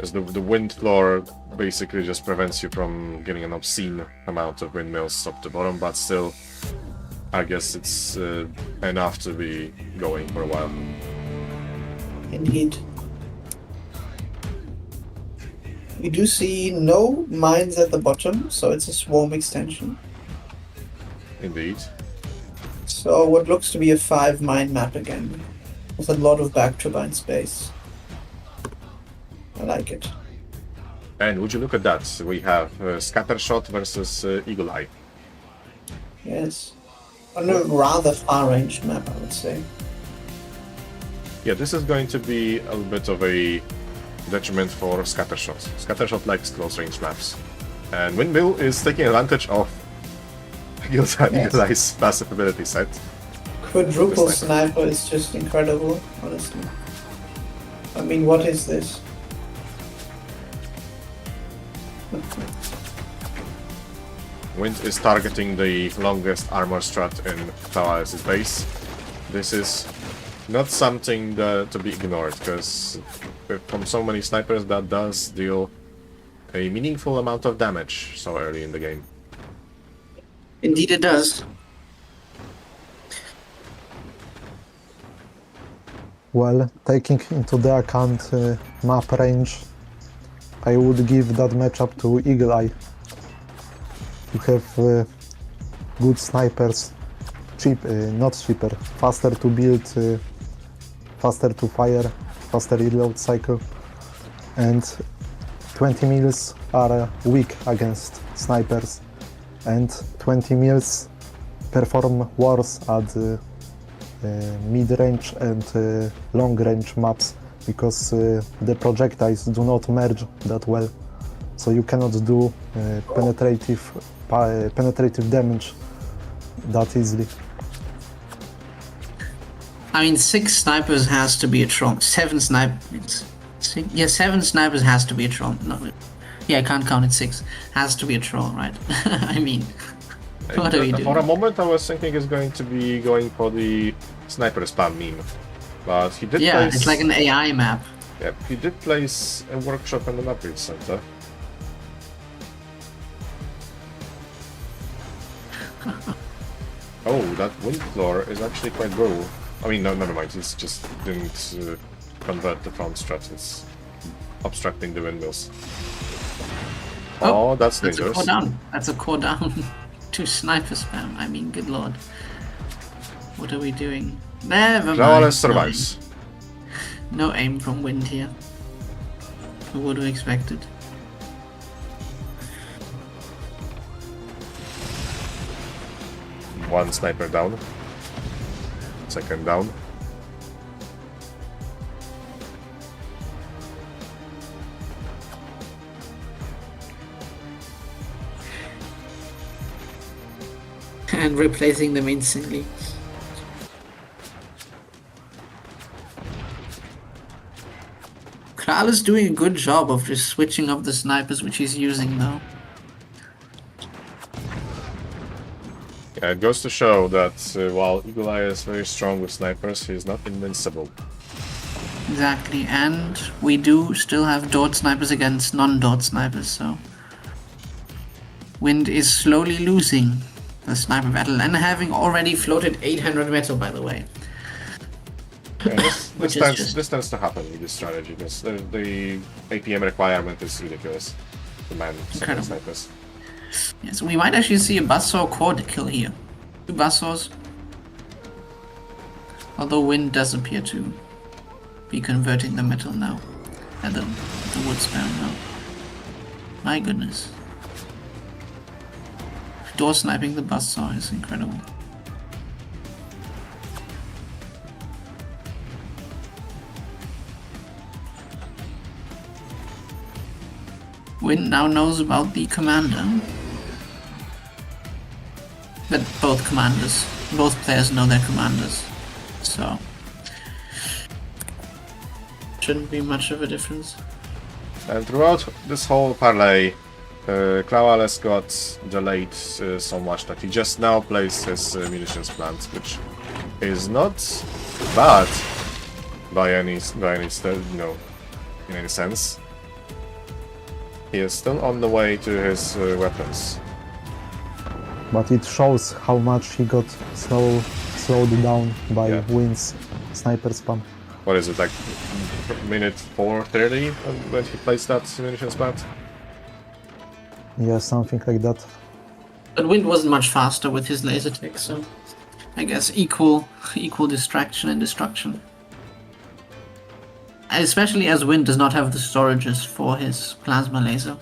As the wind floor basically just prevents you from getting an obscene amount of windmills up the bottom, but still, I guess it's enough to be going for a while. Indeed. We do see no mines at the bottom, so it's a swarm extension. Indeed. So what looks to be a 5-mine map again, with a lot of back turbine space. I like it. And would you look at that? We have Scattershot versus Eagle Eye. Yes. On a rather far-ranged map, I would say. Yeah, this is going to be a bit of a detriment for scattershot. Scattershot likes close range maps. And Windmill is taking advantage of Eagle's passive ability set. Quadruple sniper is just incredible, honestly. I mean, what is this? Wind is targeting the longest armor strat in Tawal's base. This is not something to be ignored, because from so many snipers that does deal a meaningful amount of damage so early in the game. Indeed it does. Well, taking into the account map range, I would give that matchup to Eagle Eye. You have good snipers, not cheaper, faster to build, faster to fire, faster reload cycle, and 20 mils are weak against snipers, and 20 mils perform worse at mid-range and long-range maps, because the projectiles do not merge that well, so you cannot do penetrative damage that easily. I mean, 6 snipers has to be a troll. 7 snipers. Yeah, 7 snipers has to be a troll. No, yeah, I can't count it. 6 has to be a troll, right? I mean, what are we doing? For a moment, I was thinking he's going to be going for the sniper spam meme, but he did. Yeah, place... it's like an AI map. Yep, he did place a workshop in the upgrade center. Oh, that wind floor is actually quite brutal. I mean, no, never mind. He just didn't convert the front strat. It's obstructing the windmills. Oh, that's dangerous. That's a core down. That's a core down. 2 sniper spam. I mean, good lord. What are we doing? Never mind. Rouillée survives. No aim from wind here. Who would have expected? One sniper down. Second down. And replacing them instantly. Kral is doing a good job of just switching up the snipers which he's using now. Yeah, it goes to show that while Eagle Eye is very strong with snipers, he is not invincible. Exactly, and we do still have dot snipers against non-dot snipers, so Wind is slowly losing the sniper battle, and having already floated 800 metal, by the way. Yeah, this tends to happen with this strategy, because the APM requirement is ridiculous. The man snipers. Yeah, so we might actually see a buzzsaw quad kill here. 2 buzzsaws. Although Wind does appear to be converting the metal now. At the wood spam now. My goodness. Door sniping the buzzsaw is incredible. Wind now knows about the commander. But both players know their commanders. So shouldn't be much of a difference. And throughout this whole parlay, Clawales got delayed so much that he just now placed his munitions plant, which is not bad by any in any sense. He is still on the way to his weapons. But it shows how much he got slowed down by Wind's sniper spam. What is it, like minute 4:30 when he placed that munitions plant? Yeah, something like that. But Wind wasn't much faster with his laser tech, so I guess equal distraction and destruction. Especially as Wind does not have the storages for his plasma laser.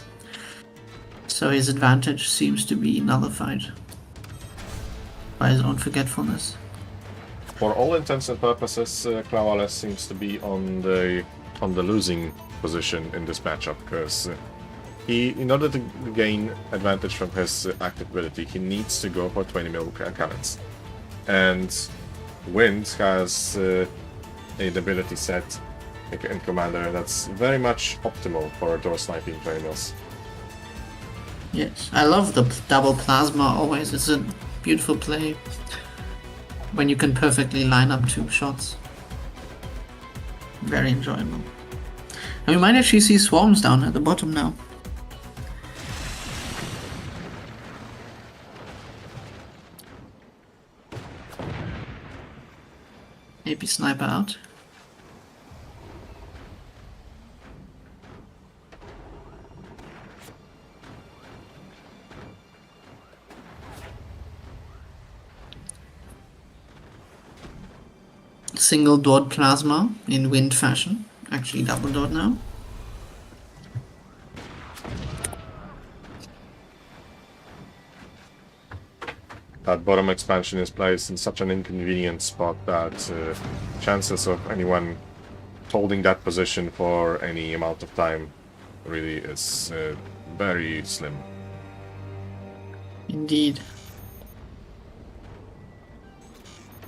So his advantage seems to be nullified by his own forgetfulness. For all intents and purposes, Clawales seems to be on the on the losing position in this matchup, because he, in order to gain advantage from his active ability, he needs to go for 20 mil cannons. And Wind has an ability set in Commander that's very much optimal for door sniping 20 mils. Yes, I love the double plasma always. It's a beautiful play when you can perfectly line up 2 shots. Very enjoyable. And we might actually see swarms down at the bottom now. AP sniper out. Single dot plasma in Wind fashion. Actually double dot now. That bottom expansion is placed in such an inconvenient spot that chances of anyone holding that position for any amount of time really is very slim. Indeed.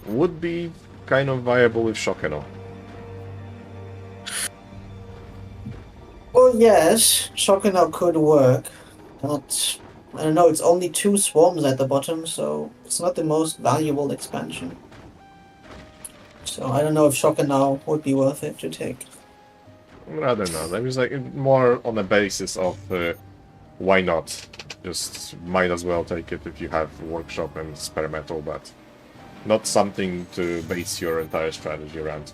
Would be kind of viable with Shockeno. Well, yes, Shockeno could work, but I don't know, it's only 2 swarms at the bottom, so it's not the most valuable expansion. So I don't know if Shockeno would be worth it to take. Rather not. I was like more on the basis of why not? Just might as well take it if you have workshop and spare metal, but not something to base your entire strategy around.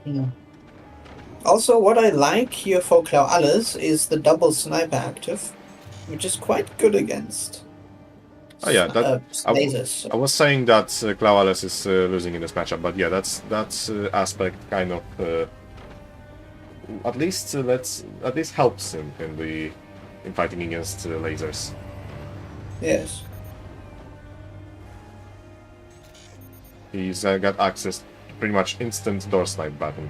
Yeah. Also, what I like here for Clau Alles is the double sniper active, which is quite good against. Oh yeah, that lasers. I was saying that Clau Alles is losing in this matchup, but yeah, that aspect kind of at least helps him in fighting against lasers. Yes. He's got access to pretty much instant door snipe button.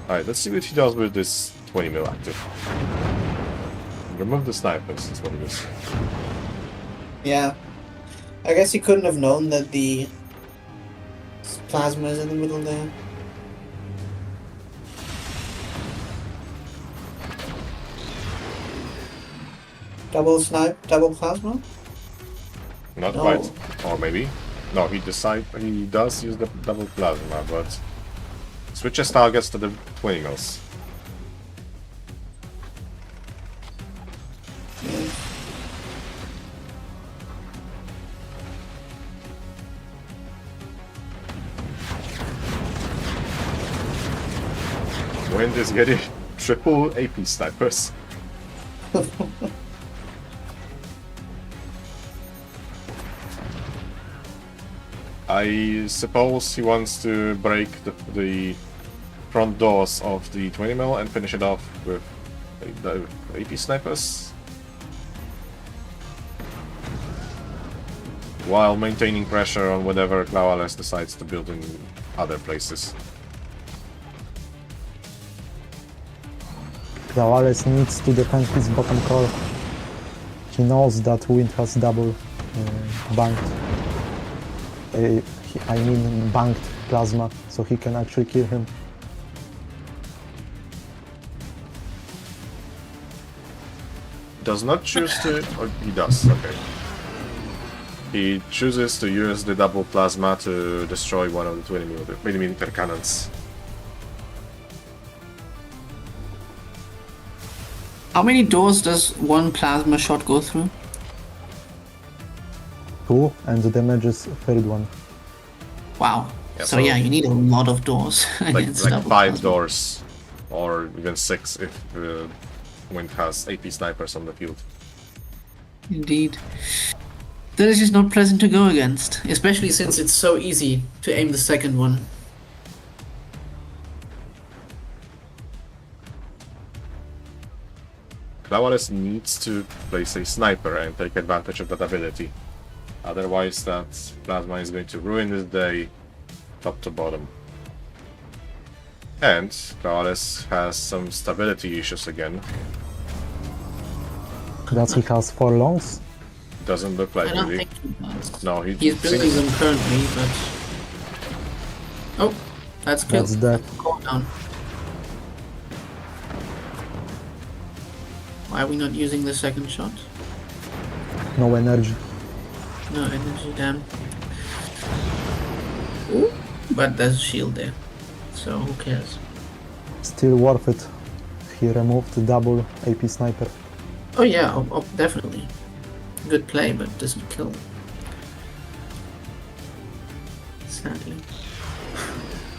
Alright, let's see what he does with this 20 mil active. Remove the snipers, is what it is. Yeah. I guess he couldn't have known that the plasma is in the middle there. Double snipe, double plasma? Not No. quite. Or maybe. No, he does use the double plasma, but switches targets to the 20 mils. Yeah. Wind is getting triple AP snipers. I suppose he wants to break the front doors of the 20 mil and finish it off with the AP snipers, while maintaining pressure on whatever Clau Alles decides to build in other places. Clau Alles needs to defend his bottom core. He knows that Wind has double banked. I mean banked plasma, so he can actually kill him. Does not choose to, or he does, okay. He chooses to use the double plasma to destroy one of the 20 millimeter cannons. How many doors does one plasma shot go through? 2, and the damage is third one. Wow. Yeah, so so- yeah, you need a lot of doors against Like double 5 plasma. doors, or even 6 if Wind has AP snipers on the field. Indeed. That is just not pleasant to go against, especially since it's so easy to aim the second one. Clawless needs to place a sniper and take advantage of that ability. Otherwise, that plasma is going to ruin his day top to bottom. And Clawless has some stability issues again. Does he has 4 longs? Doesn't look like I don't really. think he does. No, He's building them currently, but... Oh, that's killed. That's dead. Go down. Why are we not using the second shot? No energy. No energy, damn. Ooh, but there's a shield there, so who cares? Still worth it. He removed the double AP sniper. Oh yeah, definitely. Good play, but doesn't kill. Sadly.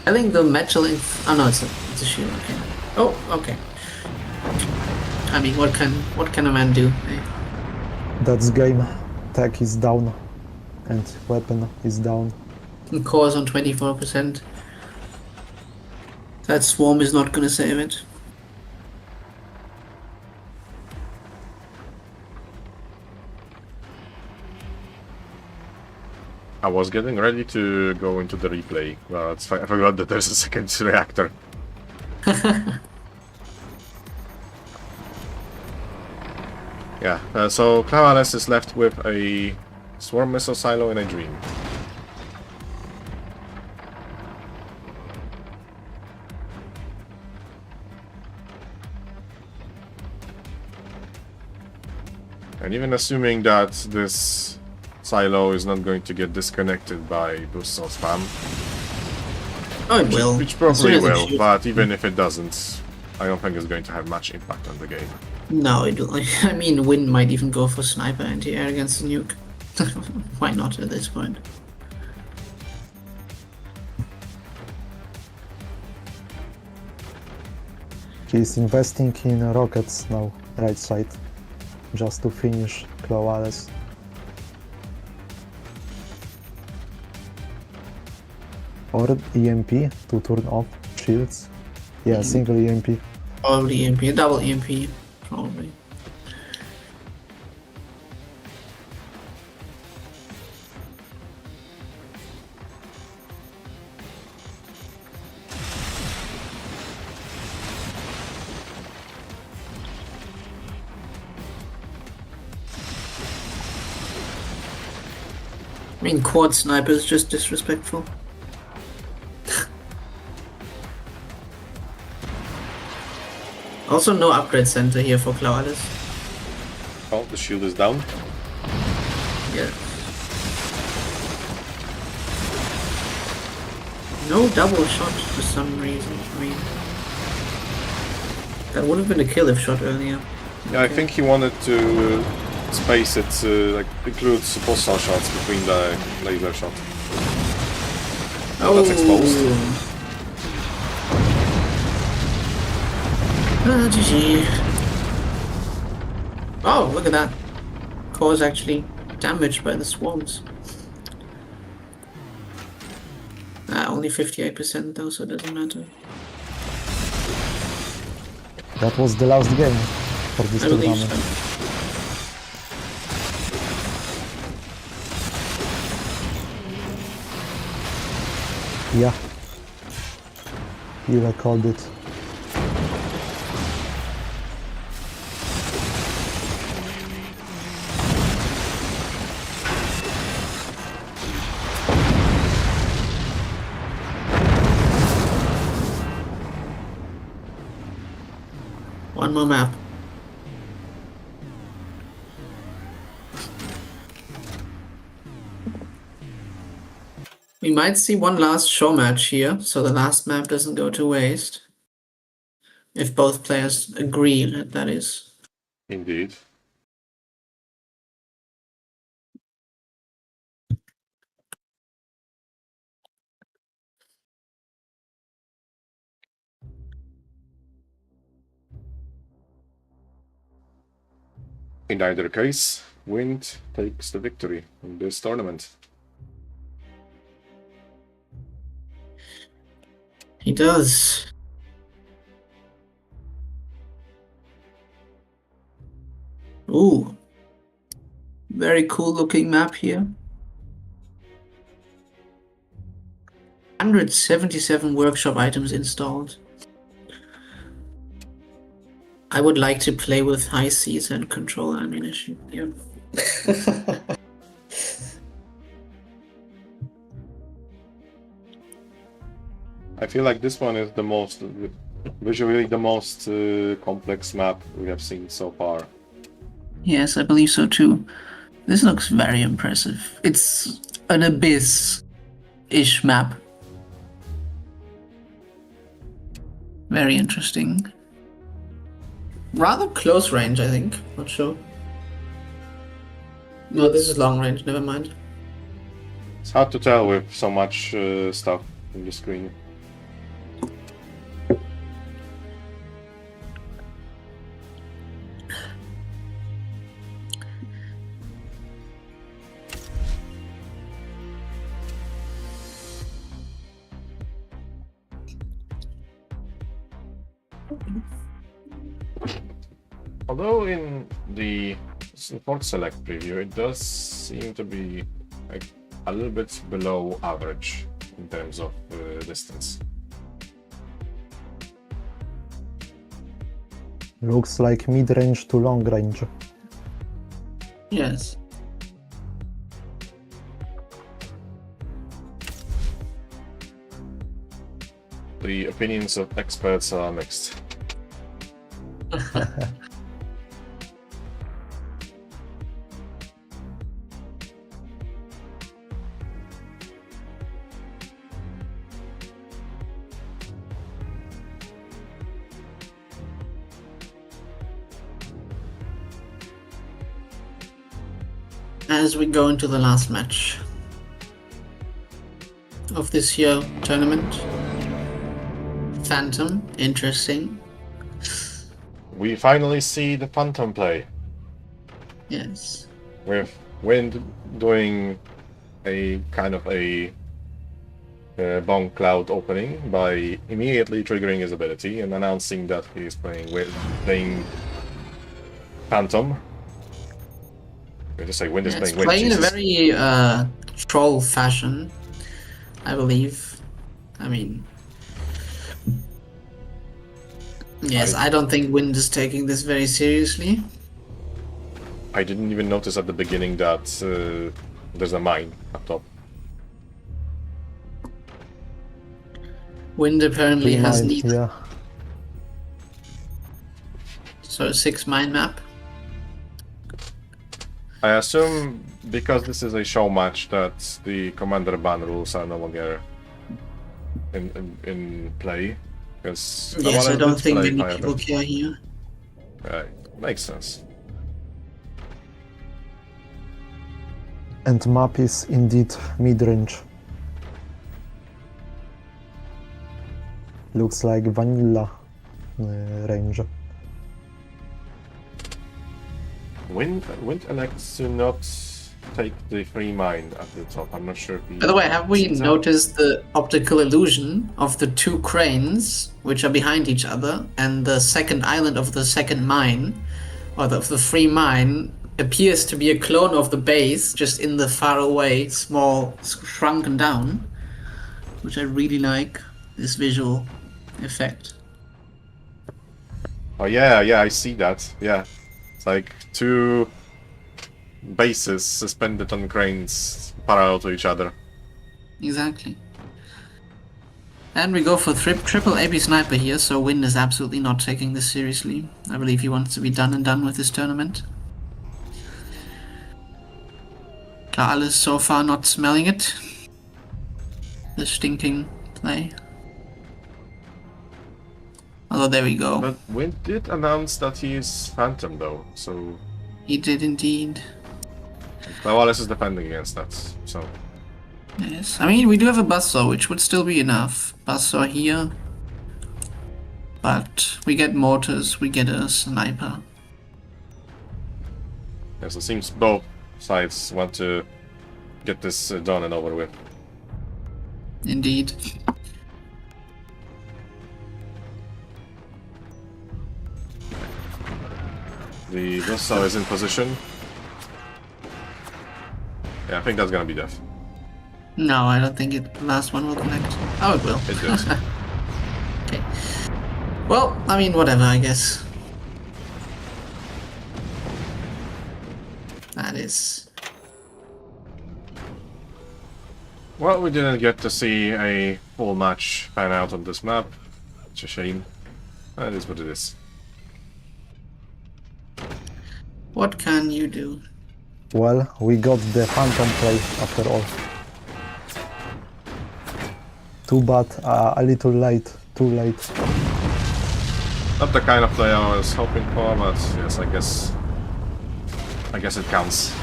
I think the metal... Oh no, it's a shield, okay. Oh, okay. I mean, what can a man do? Eh? That's game. Tech is down. And weapon is down. Core's on 24%. That swarm is not gonna save it. I was getting ready to go into the replay, but I forgot that there's a second reactor. Yeah, so Clawless is left with a swarm missile silo and a dream. And even assuming that this silo is not going to get disconnected by boosts or spam, Oh, it will. which As probably soon as it will, shoots. but even if it doesn't, I don't think it's going to have much impact on the game. No, I mean, Win might even go for sniper anti-air against the nuke. Why not at this point? He's investing in rockets now, right side. Just to finish Clawless. Or EMP to turn off shields. Yeah, single E EMP. Probably EMP, double EMP, probably. I mean, quad sniper is just disrespectful. Also, no upgrade center here for Clawless. Oh, the shield is down. Yeah. No double shot for some reason. I mean, that would have been a kill if shot earlier. Yeah, I think he wanted to space it to like include postal shots between the laser shot. Oh, that's exposed. Ah, GG. Oh, look at that. Core is actually damaged by the swarms. Only 58% though, so it doesn't matter. That was the last game for this I believe tournament. so. Yeah. You called it. One more map. We might see one last show match here, so the last map doesn't go to waste. If both players agree, that is. Indeed. In either case, Wind takes the victory in this tournament. He does. Ooh. Very cool looking map here. 177 workshop items installed. I would like to play with high seas and control ammunition here. I feel like this one is the most, visually the most complex map we have seen so far. Yes, I believe so too. This looks very impressive. It's an abyss-ish map. Very interesting. Rather close range, I think. Not sure. No, this is long range, never mind. It's hard to tell with so much stuff in the screen. Although in the support select preview, it does seem to be like a little bit below average in terms of distance. Looks like mid-range to long range. Yes. The opinions of experts are mixed. As we go into the last match of this year tournament. Phantom, interesting. We finally see the Phantom play, Yes. with Wind doing a kind of a bomb cloud opening by immediately triggering his ability and announcing that he is playing Phantom. I just say Wind is It's playing Wind. playing in a Jesus. very troll fashion, I believe. I mean, yes, I don't think Wind is taking this very seriously. I didn't even notice at the beginning that there's a mine up top. Wind apparently has Mine, neither. yeah. So 6 mine map. I assume because this is a show match that the commander ban rules are no longer in play. Because Yes, I don't think many fire people damage. care here. Right, makes sense. And map is indeed mid-range. Looks like vanilla range. Wind elects to not take the free mine at the top. I'm not sure if he... By the way, have we sees that. noticed the optical illusion of the 2 cranes, which are behind each other, and the second island of the second mine, or of the free mine, appears to be a clone of the base, just in the far away, small, shrunken down, which I really like, this visual effect. Oh yeah, I see that. Yeah, it's like 2 bases suspended on cranes parallel to each other. Exactly. And we go for triple AB sniper here, so Wind is absolutely not taking this seriously. I believe he wants to be done and done with this tournament. Carl is so far not smelling it. The stinking play. Although there we go. But Wind did announce that he is Phantom though, so He did indeed. Wallace is defending against that, so... Yes. I mean, we do have a buzzsaw, which would still be enough. Buzzsaw here. But we get mortars, we get a sniper. Yes, it seems both sides want to get this done and over with. Indeed. The Busso is in position. Yeah, I think that's gonna be death. No, I don't think the last one will connect. Oh, it will. It did. Okay. Well, I mean, whatever, I guess. That is... Well, we didn't get to see a full match pan out on this map. It's a shame. That is what it is. What can you do? Well, we got the phantom play after all. Too bad, a little late, too late. Not the kind of play I was hoping for, but yes, I guess it counts.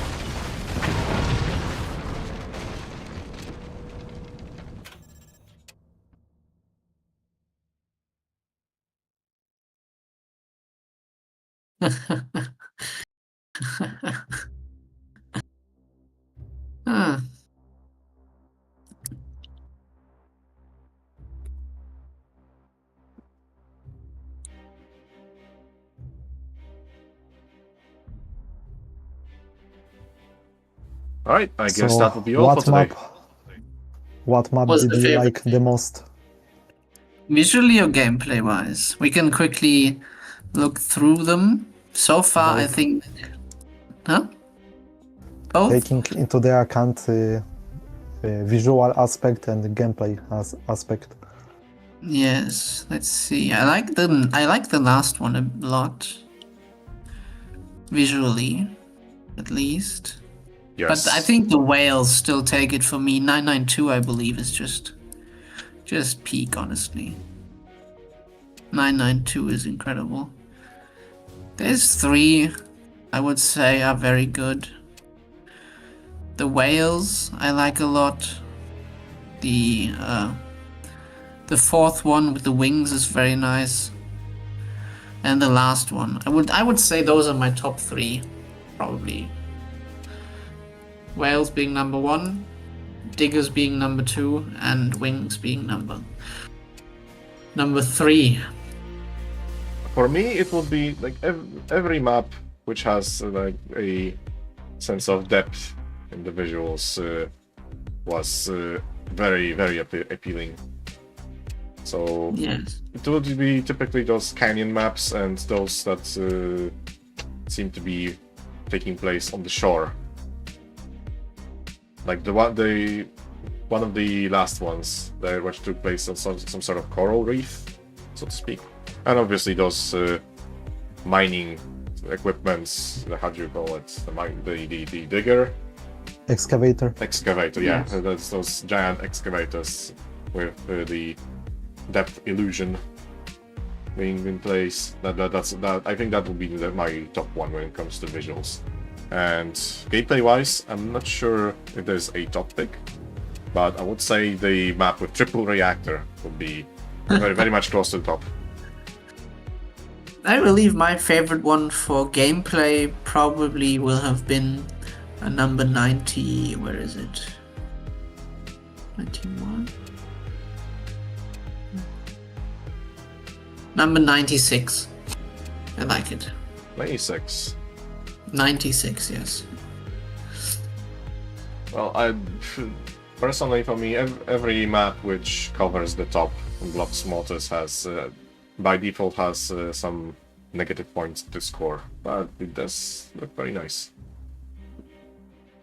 Huh. Alright, I guess So, that will be all for today. What map What's did the you favorite? like the most? Visually or gameplay wise? We can quickly look through them. So far, I Both. think... Huh? Both? Taking into the account visual aspect and gameplay aspect. Yes, let's see. I like the last one a lot. Visually, at least. Yes. But I think the whales still take it for me. 992, I believe, is just peak, honestly. 992 is incredible. There's 3, I would say, are very good. The whales I like a lot. The 4th one with the wings is very nice. And the last one. I would say those are my top 3, probably. Whales being number 1, diggers being number 2, and wings being number 3. For me, it would be like every map which has like a sense of depth in the visuals was very, very appealing. So Yes. it would be typically those canyon maps and those that seem to be taking place on the shore. Like one of the last ones there, which took place on some sort of coral reef, so to speak. And obviously those mining equipments, how do you call it? The digger? Excavator. Excavator, yeah. Yes. That's those giant excavators with the depth illusion being in place. I think that would be my top one when it comes to visuals. And gameplay-wise, I'm not sure if there's a top pick, but I would say the map with triple reactor would be very, very much close to the top. I believe my favorite one for gameplay probably will have been a number 90. Where is it? 91? Number 96. I like it. 96. 96, yes. Well, personally, for me, every map which covers the top blocks mortars has, by default, has some negative points to score, but it does look very nice.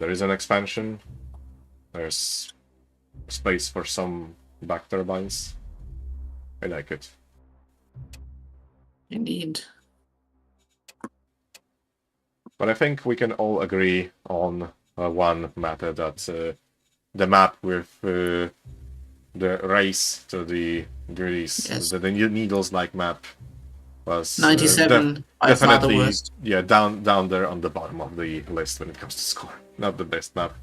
There is an expansion. There's space for some back turbines. I like it. Indeed. But I think we can all agree on one matter, that the map with the race to the Greece, Yes. the needles-like map, was 97 by far the definitely worst. down there on the bottom of the list when it comes to score. Not the best map.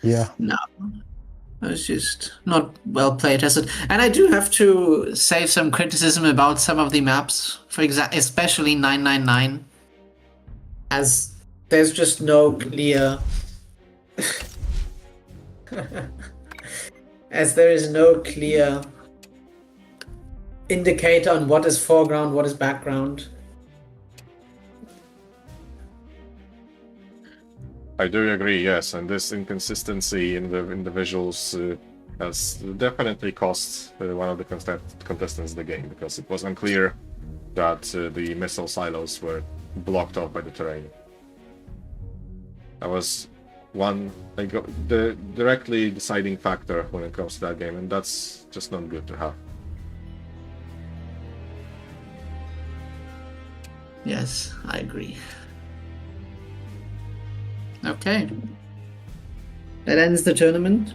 Yeah. No. It was just not well played tested. And I do have to save some criticism about some of the maps, for example, especially 999. As there's just no clear... as there is no clear indicator on what is foreground, what is background. I do agree, yes, and this inconsistency in the visuals has definitely cost one of the contestants the game, because it was unclear that the missile silos were blocked off by the terrain. That was the directly deciding factor when it comes to that game, and that's just not good to have. Yes, I agree. Okay. That ends the tournament.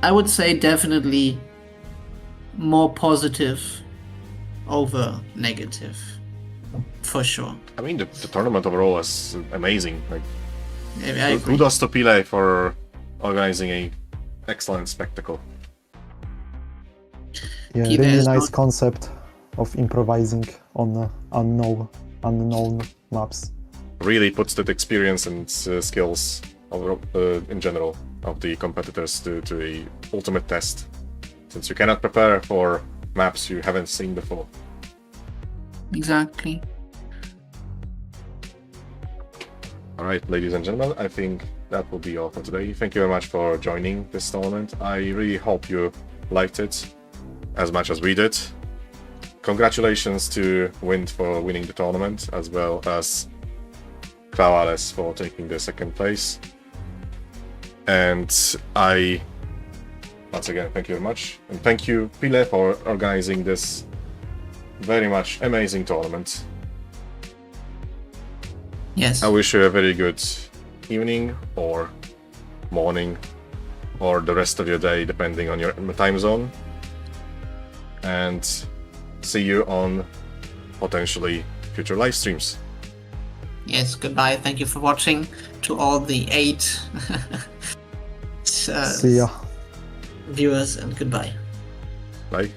I would say definitely more positive over negative. For sure. I mean, the tournament overall was amazing. Like, I agree. kudos to Pile for organizing a excellent spectacle. Yeah, Pile really is nice not- concept of improvising on unknown maps. Really puts that experience and skills in general of the competitors to a ultimate test, since you cannot prepare for maps you haven't seen before. Exactly. Alright, ladies and gentlemen, I think that will be all for today. Thank you very much for joining this tournament. I really hope you liked it as much as we did. Congratulations to Wind for winning the tournament, as well as Klauales for taking the second place. And I, once again, thank you very much. And thank you, Pile, for organizing this very much amazing tournament. Yes. I wish you a very good evening or morning or the rest of your day, depending on your time zone. And see you on potentially future live streams. Yes, goodbye. Thank you for watching. To all the 8 See ya. viewers, and goodbye. Bye.